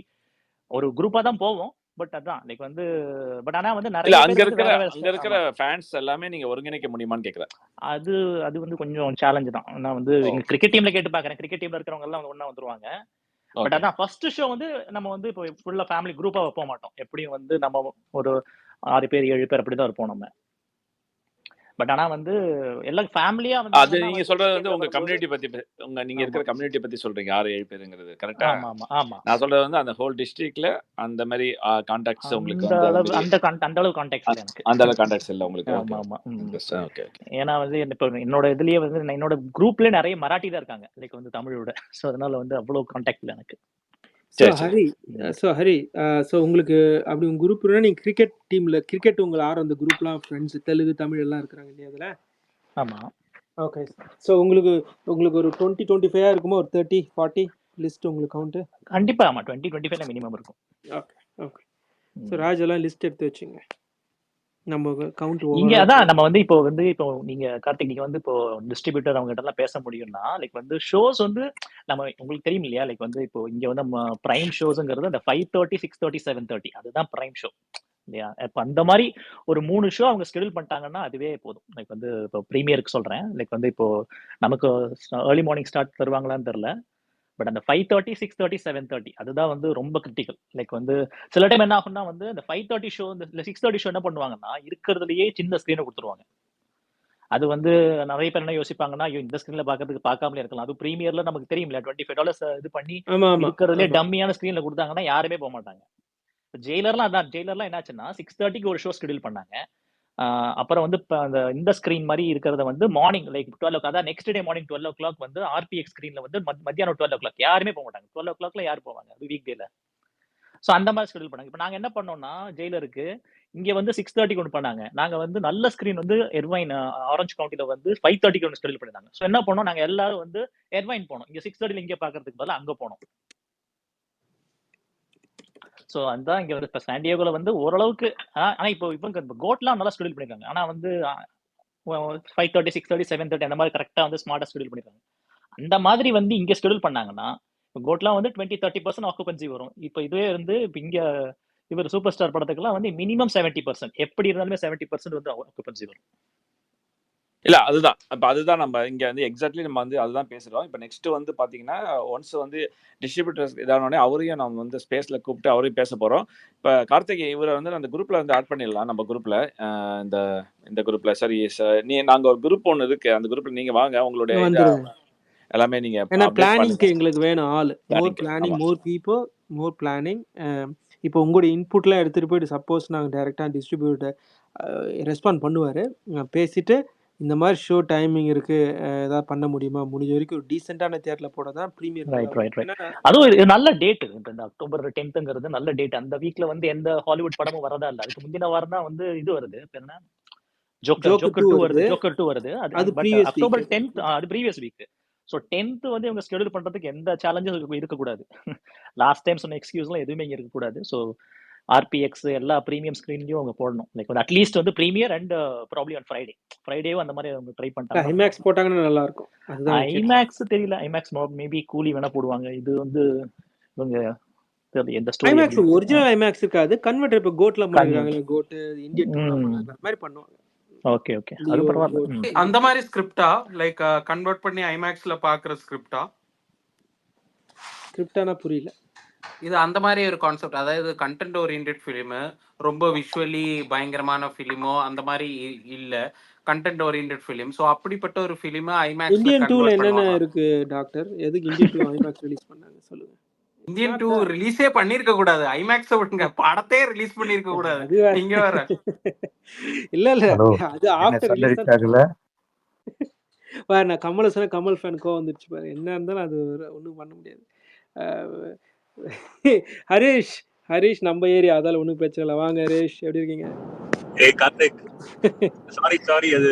ஒரு குரூப்பா தான் போவோம். பட் அதான் லைக் வந்து பட் ஆனா வந்து நிறைய அங்க இருக்கிற ஃபேன்ஸ் எல்லாமே நீங்க ஒருங்கிணைக்க முடியுமான்னு கேக்குறேன். அது வந்து கொஞ்சம் சேலஞ்ச் தான். நான் வந்து கிரிக்கெட் டீம்ல கேட்டு பாக்குறேன். கிரிக்கெட் டீம்ல இருக்கிறவங்க எல்லாம் ஒண்ணா வந்துருவாங்க. பட் அதான் ஃபர்ஸ்ட் ஷோ வந்து நம்ம வந்து இப்போ ஃபுல்லா ஃபேமிலி குரூப்பா போக மாட்டோம். எப்படியும் வந்து நம்ம ஒரு 6 பேர் 7 பேர் அப்படிதான் இருப்போம் நம்ம. பட் ஆனா வந்து எல்லாம் ஃபேமிலியா வந்து அது நீங்க சொல்றது வந்து உங்க கம்யூனிட்டி பத்தி நீங்க இருக்கிற கம்யூனிட்டி பத்தி சொல்றீங்க 6-7 பேருங்கிறது கரெக்ட்டா? ஆமா. நான் சொல்றது வந்து அந்த ஹோல் டிஸ்ட்ரிக்ட்ல அந்த மாதிரி கான்டாக்ட்ஸ் உங்களுக்கு வந்து அந்த அளவு கான்டாக்ட்ஸ் இல்ல எனக்கு. அந்த அளவு கான்டாக்ட்ஸ் இல்ல உங்களுக்கு. ஆமா. ஓகே. ஏன்னா வந்து இப்போ என்னோட இதுலயே வந்து என்னோட குரூப்ல நிறைய மராட்டி தான் இருக்காங்க. லைக் வந்து தமிழோட. சோ அதனால வந்து அவ்வளவு கான்டாக்ட் இல்ல எனக்கு. ஹரி, உங்களுக்கு அப்படி உங்க குரூப்னா நீங்க கிரிக்கெட் டீம்ல கிரிக்கெட் உங்களை அந்த குரூப்லாம் ஃப்ரெண்ட்ஸ் தெலுங்கு தமிழ் எல்லாம் இருக்கிறாங்க இல்லையா அதுல? ஆமா. ஓகே. ஸோ உங்களுக்கு ஒரு 20-25 இருக்குமா? ஒரு 30-40 லிஸ்ட் உங்களுக்கு கவுண்ட்? கண்டிப்பா ஆமா 20-25 மினிமம் இருக்கும். ஓகே. ஸோ ராஜ் எல்லாம் லிஸ்ட் எடுத்து வச்சுங்க. நம்ம கவுண்ட் இங்க அதான் நம்ம வந்து இப்போ நீங்க கார்த்திக் நீங்க வந்து இப்போ டிஸ்ட்ரிபியூட்டர் அவங்க கிட்ட எல்லாம் பேச முடியும்னா லைக் வந்து ஷோஸ் வந்து நம்ம உங்களுக்கு தெரியும் இல்லையா? லைக் வந்து இப்போ இங்க வந்து நம்ம பிரைம் ஷோஸ்ங்கிறது அந்த 5:30, 6:30, 7:30 அதுதான் பிரைம் ஷோ இல்லையா? இப்போ அந்த மாதிரி ஒரு 3 ஷோ அவங்க ஸ்கெடியூல் பண்ணிட்டாங்கன்னா அதுவே போதும். லைக் வந்து இப்போ ப்ரீமியருக்கு சொல்றேன். லைக் வந்து இப்போ நமக்கு ஏர்லி மார்னிங் ஸ்டார்ட் தருவாங்களான்னு தெரியல. பட் அந்த 5:30, 6:30, 7:30 அதுதான் வந்து ரொம்ப கிரிட்டிக்கல். லைக் வந்து சில டைம் என்ன ஆகும்னா வந்து இந்த 5:30 ஷோ இந்த 6:30 ஷோ என்ன பண்ணுவாங்கன்னா இருக்கிறதுலயே சின்ன ஸ்கிரீனை கொடுத்துருவாங்க. அது வந்து நிறைய பேர் என்ன யோசிப்பாங்கன்னா, ஐயோ இந்த ஸ்க்ரீன்ல பார்க்கறதுக்கு பார்க்காமலே இருக்கலாம். அதுவும் பிரீமியர்ல நமக்கு தெரியும்ல $25 இது பண்ணி ஆமா, ஆமா, இருக்கிறதுலே ஆமா. டம்மியான ஸ்க்ரீன்ல குடுத்தாங்கன்னா யாருமே போமாட்டாங்க. ஜெயிலர்லாம் அதான். ஜெயிலர்லாம் என்னாச்சுன்னா 6:30க்கு ஒரு ஷோ ஷெட்யூல் பண்ணாங்க. அப்புறம் வந்து இந்த ஸ்க்ரீன் மாரி இருக்கிறத வந்து மார்னிங் லைக் 12 அதான் நெக்ஸ்ட் டே மார்னிங் 12 வந்து ஆர்பிஎக்ஸ் ஸ்க்ரீன்ல வந்து மத்தியானம் 12 யாருமே போமாட்டாங்க. 12 யார் போவாங்க? அது வீக் டேல. சோ அந்த மாதிரி ஷெட்யூல் பண்ணாங்க. இப்ப நாங்க என்ன பண்ணோம்னா, ஜெயிலருக்கு இங்க வந்து 6:30க்கு ஒண்ணு பண்ணாங்க. நாங்க வந்து நல்ல ஸ்க்ரீன் வந்து எர்வைன் ஆரஞ்ச் கவுண்டில வந்து 5:30க்கு ஒண்ணு ஷெட்யூல் பண்ணிருந்தாங்க. சோ என்ன பண்ணோம், நாங்க எல்லாரும் வந்து எர்வைன் போனோம். இங்க 6:30ல இங்க பார்க்கறதுக்கு பதிலா அங்க போனோம். சோ அதான் இங்க இப்ப சான் டியேகோல வந்து ஓரளவுக்கு ஆனா இப்போ இவங்க கோட்லாம் நல்லா ஷெட்யூல் பண்ணிருக்காங்க. ஆனா வந்து 5:30, 6:30, 7:30 அந்த மாதிரி கரெக்டா வந்து ஸ்மார்ட்டா ஷெட்யூல் பண்ணிருக்காங்க. அந்த மாதிரி வந்து இங்க ஷெட்யூல் பண்ணாங்கன்னா, கோட்லாம் வந்து 20-30% ஆக்குபென்சி வரும். இப்ப இதுவே வந்து இப்ப இங்க இவர் சூப்பர் ஸ்டார் படத்துக்குலாம் வந்து மினிமம் 70%. எப்படி இருந்தாலுமே 70% வந்து ஆக்குபென்சி வரும். இல்ல அதுதான். இப்ப அதுதான் நம்ம இங்க வந்து எக்ஸாக்ட்லி நம்ம வந்து அதுதான் பேசுறோம். இப்ப நெக்ஸ்ட் வந்து பாத்தீங்கன்னா, ஒன்ஸ் வந்து டிஸ்ட்ரிபியூட்டர்ஸ் இதானோனே அவரையும் நம்ம வந்து ஸ்பேஸ்ல கூப்பிட்டு அவரையும் பேச போறோம். இப்ப கார்த்திக் இவரை வந்து அந்த குரூப்ல வந்து ஆட் பண்ணிடலாம். நம்ம குரூப்ல இந்த இந்த குரூப்ல சரி நாங்க ஒரு குரூப் ஒன்று இருக்கு. அந்த குரூப்ல நீங்க வாங்க. உங்களுடைய வந்துருங்க. எல்லாமே நீங்க ஏன்னா அப்டேட் பிளானிங்க்கு பண்ணுங்க. எங்களுக்கு வேணும் ஆள். மோர் பிளானிங், மோர் பீப்புள், மோர் பிளானிங். இப்போ உங்களுடைய இன்புட்லாம் எடுத்துட்டு போயிட்டு சப்போஸ் நாங்கள் டைரெக்டாக டிஸ்ட்ரிபியூட்டர் ரெஸ்பாண்ட் பண்ணுவார். பேசிட்டு இந்த மாதிரி ஷோ டைமிங் இருக்கு, ஏதாவது பண்ண முடியுமா, முடிஞ்ச வரைக்கும் ஒரு டீசெண்டான தியேட்டர்ல போட தான் ப்ரீமியர். ரைட். அதுவும் இது நல்ல டேட். இந்த அக்டோபர் 10ங்கிறது நல்ல டேட். அந்த வீக்ல வந்து எந்த ஹாலிவுட் படமும் வரதா இல்ல. அதுக்கு முந்தின வாரம் தான் வந்து இது வருது. என்ன ஜோக்கர் 2 வருது. ஜோக்கர் 2 வருது. அது பட் அக்டோபர் 10th அது ப்ரீவியஸ் வீக். சோ 10th வந்து இவங்க ஷெட்யூல் பண்றதுக்கு எந்த சேலஞ்சும் இருக்க கூடாது. லாஸ்ட் டைம் சொன்ன எக்ஸ்கியூஸ்லாம் எதுவுமே இங்க இருக்க கூடாது. சோ ஆர்பிஎக்ஸ் எல்லா பிரீமியம் ஸ்கிரீன்லயும் அவங்க போடணும். லைக் அட்லீஸ்ட் வந்து பிரீமியர் அண்ட் ப்ராபபிலி ஆன் ஃப்ரைடேவும் அந்த மாதிரி அவங்க ட்ரை பண்ணிட்டாங்க. ஐமேக்ஸ் போட்டாங்கன்னா நல்லா இருக்கும். ஐமேக்ஸ் தெரியல. ஐமேக்ஸ் மேபி கூலி வேணா போடுவாங்க. இது வந்து இவங்க எந்த ஸ்டோரி ஐமேக்ஸ் ஒரிஜினல் ஐமேக்ஸ் இருக்காது. கன்வெர்ட்டர் இப்ப கோட்ல பண்ணிருக்காங்க. கோட் இந்தியன் டூல அந்த மாதிரி பண்ணுவாங்க. ஓகே அது பரவாயில்ல. அந்த மாதிரி ஸ்கிரிப்டா லைக் கன்வெர்ட் பண்ணி ஐமேக்ஸ்ல பாக்குற ஸ்கிரிப்டானா புரியல. இது அந்த மாதிரி ஒரு கான்செப்ட். அதாவது கண்டென்ட் ஓரியன்டட் ஃபிலிம், ரொம்ப விஷுவலி பயங்கரமான ஃபிலிமோ அந்த மாதிரி இல்ல. Content oriented film. சோ அப்படிப்பட்ட ஒரு ஃபிலிம் ஐமேக்ஸ்ல இந்தியன் 2ல என்னென்ன இருக்கு டாக்டர்? எதுக்கு இந்தியன் 2 ஐமேக்ஸ் ரிலீஸ் பண்ணாங்க சொல்லுங்க. இந்தியன் 2 ரிலீஸே பண்ணிருக்க கூடாது. ஐமேக்ஸ் விடுங்க, படத்தையே ரிலீஸ் பண்ணிருக்க கூடாது. நீங்க வேற. இல்ல அது ஆஃப்டர் ரிலீஸ் ஆகல. பாரு நான் கமல் ஃபேன் கோவம் வந்துருச்சு பாரு. என்ன இருந்தாலும் அது ஒண்ணும் பண்ண முடியாது. ஹரிஷ் நம்ம ஏரியா, அதால ஒன்றும் பிரச்சனை இல்லை. வாங்க ஹரிஷ், எப்படி இருக்கீங்க? கார்த்திக், சாரி அது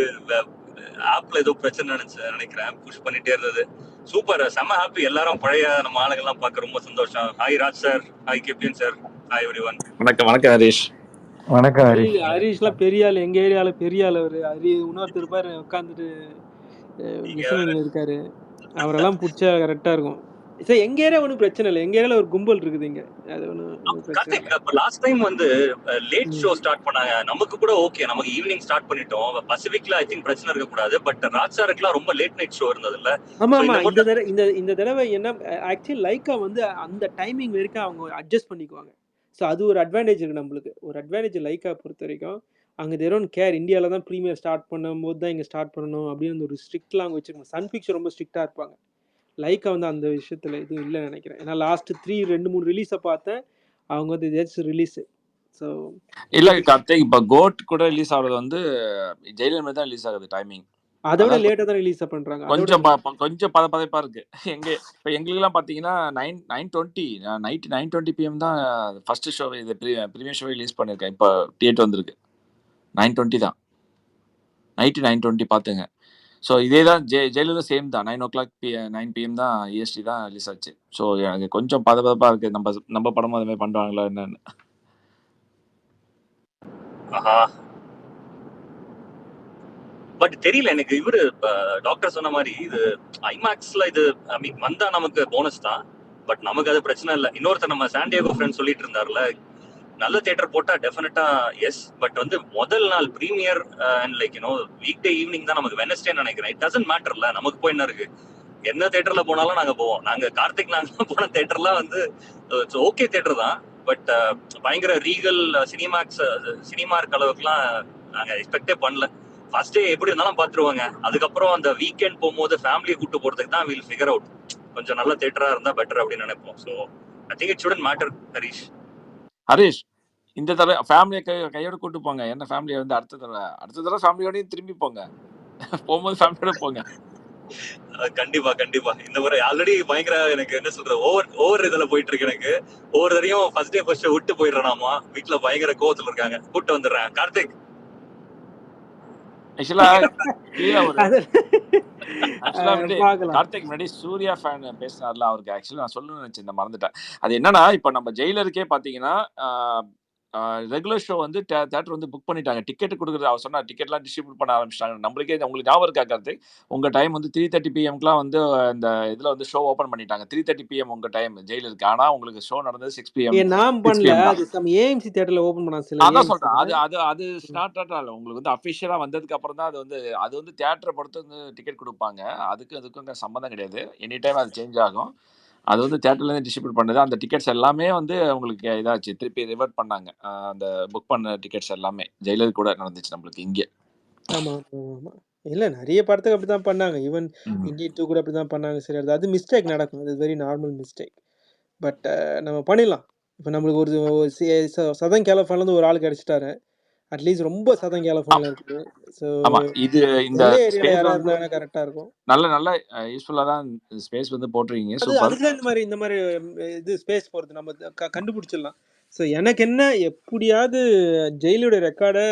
ஆப்ல ஏதோ பிரச்சனை நினைக்கிறேன். புஷ் பண்ணிட்டே இருந்தது. சூப்பர், செம்ம ஹாப்பி. எல்லாரும் பழைய நம்ம ஆளுங்கெல்லாம் பார்க்க ரொம்ப சந்தோஷம். Hi Raj sir, hi captain sir, hi everyone. வணக்கம் ஹரிஷ். வணக்கம் ஹரிஷ்லாம் பெரிய ஆள், எங்க ஏரியால பெரிய ஆள் அவரு. இன்னொருத்தர் பாரு உட்காந்துட்டு இருக்காரு. அவரெல்லாம் பிடிச்சா கரெக்டா இருக்கும். சார் எங்க ஏரியா ஒன்றும் பிரச்சனை இல்லை. எங்க ஏரியால ஒரு கும்பல் இருக்குது இங்க. அது ஒன்றும் லாஸ்ட் டைம் வந்து லேட் ஷோ ஸ்டார்ட் பண்ணாங்க. நமக்கு கூட ஓகே, நமக்கு ஈவினிங் ஸ்டார்ட் பண்ணிட்டோம். பசிபிக்ல ஐ திங்க் பிரச்சனை இருக்க கூடாது. பட் ராஜ் சாருக்குலாம் ரொம்ப லேட் நைட் ஷோ இருந்தது இல்ல? ஆமா இந்த தடவை என்ன ஆக்சுவலி லைக்கா வந்து அந்த டைமிங் வரைக்கும் அவங்க அட்ஜஸ்ட் பண்ணிக்குவாங்க. ஸோ அது ஒரு அட்வான்டேஜ் இருக்கு நம்மளுக்கு. ஒரு அட்வான்டேஜ் லைக்கா பொறுத்த வரைக்கும். அங்கே தேரோன் கேர். இந்தியாவில் தான் ப்ரீமியர் ஸ்டார்ட் பண்ணும்போது தான் இங்கே ஸ்டார்ட் பண்ணணும் அப்படின்னு ஒரு ஸ்ட்ரிக்ட்லாம் அவங்க வச்சுருக்காங்க. சன் பிக்சர் ரொம்ப ஸ்ட்ரிக்டாக இருப்பாங்க. லைக்கா வந்து அந்த விஷயத்தில் எதுவும் இல்லைன்னு நினைக்கிறேன். ஏன்னா லாஸ்ட் 2-3 ரிலீஸை பார்த்தேன். அவங்க வந்து ஜஸ்ட் ரிலீஸ். ஸோ இல்லை கார்த்திக், இப்போ கோட் கூட ரிலீஸ் ஆகுறது வந்து ஜெயிலர் மாதிரி தான் ரிலீஸ் ஆகுது. டைமிங் அதை விட லேட்டாக தான் ரிலீஸ் பண்ணுறாங்க. கொஞ்சம் பதப்பதைப்பா இருக்கு. இப்போ எங்களுக்குலாம் பார்த்தீங்கன்னா 9:20 நைட் 9:20 PM தான் ஃபர்ஸ்ட் ஷோ, இது ப்ரீமியர் ஷோ ரிலீஸ் பண்ணியிருக்கேன். இப்போ தியேட்டர் வந்திருக்கு 9:20 தான், நைட்டு 9:20 பார்த்துங்க. ஸோ இதே தான் ஜெயிலரும் சேம் தான். 9 PM தான் EST தான் ரிலீஸ் ஆச்சு. ஸோ எனக்கு கொஞ்சம் பதப்பதப்பாக இருக்குது. நம்ம படமும் அது மாதிரி பண்ணுறாங்களா என்னன்னு. பட் தெரியல எனக்கு. இவரு டாக்டர் சொன்ன மாதிரி இது ஐமேக்ஸ்ல இது ஐ மீன் வந்தா நமக்கு போனஸ் தான். பட் நமக்கு அது பிரச்சனை இல்லை. இன்னொருத்தர் நம்ம சான் டியேகோ ஃப்ரெண்ட் சொல்லிட்டு இருந்தார்ல, நல்ல தியேட்டர் போட்டா டெஃபினட்டா எஸ். பட் வந்து முதல் நாள் premiere and like weekday evening தான் நமக்கு வெனஸ்டே நினைக்கிறேன். இட் டசன்ட் மேட்டர்ல. நமக்கு போய் என்ன இருக்கு, எந்த தியேட்டர்ல போனாலும் நாங்க போவோம். நாங்க கார்த்திக் நாங்க போன தியேட்டர்லாம் வந்து ஓகே தியேட்டர் தான். பட் பயங்கர ரீகல் சினிமார்க் அளவுக்குலாம் நாங்க எக்ஸ்பெக்டே பண்ணல. ஃபர்ஸ்ட் டே எப்படி இருந்தாலும் பாத்துருவாங்க. அதுக்கப்புறம் அந்த வீக்கெண்ட் போகும்போது ஃபேமிலியை கூட்டு போறதுக்கு தான் வில் ஃபிகர் அவுட் கொஞ்சம் நல்ல தியேட்டரா இருந்தா பெட்டர் அப்படின்னு நினைப்போம். So I think it shouldn't matter. Harish, இந்த தடவை ஃபேமிலியை கையோட கூட்டு போங்க. என்ன ஃபேமிலியை வந்து அடுத்த தடவை ஃபேமிலியோடயும் திரும்பி போங்க. போகும்போது ஃபேமிலியோட போங்க. கண்டிப்பா கண்டிப்பா. இந்த முறை ஆல்ரெடி பயங்கர எனக்கு என்ன சொல்றது ஓவர் இதுல போயிட்டு இருக்கு. எனக்கு ஒவ்வொரு தடையும் ஃபர்ஸ்ட் டே ஃபர்ஸ்ட் விட்டு போயிடுறேனாமா. வீட்டுல பயங்கர கோவத்துல இருக்காங்க. கூட்டு வந்துடுறேன். கார்த்திக் கார்த்திக் முன்னாடி சூர்யா ஃபேன் பேசினார்ல, அவருக்கு ஆக்சுவலி நான் சொல்லணும்னு நினைச்சேன், மறந்துட்டேன். அது என்னன்னா, இப்ப நம்ம ஜெயிலருக்கே பாத்தீங்கன்னா ரெகுலர் ஷோ வந்து தியேட்டர் வந்து புக் பண்ணிட்டாங்க. டிக்கெட் கொடுக்குறது அவர் சொன்னா டிக்கெட்லாம் டிஸ்ட்ரிபியூட் பண்ண ஆரம்பிச்சிட்டாங்க. நம்மளுக்கே உங்களுக்கு ஞாபகம் இருக்கா கார்த்திக்? உங்க டைம் வந்து 3:30 PM வந்து இந்த இதுல வந்து ஷோ ஓபன் பண்ணிட்டாங்க. 3:30 PM உங்க டைம் ஜெயிலருக்கு. ஆனா உங்களுக்கு ஷோ நடந்தது 6 PM. நான் பண்ணல, அது சம் ஏஎம்சி தியேட்டர்ல ஓபன் பண்ணாங்க சில. அதான் சொல்றேன். அது ஸ்டார்ட் ஆகல. உங்களுக்கு வந்து அபிஷியலா வந்ததுக்கு அப்புறம் தான் அது வந்து தியேட்டரை பொறுத்து வந்து டிக்கெட் கொடுப்பாங்க. அதுக்கும் சம்பந்தம் கிடையாது. எனி டைம் அது சேஞ்ச் ஆகும். அது வந்து தியேட்டர்லேருந்து டிஸ்ட்ரிபியூட் பண்ணது. அந்த டிக்கெட்ஸ் எல்லாமே வந்து உங்களுக்கு இதாச்சு, திருப்பி ரிவர்ட் பண்ணாங்க. அந்த புக் பண்ண டிக்கெட்ஸ் எல்லாமே ஜெயிலர் கூட நடந்துச்சு நம்மளுக்கு இங்கே. ஆமா ஆமா. இல்ல நிறைய படத்துக்கு அப்படிதான் பண்ணாங்க. ஈவன் இந்தியன் 2 கூட அப்படிதான் பண்ணாங்க. சரி, அது மிஸ்டேக் நடக்கும். அது வெரி நார்மல் மிஸ்டேக். பட் நம்ம பண்ணிடலாம். இப்போ நம்மளுக்கு ஒரு சதன் கேலிஃபோர்னியால ஒரு ஆள் கிடைச்சிட்டாரு. அட்லீஸ்ட் ரொம்ப சதன் கேலிஃபோர்னியால இருக்குது. ஸோ ஆமா, இது இந்த ஏரியால யாராவது இருந்தாங்கன்னா கரெக்டா இருக்கும். நல்ல யூஸ்ஃபுல்லா தான் ஸ்பேஸ் வந்து போட்டுருக்கீங்க. சூப்பர். அதுக்கு இந்த மாதிரி இது ஸ்பேஸ் போறது நம்ம கண்டுபிடிச்சிடலாம். ஸோ எனக்கு என்ன, எப்படியாவது ஜெயிலோட ரெக்கார்டை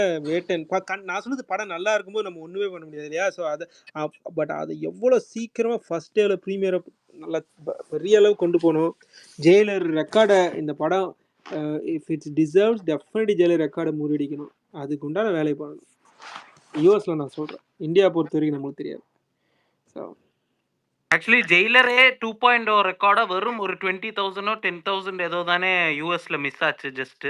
நான் சொன்னது படம் நல்லா இருக்கும்போது நம்ம ஒன்றுமே பண்ண முடியாது இல்லையா? ஸோ அதை பட் அது எவ்வளோ சீக்கிரமாக ஃபர்ஸ்ட் டேவில் ப்ரீமியரை நல்லா பெரிய அளவு கொண்டு போகணும். ஜெயிலர் ரெக்கார்டை இந்த படம் if it's deserves definitely Jailer ரெக்கார்டை முறியடிக்கணும். அதுக்கு உண்டான வேலை பண்ணணும். யூஎஸ்ல நான் சொல்கிறேன், இந்தியா பொறுத்த வரைக்கும் நம்மளுக்கு தெரியாது. ஸோ ஆக்சுவலி ஜெயிலரே 2.0 ரெக்கார்டா வெறும் ஒரு 20,000 10,000 ஏதோ தானே யூஎஸ்ல மிஸ் ஆச்சு. ஜஸ்ட்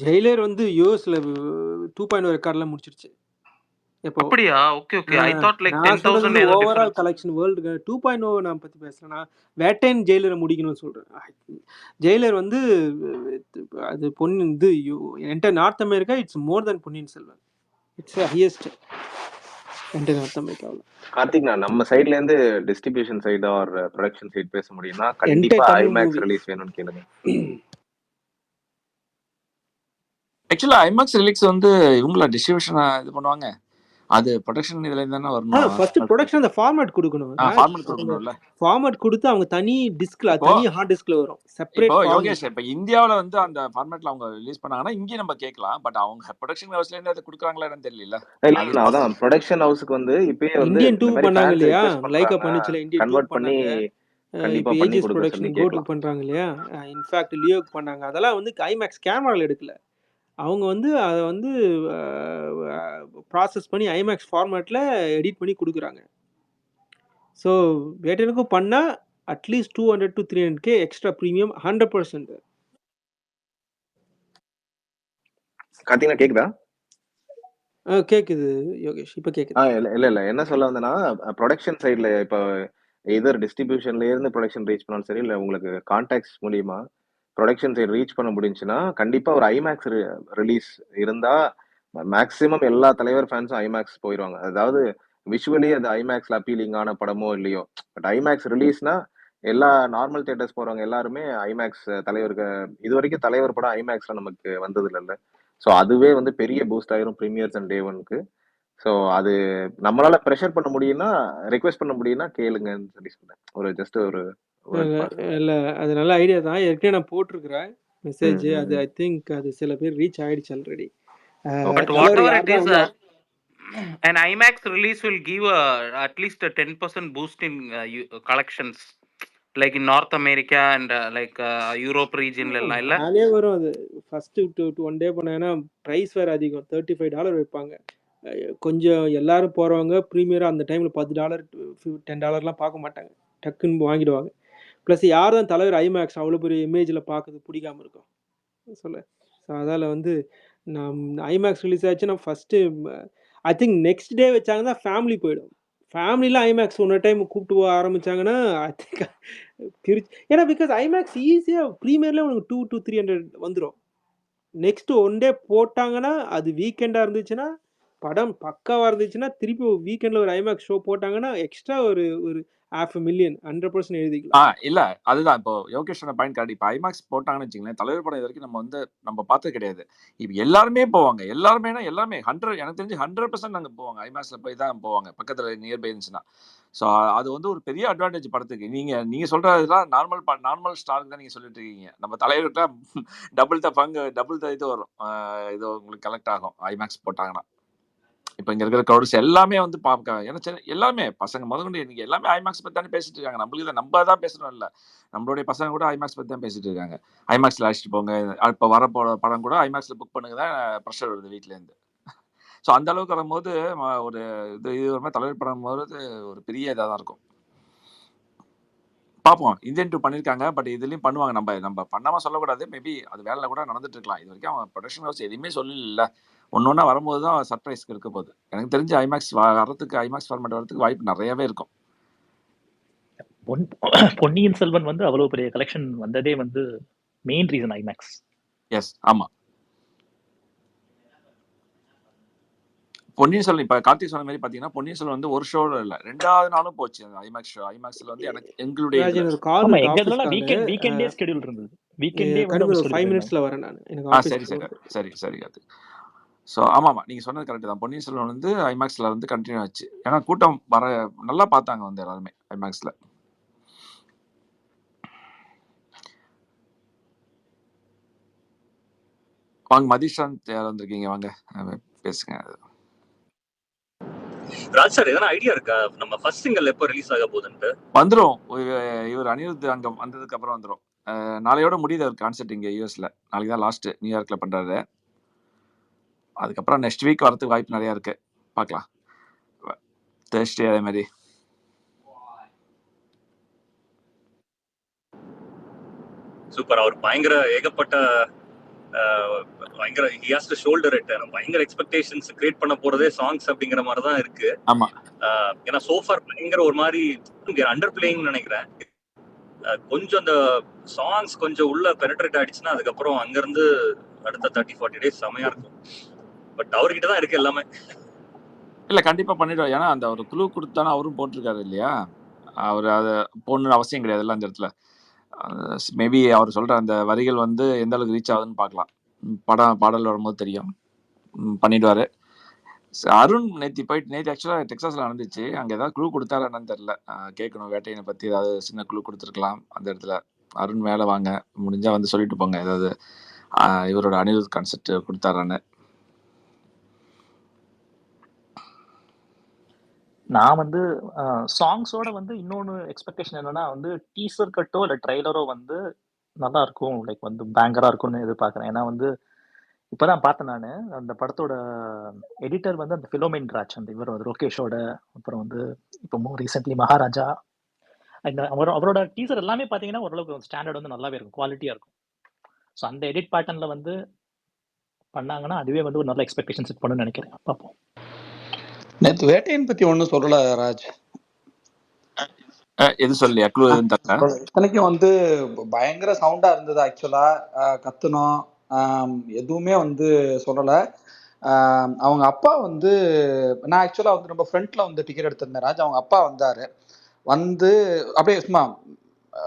ஜெயிலர் வந்து யூஎஸ்ல 2.0 ரெக்கார்ட்லாம் முடிச்சிருச்சு. அப்படியா? Okay okay. I thought like 10,000 ஏதோ ஓவரால் கலெக்ஷன் வேர்ல்டு 2.0 நான் பத்தி பேசுறேன். நான் வேட்டைன் ஜெயிலரை முடிக்கணும்னு சொல்றேன். ஜெயிலர் வந்து அது இது entire North America it's more than Ponniyin Selvan. It's highest entire North அமெரிக்காவில். கார்த்திக், நான் நம்ம சைடுல இருந்து distribution side or production side பேச முடியும்னா கண்டிப்பா ஐமேக்ஸ் ரிலீஸ் வேணும்னு கேளுங்க. ஆக்சுவலா ஐமேக்ஸ் ரிலீஸ் வந்து இவங்கள டிஸ்ட்ரிபியூஷன் இது பண்ணுவாங்க. அது ப்ரொடக்ஷன் இதுல இருந்தானே வரணும். ஃபர்ஸ்ட் ப்ரொடக்ஷன் அந்த ஃபார்மட் கொடுக்கணும். ஃபார்மட் கொடுக்கணும்ல. ஃபார்மட் கொடுத்து அவங்க தனி டிஸ்க்ல தனி ஹார்ட் டிஸ்க்ல வரும் செப்பரேட். இப்போ யோகேஷ், இப்போ இந்தியாவுல வந்து அந்த ஃபார்மட்ல அவங்க ரிலீஸ் பண்ணாங்கன்னா இங்கே நம்ம கேட்கலாம். பட் அவங்க ப்ரொடக்ஷன் ஹவுஸ்ல இருந்து அது கொடுக்குறாங்களா என்னன்னு தெரியல. இல்ல அதான் ப்ரொடக்ஷன் ஹவுஸ்க்கு வந்து இப்பவே வந்து இந்தியன் 2 பண்ணாங்க இல்லையா? லைக்கா பண்ணிச்சுல இந்தியன் 2 கன்வர்ட் பண்ணி கண்டிப்பா பண்ணி கொடுக்க ப்ரொடக்ஷன் கோட் பண்றாங்க இல்லையா? இன்ஃபேக்ட் லியோக்கு பண்ணாங்க. அதெல்லாம் வந்து ஐமேக்ஸ் கேமரால எடுக்கல. அவங்க வந்து அதை வந்து ப்ராசஸ் பண்ணி ஐமேக்ஸ் ஃபார்மேட்டில் எடிட் பண்ணி கொடுக்குறாங்க. ஸோ வேட்டனுக்கும் பண்ணால் at least 200 to 300K extra premium 100%. Karthika கேக்குதா? கேக்குது யோகேஷ், இப்போ கேக்குது. இல்ல என்ன சொல்ல வந்தேன்னா, ப்ரொடக்ஷன் சைடில் இப்போ எதர் டிஸ்ட்ரிபியூஷன்ல இருந்து ப்ரொடக்ஷன் ரீச் பண்ணாலும் சரி, இல்லை உங்களுக்கு கான்டாக்ட்ஸ் மூலியமா ப்ரொடக்ஷன் சைடு ரீச் பண்ண முடிஞ்சுன்னா கண்டிப்பா ஒரு ஐமேக்ஸ் ரிலீஸ் இருந்தா மேக்ஸிமம் எல்லா தலைவர் ஃபேன்ஸும் ஐமேக்ஸ் போயிடுவாங்க. அதாவது விஷுவலி அது ஐமேக்ஸ்ல அப்பீலிங்கான படமோ இல்லையோ, பட் ஐமேக்ஸ் ரிலீஸ்னா எல்லா நார்மல் தியேட்டர்ஸ் போறவங்க எல்லாருமே ஐமேக்ஸ் தலைவருக்கு இது வரைக்கும் தலைவர் படம் ஐமேக்ஸ்ல நமக்கு வந்தது இல்லைல்ல. ஸோ அதுவே வந்து பெரிய பூஸ்ட் ஆயிரும் ப்ரீமியர்ஸ் அண்ட் டே ஒன்க்கு. ஸோ அது நம்மளால ப்ரெஷர் பண்ண முடியும்னா, ரெக்வெஸ்ட் பண்ண முடியும்னா கேளுங்கன்னு சொல்லி சொன்னேன். ஒரு ஜஸ்ட் ஒரு இல்ல, அது நல்ல ஐடியா தான். ஏற்கனவே நான் போட்டிருக்கிறேன் மெசேஜ். அது ஐ திங்க் அது சில பேர் ரீச் ஆயிடுச்சு already. But whatever it is, an IMAX release will give at least a 10% boost in collections, like in North America and like Europe region ல எல்லாம் இல்ல. நானே வரும். அது ஃபர்ஸ்ட் 1 டே பண்ணாங்கன்னா பிரைஸ் வேற அதிகம். $35 வைப்பாங்க. கொஞ்சம் எல்லாரும் போறவங்க ப்ரீமியரா அந்த டைம்ல $10 $10 பார்க்க மாட்டாங்க, டக்குன்னு வாங்கிடுவாங்க. ப்ளஸ் யார் தான் தலைவர் ஐமேக்ஸ் அவ்வளோ பெரிய இமேஜில் பார்க்கறது பிடிக்காம இருக்கும் சொல்ல. ஸோ அதால் வந்து நான் ஐமேக்ஸ் ரிலீஸ் ஆச்சுன்னா first I think next day வச்சாங்கன்னா ஃபேமிலி போயிடும். ஃபேமிலியில் ஐமேக்ஸ் ஒன்று டைம் கூப்பிட்டு போக ஆரம்பித்தாங்கன்னா ஐ திங்க் பிரிச்சு, ஏன்னா பிகாஸ் ஐமேக்ஸ் ஈஸியாக ப்ரீமியரில் உனக்கு 200 to 300 வந்துடும். நெக்ஸ்ட் ஒன் டே போட்டாங்கன்னா அது வீக்கெண்டா இருந்துச்சுன்னா படம் பக்காவா இருந்துச்சுன்னா திருப்பி வீக்கெண்ட்ல ஒரு ஐமேக்ஸ் ஷோ போட்டாங்கன்னா எக்ஸ்ட்ரா ஒரு ஒரு 500,000 100% எழுதிக்கலாம். இல்ல அதுதான் இப்போ யோகேஷ் பாயிண்ட் கரெக்ட். இப்போ ஐமேக்ஸ் போட்டாங்கன்னு வச்சுங்களேன், தலைவர் படம் இது வரைக்கும் நம்ம பார்த்தது கிடையாது. இப்போ எல்லாருமே போவாங்க, எல்லாருமே எனக்கு தெரிஞ்சு 100% அங்கே போவாங்க, ஐமேக்ஸ்ல போய் தான் போவாங்க, பக்கத்துல நியர்பை இருந்துச்சுன்னா. ஸோ அது வந்து ஒரு பெரிய அட்வான்டேஜ் படத்துக்கு. நீங்க சொல்றதுலாம் நார்மல் ஸ்டாருக்கு தான் நீங்க சொல்லிட்டு இருக்கீங்க. நம்ம தலைவர்கிட்ட டபுள் இது வரும், இது உங்களுக்கு கலெக்ட் ஆகும் ஐமேக்ஸ் போட்டாங்கன்னா. இப்போ இங்க இருக்கிற க்ரௌட்ஸ் எல்லாமே வந்து பார்க்க, ஏன்னா எல்லாமே பசங்க முதல்கொண்டு இன்னைக்கு எல்லாமே ஐமேக்ஸ் பத்தி தானே பேசிட்டு இருக்காங்க. நம்மளுக்கு தான் நம்ம தான் பேசுறோம் இல்லை, நம்மளுடைய பசங்க கூட ஐமேக்ஸ் பத்தி தான் பேசிட்டு இருக்காங்க. ஐமேக்ஸ்ல அழைச்சிட்டு போங்க, இப்போ வர படம் கூட ஐமேக்ஸ்ல புக் பண்ணுங்க தான் ப்ரெஷர் வருது வீட்ல இருந்து. ஸோ அந்த அளவுக்கு வரும்போது ஒரு இது ஒரு மாதிரி தலைவர் படம் போது ஒரு பெரிய இதாக தான் இருக்கும். பார்ப்போம், இந்தியன் 2 பண்ணியிருக்காங்க, பட் இதுலயும் பண்ணுவாங்க. நம்ம பண்ணாம சொல்லக்கூடாது, மேபி அது வேலை கூட நடந்துட்டு இருக்கலாம். இது வரைக்கும் அவங்க ப்ரொடக்ஷன் ஹவுஸ் எதுவுமே சொல்லல, ஒன்னொன்னா வரும்போது தான் சர்ப்ரைஸ்க்கு இருக்க போகுது. எனக்கு தெரிஞ்சு ஐமேக்ஸ் ஃபார்மேட் வரதுக்கு வாய்ப்பு நிறையவே இருக்கும். பொன்னியின் செல்வன் வந்து அவ்வளவு பெரிய கலெக்ஷன் வந்ததே வந்து மெயின் ரீசன் ஐமேக்ஸ். எஸ், ஆமா. பொன்னியின் செல்வன் இப்ப கார்த்திக் சொன்ன மாதிரி பாத்தீங்கன்னா, பொன்னியின் செல்வன் வந்து ஒரு ஷோல இல்ல, 2வது நாளும் போச்சு அந்த ஐமேக்ஸ் ஷோ. ஐமேக்ஸ்ல வந்து எனக்கு எங்களுடைய வீக்கெண்டே ஸ்கெட்யூல் இருந்தது. வீக்கெண்டே வந்து 5 மினிட்ஸ்ல வரேன் நான், எனக்கு சரி அது. ஸோ ஆமாம், நீங்கள் சொன்னது கரெக்டு தான். பொன்னியின் செல்வன் வந்து ஐமேக்ஸில் வந்து கண்டினியூ ஆச்சு, ஏன்னா கூட்டம் நல்லா பார்த்தாங்க வந்து எல்லாருமே ஐமேக்ஸில். வாங்க மதிஷாந்த் யார் வந்திருக்கீங்க, வாங்க பேசுங்க. ராஜ் சார், எதனா ஐடியா இருக்கா நம்ம ஃபர்ஸ்ட் சிங்கிள் எப்போ ரிலீஸ் ஆக போகுதுன்ட்டு? வந்துடும், இவர் அனிருத் அங்கே வந்ததுக்கு அப்புறம் வந்துடும். நாளையோட முடியுது அவர் கான்சர்ட் இங்கே யூஎஸ்ல. நாளைக்கு தான் லாஸ்ட், நியூயார்க்கில் பண்ணுறாரு. அதுக்கப்புறம் நெக்ஸ்ட் வீக் வரதுக்கு வாய்ப்பு நிறையா இருக்கு, பார்க்கலாம். தேர்ஸ்டே அதே மாதிரி. சூப்பர், அவர் பயங்கர ஷோல்டர் இட். பயங்கர எக்ஸ்பெக்டேஷன்ஸ் கிரியேட் பண்ண போறதே சாங்ஸ் அப்படிங்கிற மாதிரி தான் இருக்கு. ஆமா, ஏன்னா சோஃபார் பயங்கர ஒரு மாதிரி அண்டர் பிளேயிங் நினைக்கிறேன். கொஞ்சம் அந்த சாங்ஸ் கொஞ்சம் உள்ள பெனட்ரேட் ஆயிடுச்சுன்னா அதுக்கப்புறம் அங்க இருந்து அடுத்த 30-40 டேஸ் செமையா இருக்கும். பட் அவர்கிட்ட தான் இருக்கு எல்லாமே. இல்ல கண்டிப்பா பண்ணிடுவார், ஏன்னா அந்த ஒரு குழு கொடுத்தாலும் அவரும் போட்டிருக்காரு இல்லையா, அவர் அதை போடணும்னு அவசியம் கிடையாது எல்லாம் அந்த இடத்துல. மேபி அவர் சொல்ற அந்த வரிகள் வந்து எந்த அளவுக்கு ரீச் ஆகுதுன்னு பார்க்கலாம், பாடல் வரும்போது தெரியும். பண்ணிடுவாரு. அருண் நேற்று ஆக்சுவலாக டெக்ஸாஸில் நடந்துச்சு, அங்கே ஏதாவது க்ளூ கொடுத்தாரு என்னன்னு தெரியல, கேட்கணும். வேட்டையனை பற்றி ஏதாவது சின்ன க்ளூ கொடுத்துருக்கலாம் அந்த இடத்துல. அருண் மேலே வாங்க, முடிஞ்சா வந்து சொல்லிட்டு போங்க ஏதாவது இவரோட அனிருத் கான்செப்ட் கொடுத்தாரான்னு. நான் வந்து சாங்ஸோட வந்து இன்னொன்று எக்ஸ்பெக்டேஷன் என்னன்னா வந்து டீசர் கட்டோ இல்லை ட்ரெய்லரோ வந்து நல்லா இருக்கும், லைக் வந்து பேங்கராக இருக்கும்னு எதிர்பார்க்குறேன். ஏன்னா வந்து இப்போதான் பார்த்தேன் நான் அந்த படத்தோட எடிட்டர் வந்து அந்த ஃபிலோமின் ராஜ், அந்த இவர் ரோகேஷோட, அப்புறம் வந்து இப்போ ரீசென்ட்லி மகாராஜா, இந்த அவரோட டீசர் எல்லாமே பார்த்தீங்கன்னா ஓரளவுக்கு ஸ்டாண்டர்ட் வந்து நல்லாவே இருக்கும், குவாலிட்டியாக இருக்கும். ஸோ அந்த எடிட் பேட்டர்னில் வந்து பண்ணாங்கன்னா அதுவே வந்து ஒரு நல்ல எக்ஸ்பெக்டேஷன் செட் பண்ணுன்னு நினைக்கிறேன். பார்ப்போம். நேற்று வேட்டையன் பற்றி ஒன்றும் சொல்லல ராஜ். எது சொல்லியா க்ளூ? இத்தனைக்கும் வந்து பயங்கர சவுண்டா இருந்தது ஆக்சுவலா, கத்துனோம், எதுவுமே வந்து சொல்லலை. அவங்க அப்பா வந்து, நான் ஆக்சுவலாக வந்து நம்ம ஃப்ரண்ட்ல வந்து டிக்கெட் எடுத்திருந்தேன் ராஜ். அவங்க அப்பா வந்தாரு, வந்து அப்படியே சும்மா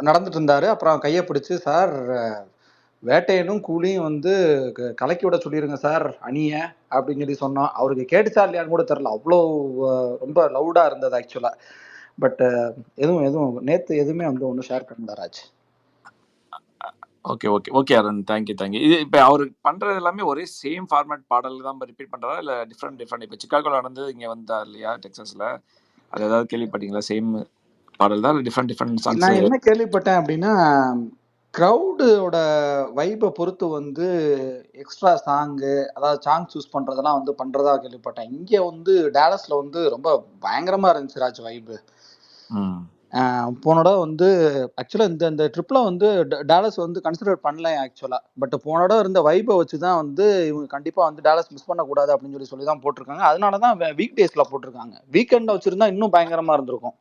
நடந்துட்டு இருந்தாரு. அப்புறம் கையை பிடிச்சி, சார் வேட்டையனும் கூலியும் வந்து கலக்கி விட சொல்லிடுங்க சார் அணிய அப்படின்னு சொல்லி சொன்னோம். அவருக்கு கேட்டுச்சா இல்லையான்னு கூட தெரில, அவ்வளோ ரொம்ப லவுடா இருந்தது ஆக்சுவலா. பட் எதுவும் நேற்று எதுவுமே வந்து ஒன்றும் ஷேர் பண்ணல ராஜ். Okay Arun, thank you. இது இப்போ அவர் பண்றது எல்லாமே ஒரே சேம் ஃபார்மேட் பாடல் தான் ரிப்பீட் பண்றாரா, இல்லை டிஃப்ரெண்ட்? இப்போ சிக்காகோல நடந்தது, இங்கே வந்தார் இல்லையா டெக்ஸாஸ்ல, அது ஏதாவது கேள்விப்பட்டீங்களா? சேம் பாடல் தான், டிஃப்ரெண்ட் சாங்ஸ்? நான் என்ன கேள்விப்பட்டேன் அப்படின்னா, க்ரௌடோட வைப்பை பொறுத்து வந்து எக்ஸ்ட்ரா சாங்கு, அதாவது சாங் சூஸ் பண்றதெல்லாம் வந்து பண்றதா கேள்விப்பட்டேன். இங்கே வந்து டேலஸ்ல வந்து ரொம்ப பயங்கரமா இருந்துச்சு ராஜ் வைப்பு. போனோட வந்து ஆக்சுவலாக இந்த ட்ரிப்பில் வந்து டேலஸ் வந்து கன்சிடர் பண்ணல ஆக்சுவலாக. பட் போனோட இருந்த வைப்பை வச்சு தான் வந்து இவங்க கண்டிப்பாக வந்து டேலஸ் மிஸ் பண்ணக்கூடாது அப்படின்னு சொல்லி தான் போட்டிருக்காங்க. அதனால தான் வீக் டேஸில் போட்டிருக்காங்க. வீக்கெண்டில் வச்சுருந்தா இன்னும் பயங்கரமாக இருந்திருக்கும்.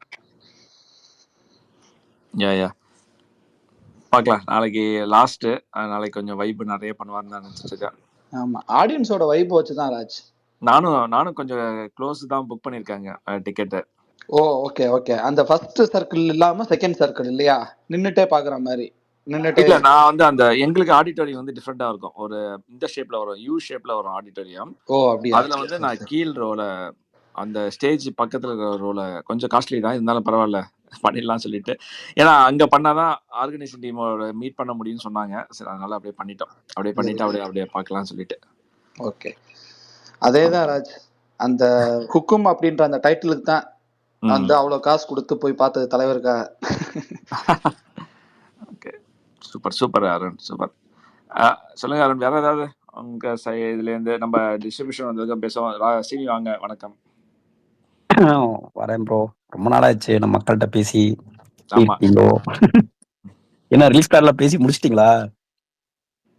பார்க்கலாம். நாளைக்கு லாஸ்ட். நாளைக்கு கொஞ்சம் வைப் நிறைய பண்ணுவாருன்னு நான் நினைச்சிட்டு இருக்கேன். ஆமா, ஆடியன்ஸோட வைப் வச்சுதான் ராஜ். நானும் கொஞ்சம் க்ளோஸ் தான் புக் பண்ணிருக்காங்க டிக்கெட்டு. ஓ ஓகே ஓகே. அந்த ஃபர்ஸ்ட் சர்க்கிள் இல்லாம செகண்ட் சர்க்கிள் இல்லையா, நின்னுட்டே பாக்குற மாதிரி நின்னுட்டே. இல்ல நான் வந்து அந்த எங்களுக்கு ஆடிட்டோரியம் வந்து டிஃப்ரெண்டா இருக்கும். ஒரு இந்த ஷேப்ல வரும், யூ ஷேப்ல வரும் ஆடிட்டோரியம். ஓ அப்படியா? அதுல வந்து நான் கீழ் ரோல அந்த ஸ்டேஜ் பக்கத்துல இருக்கிற ரோல கொஞ்சம் காஸ்ட்லி தான் இருந்தாலும் பரவாயில்ல பண்ணிடலாம் சொல்லிட்டு, ஏன்னா அங்க பண்ணாதான் ஆர்கனைசேஷன் டீமோட மீட் பண்ண முடியும்னு சொன்னாங்க. சரி அதனால அப்படியே பண்ணிட்டோம். அப்படியே பண்ணிட்டு அப்படியே பார்க்கலாம் சொல்லிட்டு. ஓகே, அதேதான் ராஜ். அந்த ஹுக்கும் அப்படின்ற அந்த டைட்டிலுக்கு தான் வந்து அவ்வளவு காசு கொடுத்து போய் பார்த்தது தலைவருக்காக. Okay, super Arun, super. சொல்லுங்க அருண், வேற ஏதாவது உங்க இதுல இருந்து நம்ம டிஸ்ட்ரிபியூஷன் வந்ததுக்கு பேசுவோம். சிவி வாங்க, வணக்கம். வரேன் ப்ரோ, ரொம்ப நாளாச்சு நம்ம மக்கள்கிட்ட பேசி. ஆமா, என்ன ரிலீஸ் பிளான்ல பேசி முடிச்சிட்டீங்களா?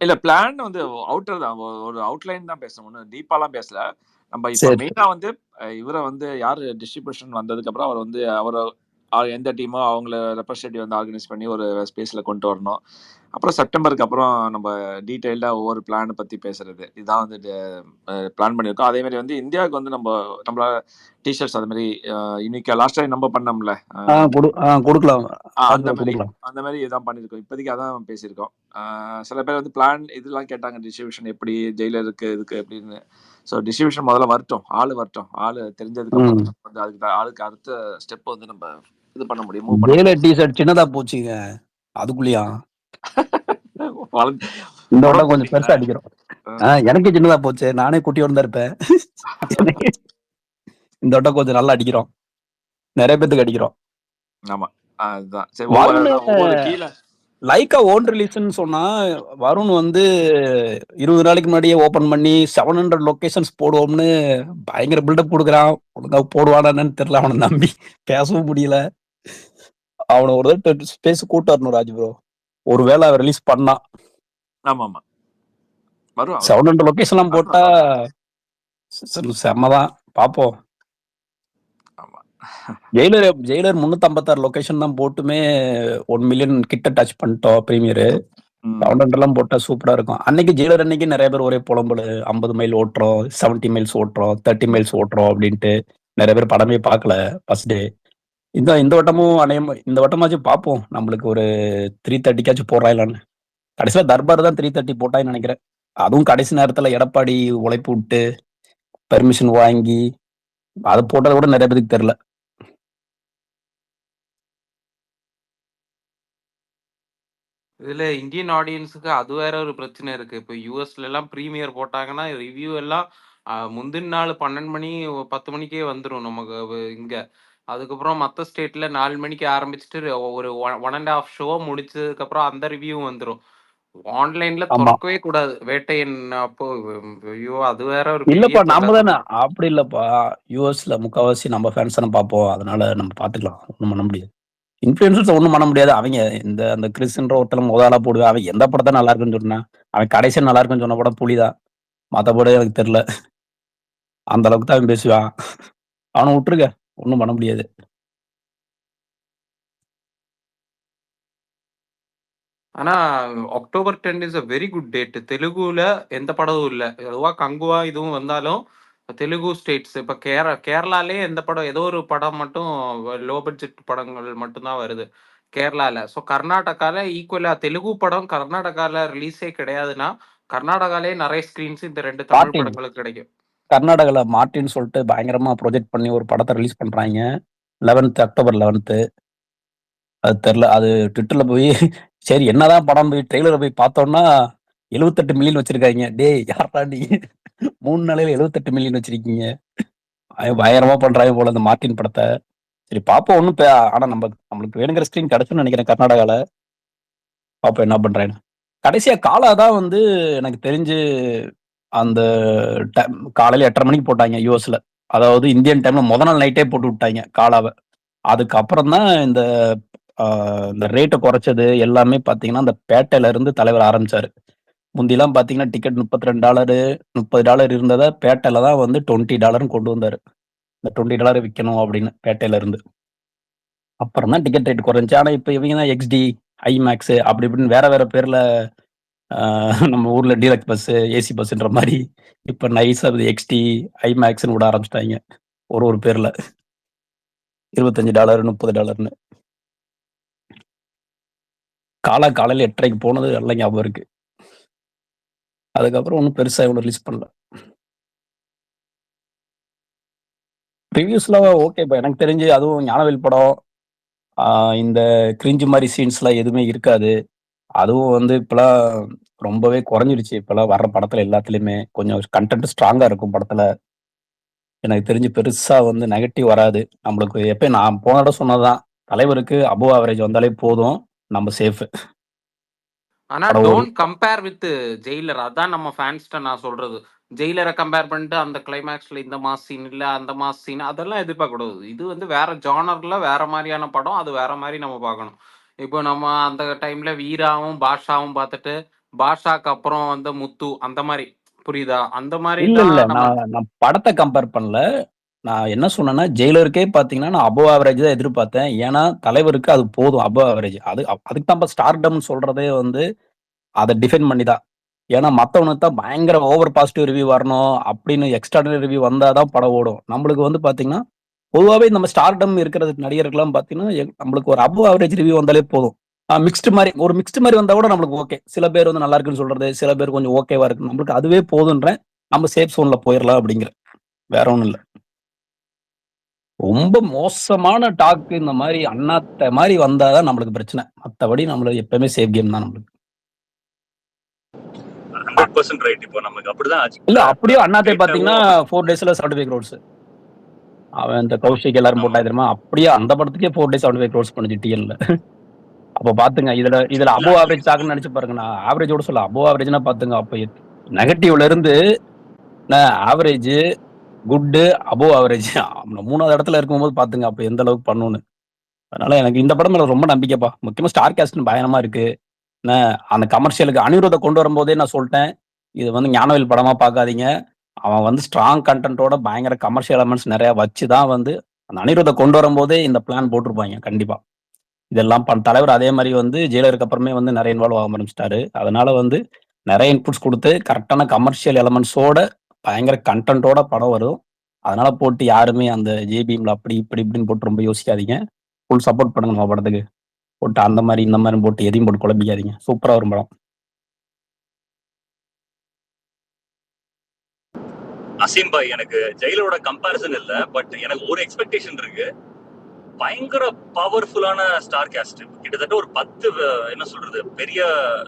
இல்ல பிளான் வந்து அவுட்டர் தான், ஒரு அவுட்லைன் தான் பேசணும், ஒன்றும் டீப்பாலாம் பேசல. நம்ம இப்போ மெயினா வந்து இவரை வந்து யாரு டிஸ்ட்ரிபியூஷன் வந்ததுக்கு அப்புறம் அவர் வந்து எந்த டீமோ அவங்கள ரெப்ரஸன்டேட்டிவ் வந்து ஆர்கனைஸ் பண்ணி ஒரு ஸ்பேஸ்ல கொண்டு வரணும். அப்புறம் செப்டம்பருக்கு அப்புறம் நம்ம டீட்டெயில்டாக ஒவ்வொரு பிளானை பற்றி பேசுறது, இதுதான் வந்து பிளான் பண்ணியிருக்கோம். அதே மாதிரி வந்து இந்தியாவுக்கு வந்து நம்மளால டிஷர்ட்ஸ் அது மாதிரி இன்னைக்கு லாஸ்ட் டைம் நம்ம பண்ணோம்ல, கொடுக்கலாம், அந்த மாதிரி இதான் பண்ணியிருக்கோம். இப்போதைக்கு அதான் பேசியிருக்கோம். சில பேர் வந்து பிளான் இதெல்லாம் கேட்டாங்க, டிஸ்ட்ரிபியூஷன் எப்படி, ஜெயிலருக்கு இதுக்கு எப்படின்னு. ஸோ டிஸ்ட்ரிபியூஷன் முதல்ல வரட்டும், ஆள் தெரிஞ்சதுக்கு அப்புறம் வந்து ஆளுக்கு அடுத்த ஸ்டெப் வந்து நம்ம இது பண்ண முடியும். ஜெயிலர் டிஷர்ட் சின்னதா போச்சுங்க, அதுக்குள்ளயா இந்த வட்டம் கொஞ்சம் பெருசா அடிக்கிறோம். எனக்கு சின்னதா போச்சு, நானே குட்டி வந்தா இருப்பேன். இந்த வட்டம் கொஞ்சம் நல்லா அடிக்கிறோம், நிறைய பேத்துக்கு அடிக்கிறோம். ஆமா, அதுதான். லைக்கா ஓன் ரிலீஸ்ன்னு சொன்னா வருண் வந்து 20 நாளைக்கு முன்னாடியே ஓபன் பண்ணி 700 லொகேஷன்ஸ் போடுவோம்னு பயங்கர பில்டப் கொடுக்குறான். ஒழுங்கா போடுவானான்னு தெரியல, அவனை நம்பி பேசவும் முடியல. அவனை ஒரு ஸ்பேஸ் கூட்டு வரணும் ராஜ் ப்ரோ, ஒருவேளை அவன் ரிலீஸ் பண்ணா. ஆமா 700 லொகேஷன்லாம் போட்டா செம்மதான், பாப்போம். ஜெயிலர் 356 லொகேஷன் தான் போட்டுமே 1 மில்லியன் கிட்ட டச் பண்ணிட்டோம். பிரீமியர் 700 போட்டா சூப்பரா இருக்கும். அன்னைக்கு ஜெயிலர் அன்னைக்கு நிறைய பேர் ஒரே புலம்புல 50 மைல் ஓட்டுறோம், 70 மைல்ஸ் ஓட்டுறோம், 30 மைல்ஸ் ஓட்டுறோம் அப்படின்ட்டு நிறைய பேர் படமே பார்க்கல ஃபர்ஸ்ட் டே. இந்த வட்டமும் இந்த வட்டமாச்சும் பார்ப்போம், நம்மளுக்கு ஒரு 330 போடுறாங்களான்னு. கடைசியில தர்பார் தான் 330 போட்டான்னு நினைக்கிறேன். அதுவும் கடைசி நேரத்துல எடப்பாடி உழைப்பு விட்டு பெர்மிஷன் வாங்கி அதை போட்டதை கூட நிறைய பேருக்கு தெரியல. இதுல இந்தியன் ஆடியன்ஸுக்கு அது வேற ஒரு பிரச்சனை இருக்கு. இப்போ யூஎஸ்ல எல்லாம் ப்ரீமியர் போட்டாங்கன்னா ரிவ்யூ எல்லாம் முந்தின நாள் 12 மணி 10 மணிக்கே வந்துடும் நமக்கு இங்க. அதுக்கப்புறம் மற்ற ஸ்டேட்ல 4 மணிக்கு ஆரம்பிச்சுட்டு ஒரு 1.5 ஷோ முடிச்சதுக்கு அப்புறம் அந்த ரிவ்யூ வந்துடும். ஆன்லைன்ல திறக்கவே கூடாது வேட்டையன். அப்போ ஐயோ, அது வேற ஒரு இல்லப்பா, நாம தானே அப்படி இல்லப்பா, யூஎஸ்ல முக்காவாசி நம்ம ஃபேன்ஸ் தானே பார்ப்போம், அதனால நம்ம பார்த்துக்கலாம், ஒன்றும் பண்ண முடியாது. இன்ஃபுளுசர்ஸ் ஒன்றும் பண்ண முடியாது. அவங்க அந்த கிறிஸ்ன்ற ஒருத்தர் முதலா போடுவேன், அவன் எந்த படத்தை நல்லா இருக்குன்னு சொன்னான், அவன் கடைசியா நல்லா இருக்குன்னு சொன்ன படம் புலிதான். மற்ற படம் எனக்கு தெரியல, அந்த அளவுக்கு தான் அவன் பேசுவான். அவனை விட்டுருக்க, ஒன்றும் பண்ண முடியாது. ஆனா October 10 is a very good date. தெலுங்குல எந்த படமும் இல்லை, எதுவா கங்குவா இதுவும் வந்தாலும் தெலுங்கு ஸ்டேட்ஸ். இப்ப கேரளாலே எந்த படம், ஏதோ ஒரு படம் மட்டும் லோ பட்ஜெட் படங்கள் மட்டும்தான் வருது கேரளால. ஸோ கர்நாடகால ஈக்குவலா தெலுங்கு படம் கர்நாடகால ரிலீஸே கிடையாதுன்னா கர்நாடகாலே நிறைய ஸ்கிரீன்ஸ் இந்த 2 தமிழ் படங்களுக்கு கிடைக்கும். கர்நாடகால மார்டின்னு சொல்லிட்டு பயங்கரமா ப்ரொஜெக்ட் பண்ணி ஒரு படத்தை ரிலீஸ் பண்றாங்க 11th அக்டோபர் 11th. அது தெரியல, அது ட்விட்டர்ல போய் சரி என்னதான் படம் போய் ட்ரெய்லரை போய் பார்த்தோம்னா 78 மில்லியன் வச்சிருக்காங்க. டேய் யாரா நீ 3 நாளையில 78 மில்லியன் வச்சிருக்கீங்க? பயங்கரமா பண்றாங்க போல இந்த மார்டின் படத்தை. சரி பாப்போம், ஒன்றும் ஆனா நம்மளுக்கு வேணுங்கிற ஸ்கிரீன் கிடைச்சுன்னு நினைக்கிறேன் கர்நாடகால. பாப்போம் என்ன பண்றேன்னு. கடைசியா காலா தான் வந்து எனக்கு தெரிஞ்சு அந்த காலையில 8:30 மணிக்கு போட்டாங்க யூஎஸ்ல, அதாவது இந்தியன் டைம்ல முத நாள் நைட்டே போட்டு விட்டாங்க காலாவை. அதுக்கப்புறம் தான் இந்த ரேட்டை குறைச்சது எல்லாமே பாத்தீங்கன்னா அந்த பேட்டையில இருந்து தலைவர் ஆரம்பிச்சாரு. முந்திலாம் பாத்தீங்கன்னா டிக்கெட் $32 $30 இருந்ததை பேட்டையில தான் வந்து $20 கொண்டு வந்தாரு. இந்த $20 விற்கணும் அப்படின்னு பேட்டையில இருந்து. அப்புறம் தான் டிக்கெட் ரேட் குறைஞ்சி. ஆனா இப்ப இவங்க தான் XD ஐமேக்ஸ் அப்படி இப்படின்னு வேற வேற பேர்ல நம்ம ஊர்ல டீலக்ஸ் பஸ், ஏசி பஸ்ன்ற மாதிரி இப்ப நைஸா எக்ஸ்டி, ஐமேக்ஸ்னு விட ஆரம்பிச்சிட்டாங்க ஒரு பேர்ல $25, $30. காலையில 8:30 போனது எல்லாம் ஞாபகம் இருக்கு. அதுக்கப்புறம் ஒன்றும் பெருசா இவ்வளவு ரிலீஸ் பண்ணல. ரிவ்யூஸ்லாம் ஓகே எனக்கு தெரிஞ்சு. அதுவும் ஞானவேல் படம் இந்த கிரிஞ்சு மாதிரி சீன்ஸ்லாம் எதுவுமே இருக்காது. அதுவும் வந்து இப்பெல்லாம் ரொம்பவே குறைஞ்சிடுச்சு. இப்பெல்லாம் வர்ற படத்துல எல்லாத்துலயுமே கொஞ்சம் கண்டென்ட் ஸ்ட்ராங்கா இருக்கும் படத்துல. எனக்கு தெரிஞ்சு பெருசா வந்து நெகட்டிவ் வராது. நம்மளுக்கு எப்பயும் நான் போன தடவை சொன்னதுதான், தலைவருக்கு அபோவ் ஆவரேஜ் வந்தாலே போதும், நம்ம சேஃப். ஆனா படம் ஓடும். Don't compare with Jailer. அதான் நம்ம ஃபேன்ஸ்ட்ட நான் சொல்றது. ஜெயிலரை கம்பேர் பண்ணிட்டு அந்த கிளைமேக்ஸ்ல இந்த மாஸ் சீன் இல்ல, அந்த மாஸ் சீன் அதெல்லாம் எதிர்பார்க்க கூடாது. இது வந்து வேற ஜானர்ல வேற மாதிரியான படம். அது வேற மாதிரி நம்ம பார்க்கணும். இப்போ நம்ம அந்த டைம்ல வீராவும் பாஷாவும் பார்த்துட்டு, பாஷாக்கு அப்புறம் வந்து முத்து அந்த மாதிரி, புரியுதா? அந்த மாதிரி இல்ல தான் இல்ல நம்ம நான் படத்தை கம்பேர் பண்ணல. நான் என்ன சொன்னேன்னா, ஜெயிலருக்கே பாத்தீங்கன்னா நான் அபோவ் ஆவரேஜ் தான் எதிர்பார்த்தேன். ஏன்னா தலைவருக்கு அது போதும் அபோவ் ஆவரேஜ். அதுக்கு தான் ஸ்டார்டம்னு சொல்றதே வந்து அதை டிஃபைன் பண்ணி தான். ஏன்னா மத்தவனுக்கு தான் பயங்கர ஓவர் பாசிட்டிவ் ரிவ்யூ வரணும் அப்படின்னு எக்ஸ்ட்ராடனரி ரிவ்யூ வந்தாதான் படம் ஓடும். நம்மளுக்கு வந்து பாத்தீங்கன்னா பொதுவாகவே நம்ம ஸ்டார்டம் இருக்கிறது நடிகர்கள்லாம் பாத்தீங்கன்னா நம்மளுக்கு ஒரு அபோவ் ஆவரேஜ் ரிவ்யூ வந்தாலே போதும். மிக்ஸ்டு மாதிரி வந்தா கூட நம்மளுக்கு ஓகே. சில பேர் வந்து நல்லா இருக்குன்னு சொல்றது, சில பேர் கொஞ்சம் ஓகேவா இருக்கு, நம்மளுக்கு அதுவே போதுன்றேன். நம்ம சேஃப் சோன்ல போயிடலாம் அப்படிங்கிற, வேற ஒண்ணும் இல்ல. ரொம்ப மோசமான டாக் இந்த மாதிரி அண்ணாத்த மாதிரி வந்தாதான் நம்மளுக்கு பிரச்சனை. மத்தபடி நம்மளுக்கு எப்பவுமே சேஃப் கேம் தான் நம்மளுக்கு. 100% ரைட். இப்போ நமக்கு அப்படிதான் ஆச்சு. இல்ல அப்படியே அண்ணாத்தை பாத்தீங்கன்னா 4 daysல 75 crores. அவன் இந்த கௌஷிக் எல்லாரும் போட்டா தெரியுமா, அப்படியே அந்த படத்துக்கே 4 days 75 crores பண்ணுச்சு டிஎன்ல. அப்ப பாத்துங்க, இதுல அபோவ் ஆவரேஜ் டாக்னு நினைச்சு பாருங்க. நான் ஆவரேஜோட சொல்ல, அபோவ் ஆவரேஜ்னா பாத்துங்க. அப்ப நெகட்டிவ்ல இருந்து ஆவரேஜ், குட், அபோவ் ஆவரேஜ் 3வது இடத்துல இருக்கும்போது பாத்துங்க அப்ப எந்த அளவுக்கு பண்ணணும்னு. அதனால எனக்கு இந்த படம் மேல ரொம்ப நம்பிக்கைப்பா. முக்கியமா ஸ்டார் காஸ்ட் பயங்கரமா இருக்கு. அந்த கமர்ஷியலுக்கு அனிருத்தை கொண்டு வரும்போதே நான் சொல்லிட்டேன், இது வந்து ஞானவேல் படமா பார்க்காதீங்க. அவன் வந்து ஸ்ட்ராங் கண்டென்ட்டோட பயங்கர கமர்ஷியல் எலமெண்ட்ஸ் நிறைய வச்சுதான் வந்து அந்த அனிருத்தை கொண்டு வரும்போதே இந்த பிளான் போட்டிருப்பாங்க கண்டிப்பா. இதெல்லாம் தலைவர் அதே மாதிரி வந்து ஜெயிலருக்கு அப்புறமே வந்து நிறைய இன்வால்வ் ஆக ஆரம்பிச்சிட்டாரு. அதனால வந்து நிறைய இன்புட்ஸ் கொடுத்து கரெக்டான கமர்ஷியல் எலமெண்ட்ஸோட பயங்கர கண்டென்ட்டோட படம் வரும். அதனால போட்டு யாருமே அந்த ஜேபிஎம்ல அப்படி இப்படின்னு போட்டு ரொம்ப யோசிக்காதீங்க. ஃபுல் சப்போர்ட் பண்ணுங்க நம்ம படத்துக்கு. போட்டு அந்த மாதிரி இந்த மாதிரி போட்டு எதையும் போட்டு குழம்பிக்காதீங்க. சூப்பரா வரும் படம். அசீம் பாய், எனக்கு ஜெயிலரோட கம்பேரிசன் இல்ல, பட் எனக்கு ஒரு எக்ஸ்பெக்டேஷன் இருக்கு. பயங்கர பவர்ஃபுல்லான ஸ்டார் காஸ்ட், கிட்டத்தட்ட ஒரு 10 என்ன சொல்றது பெரிய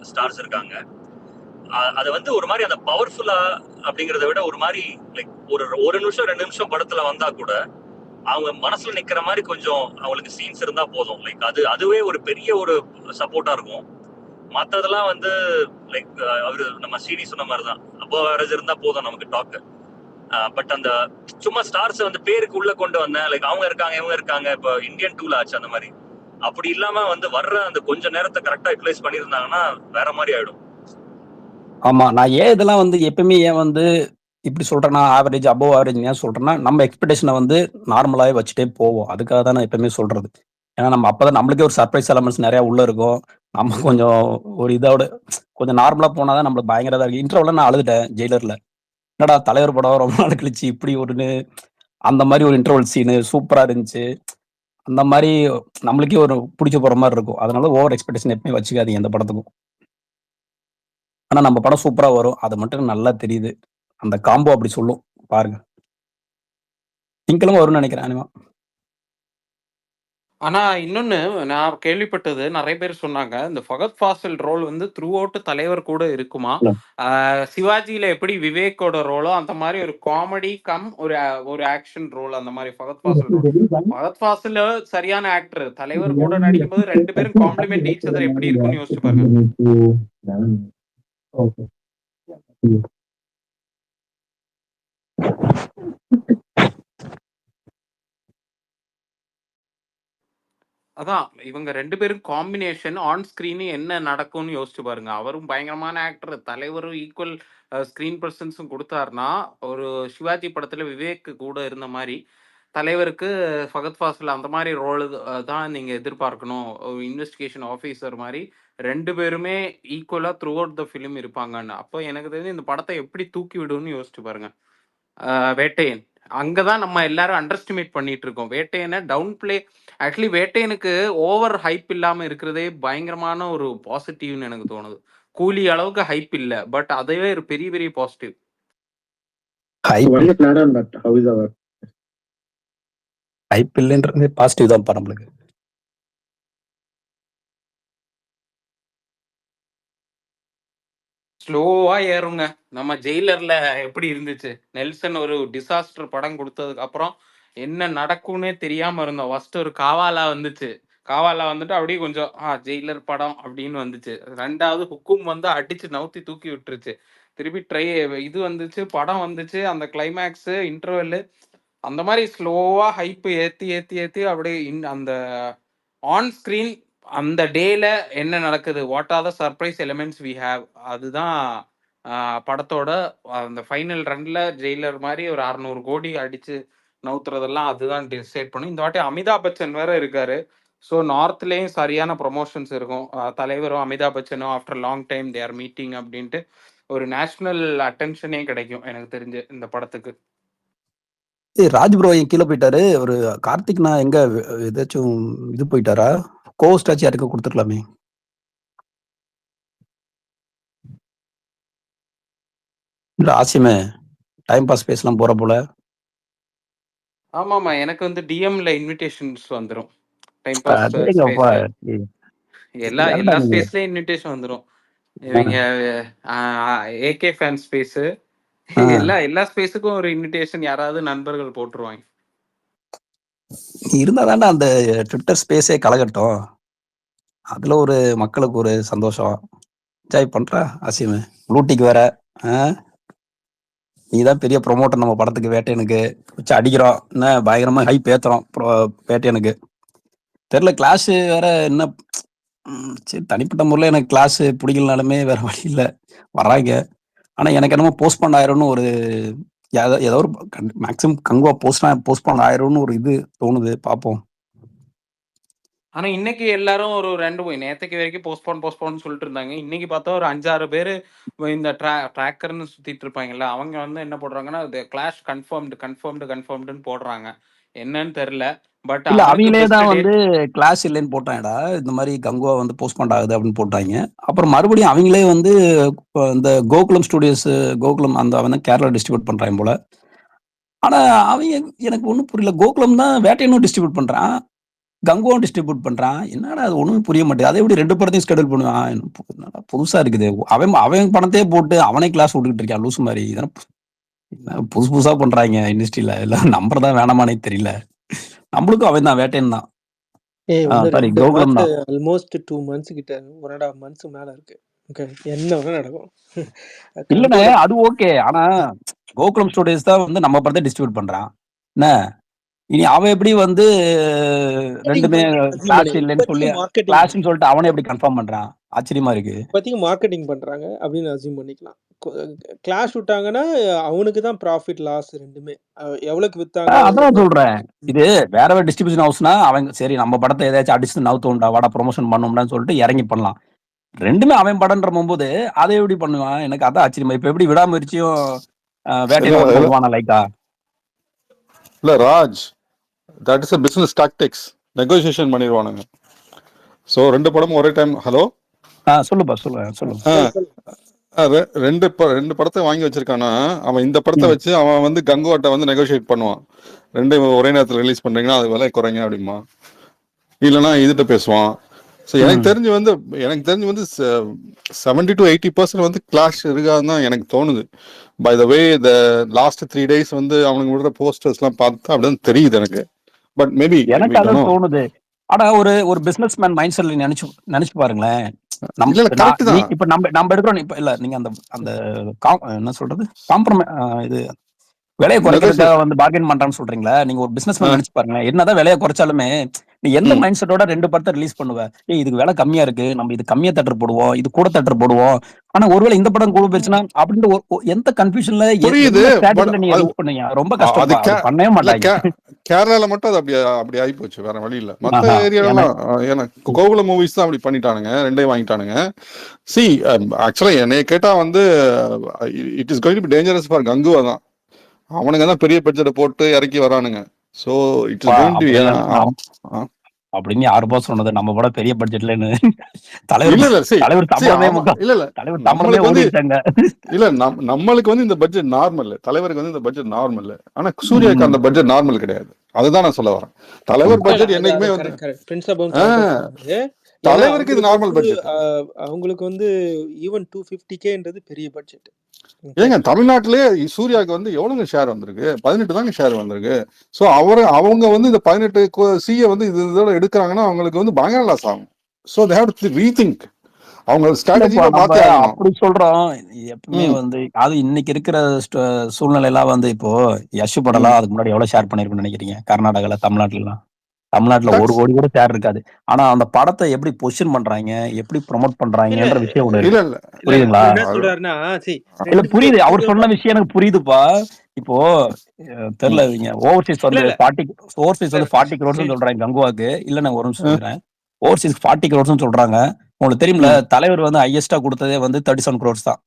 ஸ்டார்ஸ் இருக்காங்க. அது வந்து ஒரு மாதிரி அந்த பவர்ஃபுல்லா அப்படிங்கறத விட ஒரு மாதிரி லைக் ஒரு நிமிஷம் 2 நிமிஷம் படத்துல வந்தா கூட அவங்க மனசுல நிக்கிற மாதிரி கொஞ்சம் அவங்களுக்கு சீன்ஸ் இருந்தா போதும். லைக் அதுவே ஒரு பெரிய ஒரு சப்போர்ட்டா இருக்கும். மத்ததெல்லாம் வந்து லைக் அவரு நம்ம சிடி சொன்ன மாதிரிதான், அப்போ ஆவரேஜ் இருந்தா போதும் நமக்கு டாக். பட் அந்த சும்மா ஸ்டார்ஸ் வந்து பேருக்கு உள்ள கொண்டு வந்தேன், லைக் அவங்க இருக்காங்க இவங்க இருக்காங்க. இப்போ இந்தியன் 2ல ஆச்சு அந்த மாதிரி. அப்படி இல்லாம வந்து வர்ற அந்த கொஞ்ச நேரத்தை கரெக்டா யூட்டிலைஸ் பண்ணியிருந்தாங்கன்னா வேற மாதிரி ஆயிடும். ஆமா, நான் இதெல்லாம் வந்து எப்பவுமே வந்து இப்படி சொல்றேன்னா, ஆவரேஜ் அபோவ் ஆவரேஜ் ஏன் சொல்றேன்னா, நம்ம எக்ஸ்பெக்டேஷனை வந்து நார்மலாவே வச்சுட்டே போவோம். அதுக்காக தான் நான் எப்பவுமே சொல்றது. ஏன்னா நம்ம அப்பதான் நம்மளுக்கே ஒரு சர்ப்ரைஸ் எலமெண்ட்ஸ் நிறைய உள்ள இருக்கும். நம்ம கொஞ்சம் ஒரு இதோட கொஞ்சம் நார்மலா போனாதான் நம்மளுக்கு பயங்கர இருக்கு. இன்டர்வல்ல நான் அழுதுட்டேன் ஜெயிலர்ல. என்னடா தலைவர் படம் ரொம்ப நாள் கழிச்சு இப்படி ஒண்ணு, அந்த மாதிரி ஒரு இன்டர்வல் சீனு சூப்பரா இருந்துச்சு. அந்த மாதிரி நம்மளுக்கே ஒரு பிடிச்ச போற மாதிரி இருக்கும். அதனால ஓவர் எக்ஸ்பெக்டேஷன் எப்பவுமே வச்சுக்காதீங்க எந்த படத்துக்கும். ஆனா நம்ம படம் சூப்பரா வரும், அது மட்டும் நல்லா தெரியுது. அந்த காம்போ அப்படி சொல்லும் பாருங்க. திங்கக்கிழமை வரும்னு நினைக்கிறேன் அனிமா. ஆனா இன்னொன்னு நான் கேள்விப்பட்டது, நிறைய பேர் சொன்னாங்க இந்த ஃபகத் ஃபாசில் ரோல் வந்து த்ரூ அவுட் தலைவர் கூட இருக்குமா. சிவாஜியில எப்படி விவேக்கோட ரோலோ அந்த மாதிரி ஒரு காமெடி கம் ஒரு ஆக்ஷன் ரோல், அந்த மாதிரி ஃபகத் ஃபாசில் ரோல். ஃபகத் ஃபாசில் சரியான ஆக்டர். தலைவர் கூட நடிக்கும்போது 2 பேரும் காம்ப்ளிமெண்ட் ஈச் அதர் எப்படி இருக்குன்னு யோசிச்சு பாருங்க. அதான் இவங்க 2 பேரும் காம்பினேஷன் ஆன் ஸ்கிரீன் என்ன நடக்கும்னு யோசிச்சு பாருங்க. அவரும் பயங்கரமான ஆக்டர், தலைவரும் ஈக்குவல் ஸ்கிரீன் பிரசன்ஸும் கொடுத்தாருன்னா, ஒரு சிவாஜி படத்துல விவேக் கூட இருந்த மாதிரி தலைவருக்கு ஃபகத் ஃபாசில் அந்த மாதிரி ரோல் தான் நீங்கள் எதிர்பார்க்கணும். ஒரு இன்வெஸ்டிகேஷன் ஆஃபீஸர் மாதிரி 2 பேருமே ஈக்குவலாக த்ரூ அவுட் த ஃபிலிம் இருப்பாங்கன்னு. அப்போ எனக்கு தெரிஞ்சு இந்த படத்தை எப்படி தூக்கி விடுன்னு யோசிச்சு பாருங்க. வேட்டையன் அங்கே தான் நம்ம எல்லாரும் அண்டர் எஸ்டிமேட் பண்ணிட்டு இருக்கோம். வேட்டையனை டவுன் பிளே ஆக்சுவலி வேட்டையனுக்கு ஓவர் ஹைப் இல்லாமல் இருக்கிறதே பயங்கரமான ஒரு பாசிட்டிவ்னு எனக்கு தோணுது. கூலி அளவுக்கு ஹைப் இல்லை, பட் அதுவே ஒரு பெரிய பெரிய பாசிட்டிவ். ஹைப் இல்லைன்றது பாசிட்டிவ் தான் நம்மளுக்கு. ஸ்லோவா ஏறுங்க. நம்ம ஜெயிலர்ல எப்படி இருந்துச்சு, நெல்சன் ஒரு டிசாஸ்டர் படம் கொடுத்ததுக்கு அப்புறம் என்ன நடக்கும்னே தெரியாம இருந்தோம். ஃபர்ஸ்ட் ஒரு காவாலா வந்துச்சு, காவாலா வந்துட்டு அப்படியே கொஞ்சம் ஜெயிலர் படம் அப்படின்னு வந்துச்சு. 2வது ஹுக்கும் வந்து அடிச்சு நவுத்தி தூக்கி விட்டுருச்சு. திருப்பி இது வந்துச்சு, படம் வந்துச்சு, அந்த கிளைமேக்ஸ் இன்டர்வெல் அந்த மாதிரி ஸ்லோவா ஹைப் ஏத்தி ஏத்தி ஏத்தி அப்படியே அந்த ஆன் ஸ்கிரீன் அந்த டேல என்ன நடக்குது, what are the surprise elements we have, அதுதான் படத்தோட அந்த ஃபைனல் ரன்ல ஜெயிலர் மாதிரி ஒரு 600 கோடி அடிச்சு நவுத்துறதெல்லாம் அதுதான் டிசைட் பண்ணும். இந்த வாட்டி அமிதாப் பச்சன் வேற இருக்காரு. ஸோ நார்த்லேயும் சரியான ப்ரொமோஷன்ஸ் இருக்கும். தலைவரும் அமிதாப் பச்சனும் after long time they are meeting அப்படின்ட்டு ஒரு நேஷனல் அட்டென்ஷனே கிடைக்கும் எனக்கு தெரிஞ்சு இந்த படத்துக்கு. ராஜ் ப்ரோ கீழே போயிட்டாரு. ஒரு கார்த்திக் நான் எங்க ஏதாச்சும் இது போயிட்டாரா? கோஸ்டாச்சு யாருக்கு கொடுத்துருக்கலாமே. இல்ல ஆசியமே டைம் பாஸ் பேசலாம் போற போல. ஆமாமா, எனக்கு வந்து டிஎம்ல இன்விடேஷன்ஸ் வந்துடும். டைம் பாஸ் ஸ்பேஸ் எல்லா ஸ்பேஸ்லயும் இன்விடேஷன் வந்துடும். இவங்க ஏகே ஃபேன் ஸ்பேஸ் எல்லா ஸ்பேஸுக்கும் ஒரு இன்விடேஷன் யாராவது நண்பர்கள் போட்டுருவாங்க. இருந்தா தாண்டா அந்த ட்விட்டர் ஸ்பேஸே கலகட்டும். அதுல ஒரு மக்களுக்கு ஒரு சந்தோஷம். என்ஜாய் பண்றா ஆசியமே. லூட்டிக்கு வேற நீதான் பெரிய ப்ரொமோட்டர் நம்ம படத்துக்கு. வேட்டையனுக்கு வச்சு அடிக்கிறோம், என்ன பயங்கரமா ஹைப் ஏத்துறோம் வேட்டையனுக்கு. தெரியல கிளாஸ் வேற என்ன. சரி தனிப்பட்ட முறையில் எனக்கு கிளாஸ் பிடிக்கலனாலுமே வேற வழி இல்லை, வராங்க. ஆனா எனக்கு என்னமோ போஸ்ட்போன் ஆயிரும்னு ஒரு ஏதோ ஒரு மேக்ஸிமம் கங்குவா போஸ்ட்போன் ஆயிரும்னு ஒரு இது தோணுது. பார்ப்போம். ஆனா இன்னைக்கு எல்லாரும் ஒரு 2 நேற்றுக்கு வரைக்கும் போஸ்ட்போன் சொல்லிட்டு இருந்தாங்க. இன்னைக்கு பார்த்தா ஒரு 5-6 பேர் இந்த ட்ராக்கர்னு சுத்திட்டு இருப்பாங்கல்ல, அவங்க வந்து என்ன போடுறாங்கன்னா கிளாஷ் கன்ஃபர்ம்டுன்னு போடுறாங்க. என்னன்னு தெரியல. பட் இல்ல அவங்களே தான் வந்து கிளாஸ் இல்லைன்னு போட்டாங்கடா. இந்த மாதிரி கங்குவா வந்து போஸ்ட்போன் ஆகுது அப்படின்னு போட்டாங்க. அப்புறம் மறுபடியும் அவங்களே வந்து இந்த கோகுலம் ஸ்டுடியோஸ் கோகுலம் அந்த அவன் தான் கேரளா டிஸ்ட்ரிபியூட் பண்றாங்க போல. ஆனா அவங்க எனக்கு ஒன்றும் புரியல. கோகுலம் தான் வேட்டையனும் டிஸ்ட்ரிபியூட் பண்றான், கங்குவாவும் டிஸ்ட்ரிபியூட் பண்றான். என்னடா அது ஒண்ணுமே புரிய மாட்டேங்குது. அதை எப்படி 2 படத்தையும் ஸ்கெடியூல் பண்ணுவான்? புதுசா இருக்குது. அவன் பணத்தையே போட்டு அவனே கிளாஸ் விட்டுக்கிட்டு இருக்கான் லூசு மாதிரி. இதெல்லாம் புதுசா பண்றாங்க இண்டஸ்ட்ரியில. எல்லாம் நம்பர் தான் வேணாமானே தெரியல. நம்மளுக்கும் அவன் தான் வேட்டையன் தான். கோகுலம் தான். ஆல்மோஸ்ட் 2 மந்த்ஸ் கிட்ட 1.5 மந்த்ஸ் மேல இருக்கு. என்ன வேணா நடக்கும். இல்லண்ணே அது ஓகே. ஆனா கோகுலம் ஸ்டுடியோஸ் தான் வந்து நம்ம படத்தை டிஸ்ட்ரிபியூட் பண்றான். என்ன இனி அவன் எப்படி வந்து 2மே கிளாஸ் இல்லைன்னு சொல்லி கிளாஸ்ன்னு சொல்லிட்டு அவனை எப்படி கன்ஃபார்ம் பண்றான்? ஆச்சரியமா இருக்கு. இப்போதைக்கு மார்க்கெட்டிங் பண்றாங்க அப்படின்னு அசியூம் பண்ணிக்கலாம். கிளாஷ் விட்டாங்கன்னா அவனுக்கு தான் ப்ராஃபிட் லாஸ் 2மே. எவ்வளவுக்கு வித்தாங்க அதான் சொல்றேன். இது வேற டிஸ்ட்ரிபியூஷன் ஹவுஸ்னா அவங்க சரி நம்ம படத்தை ஏதாச்சும் அடிச்சு நவுத்தோண்டா வாடா ப்ரொமோஷன் பண்ணோம்னு சொல்லிட்டு இறங்கி பண்ணலாம். 2மே அவன் படம்ன்ற போது அதை எப்படி பண்ணுவான்? எனக்கு அதான் ஆச்சரியமா. இப்ப எப்படி விடாமுயற்சியும் வேட்டையாடுவானா லைக்கா? இல்ல Raj, that is a business tactics. Negotiation பண்ணிடுவானுங்க. ஸோ 2 படமும் ஒரே டைம். ஹலோ சொல்லுப்பா சொல்லுங்க. 2 படத்தை வாங்கி வச்சிருக்கானா அவன். இந்த படத்தை வச்சு அவன் வந்து கங்குவாட்ட வந்து நெகோசியேட் பண்ணுவான். 2 ஒரே நேரத்தில் ரிலீஸ் பண்றீங்கன்னா அது விலை குறைங்க அப்படிமா, இல்லைன்னா இதுட்டு பேசுவான். ஸோ எனக்கு தெரிஞ்சு வந்து 70 to 80% வந்து கிளாஷ் இருக்காதுன்னு தான் எனக்கு தோணுது. By the way the last 3 days வந்து அவனுக்கு விடுற போஸ்டர்ஸ் எல்லாம் பார்த்தா அப்படின்னு தெரியுது எனக்கு. பட் மேபி எனக்கு அதான் தோணுது. ஆனா ஒரு பிசினஸ் மேன் மைண்ட் செட்ல நினைச்சு பாருங்களேன். இப்ப நம்ம எடுக்கிறோம். இப்ப இல்ல நீங்க அந்த என்ன சொல்றது இது விலையை குறைக்கிறதுக்காக வந்து பார்கெயின் பண்றான்னு சொல்றீங்களா? நீங்க ஒரு பிசினஸ் மேன் நினைச்சு பாருங்க. என்னதான் விலையை குறைச்சாலுமே நீ எந்த ம் மைண்ட் செட்டோட 2 படத்தை ரிலீஸ் பண்ணுவ? இதுக்கு விலை கம்மியா இருக்கு, நம்ம இது கம்மியா தேட்டர் போடுவோம், இது கூட தேட்டர் போடுவோம். ஆனா ஒருவேளை இந்த படம் கூட போயிருச்சுன்னா அப்படின்ற எந்த கன்ஃபியூஷன்ல புரியுது. என்ன பட் ஸ்ட்ராட்டஜில நீ அது எது பண்ணீங்க? ரொம்ப அது கஷ்டம்ப்பா. அது பண்ணவே இல்ல மாட்டாங்க. கேரளால மட்டும் அது அப்படி ஆகி போச்சு, வேற வழி இல்ல. மத்த ஆஹா. ஏரியாலாம் ஏன்னா கோகுல மூவிஸ் தான் அப்படி பண்ணிட்டானுங்க, ரெண்டையும் வாங்கிட்டானுங்க. சி ஆக்சுவலா என்னைய கேட்டா வந்து it is going to B dangerous for Kanguva தான். அவனுங்க தான் பெரிய பட்ஜெட்டை போட்டு இறக்கி வரானுங்க. So it is going to அப்படின்னு யாருப்பா சொன்னது? நம்ம படம் பெரிய பட்ஜெட்லன்னு. தலைவர் இல்ல இல்ல தலைவர் சம்பளமே இல்ல இல்ல தலைவர் சம்பளமே நம்மளுக்கு வந்து ஓடிட்டாங்க. இல்ல நம்மளுக்கு வந்து இந்த பட்ஜெட் நார்மல், தலைவருக்கு வந்து இந்த பட்ஜெட் நார்மல். ஆனா சூர்யாக்கு அந்த பட்ஜெட் நார்மல் கிடையாது. அதுதான் நான் சொல்ல வரேன். தலைவர் பட்ஜெட் என்னைக்குமே வந்து தலைவருக்கு இது நார்மல் பட்ஜெட். அவங்களுக்கு வந்து ஈவன் 250Kன்றது பெரிய பட்ஜெட். ஏங்க தமிழ்நாட்டிலே சூர்யாவுக்கு வந்து எவ்வளவுங்க ஷேர் வந்திருக்கு? 18 தாங்க ஷேர் வந்திருக்கு. சோ அவங்க வந்து இந்த 18 சிஏ வந்து இதோட எடுக்கிறாங்கன்னா அவங்களுக்கு வந்து பயங்கர லாஸ் ஆகும். So they have to rethink அவங்க ஸ்ட்ராட்டஜியை மாத்தி ஆகணும். அப்படி சொல்றோம் எப்பவுமே வந்து. அது இன்னைக்கு இருக்கிற சூழ்நிலை எல்லாம் வந்து இப்போ யஷ் படலாம் அதுக்கு முன்னாடி எவ்வளவு ஷேர் பண்ணிருக்குன்னு நினைக்கிறீங்க? கர்நாடகால, தமிழ்நாட்டுல 1 கோடி கூட ஷேர் இருக்காது. ஆனா அந்த படத்தை எப்படி பொசிஷன் பண்றாங்க, எப்படி ப்ரொமோட் பண்றாங்கன்ற விஷயம் ஒண்ணு இருக்கு. புரியுதுங்களா? இல்ல புரியுது. அவர் சொன்ன விஷயம் எனக்கு புரியுதுப்பா. இப்போ தெரியல, ஓவர்சீஸ் வந்து 40 crores சொல்றாங்க கங்குவாக்கு. இல்ல நான் ஒரு நிமிஷம் சொல்றேன். ஓவர்சீஸ் 40 crores சொல்றாங்க. உங்களுக்கு தெரியுமில்ல, தலைவர் வந்து ஹையஸ்டா கொடுத்ததே வந்து 37 crores தான்.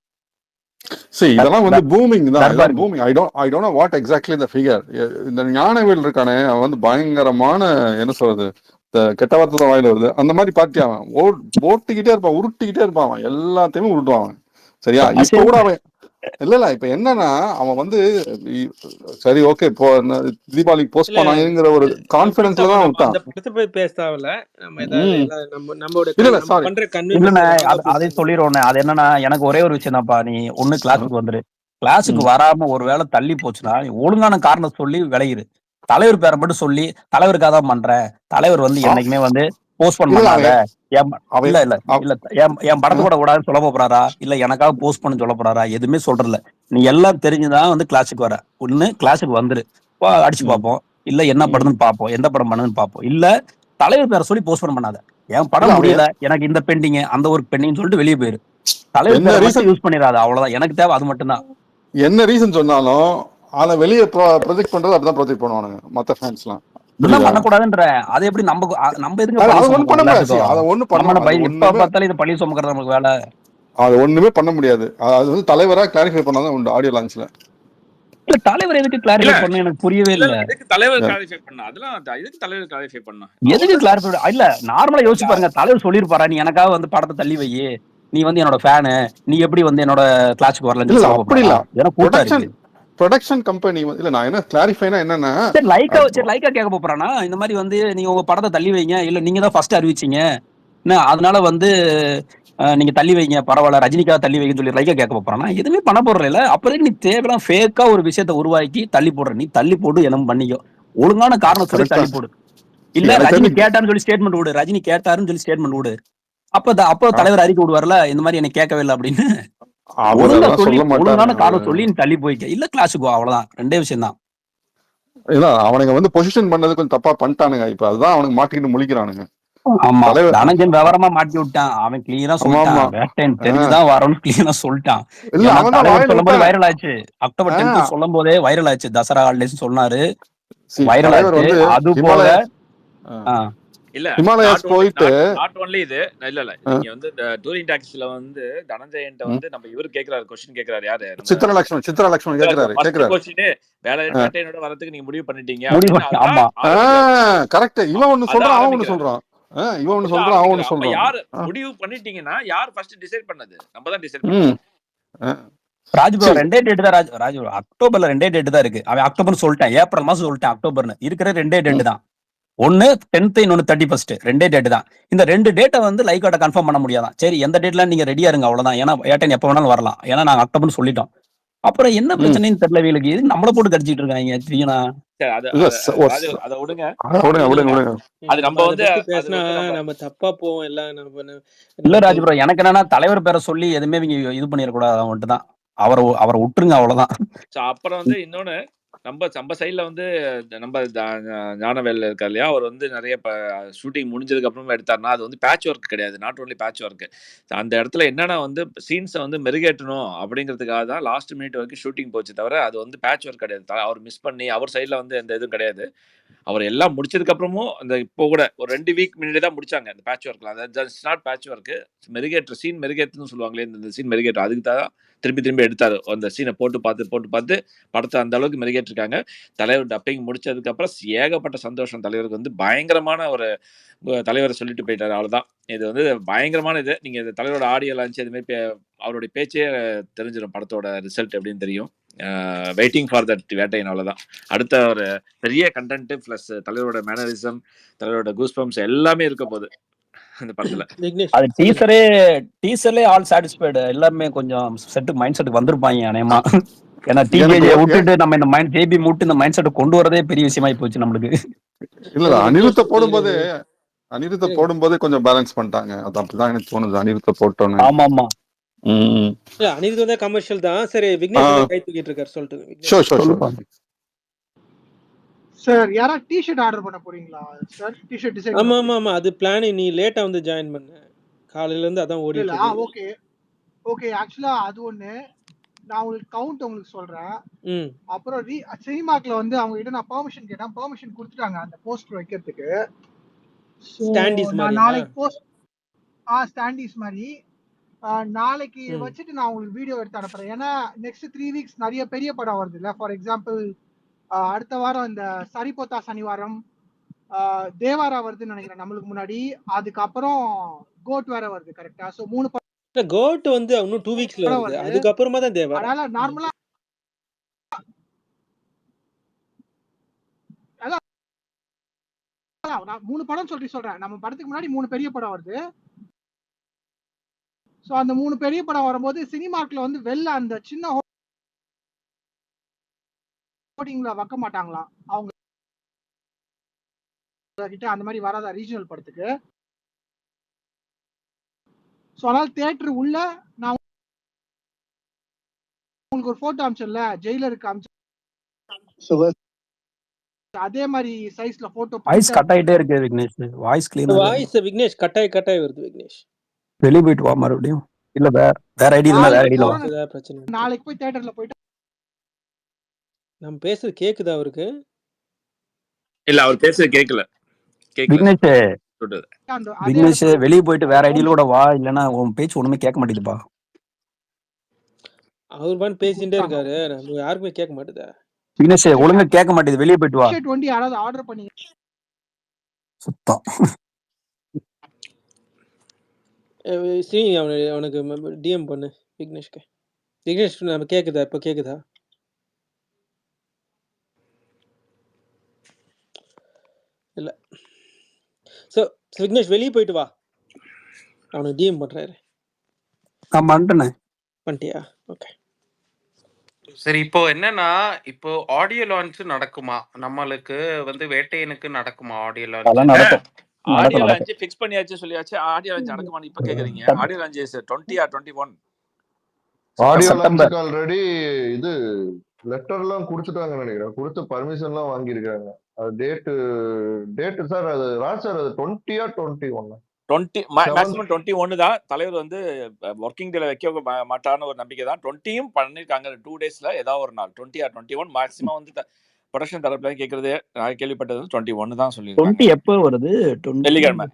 இதெல்லாம் வந்து பூமிங் தான். Booming. I don't know what exactly the figure. இந்த ஞானவேல் இருக்கானே, அவன் வந்து பயங்கரமான என்ன சொல்றது, கெட்ட வார்த்தை தான் வாயில வருது, அந்த மாதிரி பார்ட்டி. அவன் ஓட்டிக்கிட்டே இருப்பான், உருட்டிக்கிட்டே இருப்பான், அவன் எல்லாத்தையுமே உருட்டுவான். சரியா? இப்ப கூட அவன் இல்ல இப்ப என்னன்னா அவன் வந்து சரி ஓகே இப்போ தீபாவளிக்கு போஸ்ட் பண்ணாங்கிற ஒரு கான்பிடன்ஸ்ல தான் விட்டான். அதே சொல்லிடுவோம். அது என்னன்னா எனக்கு ஒரே ஒரு விஷயம் தான்ப்பா. நீ ஒண்ணு கிளாஸுக்கு வந்துரு, கிளாஸுக்கு வராம ஒரு வேளை தள்ளி போச்சுன்னா ஒழுங்கான காரணம் சொல்லி விளையிரு. தலைவர் பேரை மட்டும் சொல்லி தலைவருக்காக தான் பண்றேன், தலைவர் வந்து என்னைக்குமே வந்து போஸ்ட்போன் பண்ணாத, இல்ல இல்ல இல்ல என் படத்தை கூட விடாதுன்னு சொல்ல போறாரா, இல்ல எனக்காக போஸ்ட் பண்ண சொல்ல போறாரா, எதுவுமே சொல்றல. நீ எல்லாம் தெரிஞ்சுதான் வந்து கிளாஸுக்கு வர. ஒண்ணு கிளாஸுக்கு வந்துரு, அடிச்சு பார்ப்போம். இல்ல என்ன படம்னு பார்ப்போம், எந்த படம் பண்ணுன்னு பார்ப்போம். இல்ல தலைவர் பேரை சொல்லி போஸ்ட்போன் பண்ணாத, என் படம் முடியல, எனக்கு இந்த பெண்டிங் அந்த ஒரு பெண்டிங் சொல்லிட்டு வெளியே போயிரு. தலைவர் பேரை யூஸ் பண்ணிடாத, அவ்வளவுதான். எனக்கு தேவை அது மட்டும்தான். என்ன ரீசன் சொன்னாலும் ஆனா வெளியே ப்ரொஜெக்ட் பண்றது அப்படிதான் ப்ரொஜெக்ட் பண்ணுவானுங்க மத்த ஃபேன்ஸ்லாம். இதெல்லாம் பண்ணக்கூடாதுன்ற. அது எப்படி நம்ம எதுக்கு பார்த்தாலும் இது பழி சுமக்கிறது நமக்கு வேலை? அது ஒண்ணுமே பண்ண முடியாது. அது வந்து தலைவரா கிளாரிஃபை பண்ணாதான் உண்டு ஆடியோ லான்ச்ல. இல்ல தலைவர் எதுக்கு கிளாரிஃபை பண்ண எனக்கு புரியவே இல்ல. எதுக்கு தலைவர் கிளாரிஃபை பண்ணா? அதெல்லாம் எதுக்கு தலைவர் கிளாரிஃபை பண்ணா? எதுக்கு கிளாரிஃபை? இல்ல நார்மலா யோசிச்சு பாருங்க. தலைவர் சொல்லிருப்பாரா, நீ எனக்காக வந்து படத்தை தள்ளி வை, நீ வந்து என்னோட ஃபேனு, நீ எப்படி வந்து என்னோட கிளாஸுக்கு வரல? அப்படி இல்ல, ப்ரொடக்ஷன் கம்பெனி இல்ல. நான் என்ன கிளாரிஃபைனா என்னன்னா, சரி லைக்கா கேட்க போறானா இந்த மாதிரி வந்து நீங்க உங்க படத்தை தள்ளி வைங்க, இல்ல நீங்க தான் ஃபர்ஸ்ட் அறிவிச்சீங்க, அதனால வந்து நீங்க தள்ளி வைங்க, பரவாயில்ல ரஜினிக்காக தள்ளி வைங்கன்னு சொல்லி லைக்கா கேட்க போறானா? எதுவுமே பண்ண போடுற இல்ல. அப்புறம் நீ தேவையெல்லாம் ஃபேக்கா ஒரு விஷயத்த உருவாக்கி தள்ளி போடுற. நீ தள்ளி போடு, என்ன பண்ணிக்கோ, ஒழுங்கான காரணம் சொல்லி தள்ளி போடு. இல்ல ரஜினி கேட்டாருன்னு சொல்லி ஸ்டேட்மெண்ட் விடு, ரஜினி கேட்டாருன்னு சொல்லி ஸ்டேட்மெண்ட் விடு. அப்போ தலைவர் அறிக்கை விடுவார்ல, இந்த மாதிரி எனக்கு கேட்கவே இல்லை அப்படின்னு. ஒழுங்கான காரணம் சொல்லி நீ தள்ளி போய்க்க, இல்ல கிளாஸுக்கு அவ்வளவுதான். ரெண்டே விஷயம் தான். இல்ல அவனுங்க வந்து பொசிஷன் பண்ணது கொஞ்சம் தப்பா பண்ணிட்டானுங்க. இப்ப அதுதான் அவனுக்கு மாட்டிக்கிட்டு முழிக்கிறானுங்க. ஆமா, தனஞ்சன் விவரமா மாட்டி விட்டான். அவன் கிளியரா சொல்லிட்டான், வேட்டையன் தெரிஞ்சுதான் வரணும்னு கிளியரா சொல்லிட்டான். சொல்லும் போது வைரல் ஆச்சு. அக்டோபர் 10 சொல்லும் போதே வைரல் ஆச்சு. தசரா ஹாலிடேஸ் சொன்னாரு, வைரல் ஆச்சு. அது போல இல்ல ஹிமாலயாஸ் போயிட்டு நாட் ஒன்லி இது இல்ல நீங்க வந்து டூரிங் டாக்ஸில வந்து தனஞ்சயன்ட்ட வந்து நம்ம இவர் கேக்குறாரு, क्वेश्चन கேக்குறாரு. யாரு? சித்ரா லட்சுமணன் கேக்குறாரு. क्वेश्चन வேட்டையனோட வரதுக்கு நீங்க முடிவு பண்ணிட்டீங்க. ஆமா கரெக்ட். இவன் ஒன்னு சொல்றான், அவன் ஒன்னு சொல்றான். இவன் ஒன்னு சொல்றான், அவன் ஒன்னு சொல்றான். யார் முடிவு பண்ணிட்டீங்கன்னா யார் ஃபர்ஸ்ட் டிசைட் பண்ணது? நம்ம தான் டிசைட் பண்ணோம். ராஜ்புரா 2 டேட் தான். ராஜ்புரா அக்டோபர்ல 2 டேட் தான் இருக்கு. அவன் அக்டோபர் சொல்லிட்டான், ஏப்ரல் மாசம் சொல்லிட்டான். அக்டோபர்னு இருக்கிற 2 டேட் தான். ஒன்னு 10th, இன்னொன்னு 31st. 2 டேட் தான். இந்த 2 டேட்டை வந்து லைக்கோட கன்ஃபார்ம் பண்ண முடியாதான். சரி எந்த டேட்ல நீங்க ரெடியா இருங்க, அவ்வளவுதான். ஏன்னா ஏட்டன் எப்ப வேணாலும் வரலாம். ஏன்னா நாங்க அக்டோபர்னு சொல்லிட்டோம். அப்புறம் என்ன பிரச்சனைன்னு தெரியல வீலுக்கு. இது நம்மள போட்டு கடிச்சிட்டு இருக்காங்க. தீனா அத விடுங்க. அது நம்ம வந்து பேசினா நம்ம தப்பா போவோம் எல்லாம். இல்ல ராஜ்புரம், எனக்கு என்னன்னா தலைவர் பேரை சொல்லி எதுவுமே இவங்க இது பண்ணிடக்கூடாது. அவன்ட்டு தான் அவரை விட்டுருங்க, அவ்வளவுதான். அப்புறம் வந்து இன்னொன்னு நம்ம சைடுல வந்து நம்ம ஞானவேல் இருக்கார் இல்லையா, அவர் வந்து நிறைய ஷூட்டிங் முடிஞ்சதுக்கு அப்புறமா எடுத்தாருன்னா அது வந்து பேட்ச் ஒர்க் கிடையாது, நாட் ஓன்லி பேட்ச் ஒர்க். அந்த இடத்துல என்னன்னா வந்து சீன்ஸை வந்து மெருகேற்றணும் அப்படிங்கிறதுக்காக தான் லாஸ்ட் மினிட் வரைக்கும் ஷூட்டிங் போச்சு தவிர அது வந்து பேட்ச் ஒர்க் கிடையாது. அவர் மிஸ் பண்ணி அவர் சைடில் வந்து எந்த இதுவும் கிடையாது. அவர் எல்லாம் முடிச்சதுக்கு அப்புறமும் அந்த இப்போ கூட ஒரு 2 வீக் முன்னாடி தான் முடிச்சாங்க அந்த பேட்ச் ஒர்க்லாம். அது நாட் பேட்ச் ஒர்க், மெருகேற்ற சீன் மெருகேற்றுன்னு சொல்லுவாங்களே, இந்த சீன் மெருகேற்ற அதுக்கு தான் திரும்பி எடுத்தாரு. அந்த சீனை போட்டு பார்த்து படத்தை அந்த அளவுக்கு மெருகேற்றிருக்காங்க. தலைவர் டப்பிங் முடிச்சதுக்கு அப்புறம் ஏகப்பட்ட சந்தோஷம். தலைவருக்கு வந்து பயங்கரமான ஒரு தலைவரை சொல்லிட்டு போயிட்டாரு, அவ்வளவுதான். இது வந்து பயங்கரமான இது. நீங்க இந்த தலைவரோட ஆடியோ லான்ச் இது மாதிரி அவருடைய பேச்சே தெரிஞ்சிடும், படத்தோட ரிசல்ட் எப்படின்னு தெரியும். வெயிட்டிங் ஃபார் தட் வேட்டையன், அவ்வளவுதான். அடுத்த ஒரு பெரிய கண்டென்ட் பிளஸ் தலைவரோட மேனரிசம், தலைவரோட கூஸ்பம்ஸ் எல்லாமே இருக்க போகுது அந்த படத்துல. அது டீசர்லயே ஆல் சாட்டிஸ்ஃபைடு, எல்லாமே கொஞ்சம் மைண்ட் செட் வந்திருப்பாங்க அநேகமா. ஏன்னா டிஜே விட்டுட்டு நம்ம இந்த மைண்ட் ஜேபி மூட்டு இந்த மைண்ட் செட் கொண்டு வரதே பெரிய விஷயமாயி போச்சு நம்மளுக்கு. இல்ல அனிருத்த போடும்போதே கொஞ்சம் பேலன்ஸ் பண்ணிட்டாங்க. அது அப்படிதான் எனக்கு தோணுது. அனிருத்த போட்டோன்னு. ஆமா அனிருத் வந்து கமர்ஷியல் தான். சரி, விக்னேஷ் கை தூக்கிட்டு இருக்காரு, சொல்லிட்டு. சார் யாரா டி-ஷர்ட் ஆர்டர் பண்ண போறீங்களா சார்? T-shirt design. ஆமா அது பிளான். நீ லேட்டா வந்து ஜாயின் பண்ண, காலையில இருந்து அதான் ஓடிட்டு இருக்கு. ஓகே ஆக்சுவலா அது ஒண்ணு. நான் உங்களுக்கு கவுண்ட் உங்களுக்கு சொல்றேன். அப்புறம் சினிமாக்ல வந்து அவங்க கிட்ட நான் பெர்மிஷன் கேட்டேன், பெர்மிஷன் கொடுத்துட்டாங்க அந்த போஸ்டர் வைக்கிறதுக்கு. நான் நாளைக்கு போஸ்ட் ஸ்டாண்டிஸ் மாதிரி நாளைக்கு வச்சுட்டு நான் உங்களுக்கு வீடியோ எடுத்து அனுப்புறேன். ஏன்னா நெக்ஸ்ட் 3 வீக்ஸ் நிறைய பெரிய படம் வருது இல்ல. ஃபார் எக்ஸாம்பிள் அடுத்த வாரம் இந்த சரிபோத்தா சனிவாரம், தேவாரா வருதுன்னு நினைக்கிறேன் நம்மளுக்கு முன்னாடி. அதுக்கப்புறம் கோட் வேற வருது, கரெக்டா? சோ 3 படம். கோட் வந்து இன்னும் 2 வீக்ஸ்ல வருது, அதுக்கு அப்புறமா தான் தேவாரா. அதனால நார்மலா 3 படம் சொல்றேன். நம்ம படத்துக்கு முன்னாடி 3 பெரிய படம் வருது. சோ அந்த 3 பெரிய படம் வரும்போது சினிமாக்ல வந்து வெளில அந்த சின்ன ஹோர்டிங்ல வைக்க மாட்டாங்களா அவங்க கிட்ட, அந்த மாதிரி வராதா ரீஜனல் படத்துக்கு. சோ அதனால தியேட்டர் உள்ள நான் உங்களுக்கு ஒரு போட்டோ அனுப்பிச்சேன்ல, ஜெயிலருக்கு அனுப்பிச்சேன், அதே மாதிரி சைஸ்ல போட்டோ. வாய்ஸ் கட் ஆயிட்டே இருக்கு விக்னேஷ். வாய்ஸ் கிளீனா வாய்ஸ் விக்னேஷ் கட்டாய் வருது விக்னேஷ். வெளிய போயிட்டு வா மறுபடியும். இல்ல வேற ஐடியா இல்ல, வேற ஐடியா வா. பிரச்சனை. நாளைக்கு போய் தியேட்டர்ல போயிட்டு நம்ம பேசுறது கேக்குதா அவருக்கு? இல்ல, அவர் பேசுறது கேக்கல. விக்னேஷ் வெளிய போயிட்டு வேற ஐடியாலோட வா, இல்லனா உன் பேச்சு ஒண்ணுமே கேட்க மாட்டேங்குதுப்பா. அவர் பான் பேசிட்டே இருக்காரு, நம்ம யாருமே கேட்க மாட்டேதா. விக்னேஷ் ஒழுங்கா கேட்க மாட்டேங்குது, வெளிய போயிட்டு வா. ஷர்ட் 20 யாராவது ஆர்டர் பண்ணி சுத்தம். அவனுக்கு டிஎம் பண்ணு விக்னேஷ்க்கு. விக்னேஷ் நம்ம கேக்குதா? இப்ப கேக்குதா? இல்ல. சோ விக்னேஷ் வெளிய போயிட்டு வா, அவனுக்கு டிஎம் பண்றாரு. நான் பண்ணிட்டியா? ஓகே சரி. இப்போ என்னன்னா, இப்போ ஆடியோ லான்ச் நடக்குமா? நம்மளுக்கு வந்து வேட்டையனுக்கு நடக்குமா audio launch? Audio launch fix பண்ணியாச்சு, சொல்லியாச்சு. ஆடியோ லான்ச் நடக்குமான்னு இப்ப கேக்குறீங்க. ஆடியோ லான்ச் 20 or 21 ஆடியோ லான்ச்சுக்கு ஆல்ரெடி இது லெட்டர்லாம் கொடுத்துட்டாங்கன்னு நினைக்கிறேன். கொடுத்து பர்மிஷன்லாம் வாங்கியிருக்காங்க. அது டேட் சார், அது ராஜ் சார், அது 20 or 21? 20 மேக்ஸிமம் 21 தான். தலைவர் வந்து ஒர்க்கிங் டேல வைக்க மாட்டான்னு ஒரு நம்பிக்கை தான். 20யும் பண்ணிருக்காங்க 2 daysல ஏதாவது ஒரு நாள். 20 or 21 மேக்ஸிமம் வந்து ப்ரொடக்ஷன் தரப்புல கேக்குறது. நான் கேள்விப்பட்டது 21 தான் சொல்லிருக்காங்க. 20 எப்போ வருது? வெள்ளிக்கிழமை.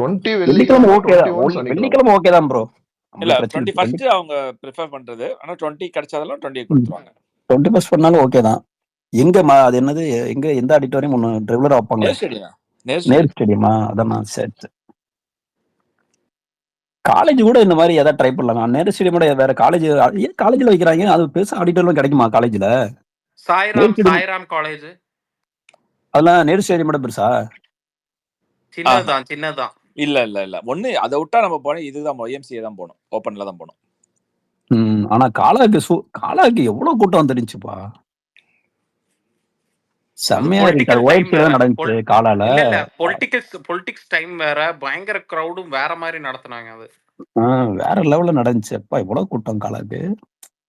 20 வெள்ளிக்கிழமை ஓகே தான். வெள்ளிக்கிழமை ஓகே தான் ப்ரோ. இல்ல 21st அவங்க பிரெஃபர் பண்றது. ஆனா 20 கிடைச்சதெல்லாம் 20 கொடுத்துருவாங்க. 21st பண்ணாலும் ஓகே தான். எங்க அது என்னது, எங்க எந்த ஆடிட்டோரியம் ஒன்னு ரெகுலரா வைப்பாங்க? நேரு ஸ்டேடியமா? அதான் சரி. காலேஜ் கூட இந்த மாதிரி ஏதாவது ட்ரை பண்ணலாம். நேரு ஸ்டேடியமோட வேற காலேஜ்ல வைக்கிறாங்க. அது பெருசா ஆடிட்டோரியம் கிடைக்குமா காலேஜ்ல? சாய்ராம் காலேஜ் அதெல்லாம் நேரு ஸ்டேடியமோட பெருசா? சின்னதான். இல்ல ஒண்ணு அதை விட்டா நம்ம போனோம், இதுதான் YMCA தான் போனோம், ஓப்பன்ல தான் போனோம். ஆனா காலாக்கு எவ்வளவு கூட்டம் வந்துருச்சுப்பா, செம்மையா நடந்துச்சு காலால. பொலிட்டிக்ஸ் டைம் வேற, பயங்கர கிரௌடும் வேற மாதிரி நடத்துனாங்க. அது வேற லெவல்ல நடந்துச்சு. அப்பா எவ்வளவு கூட்டம் காலாக்கு.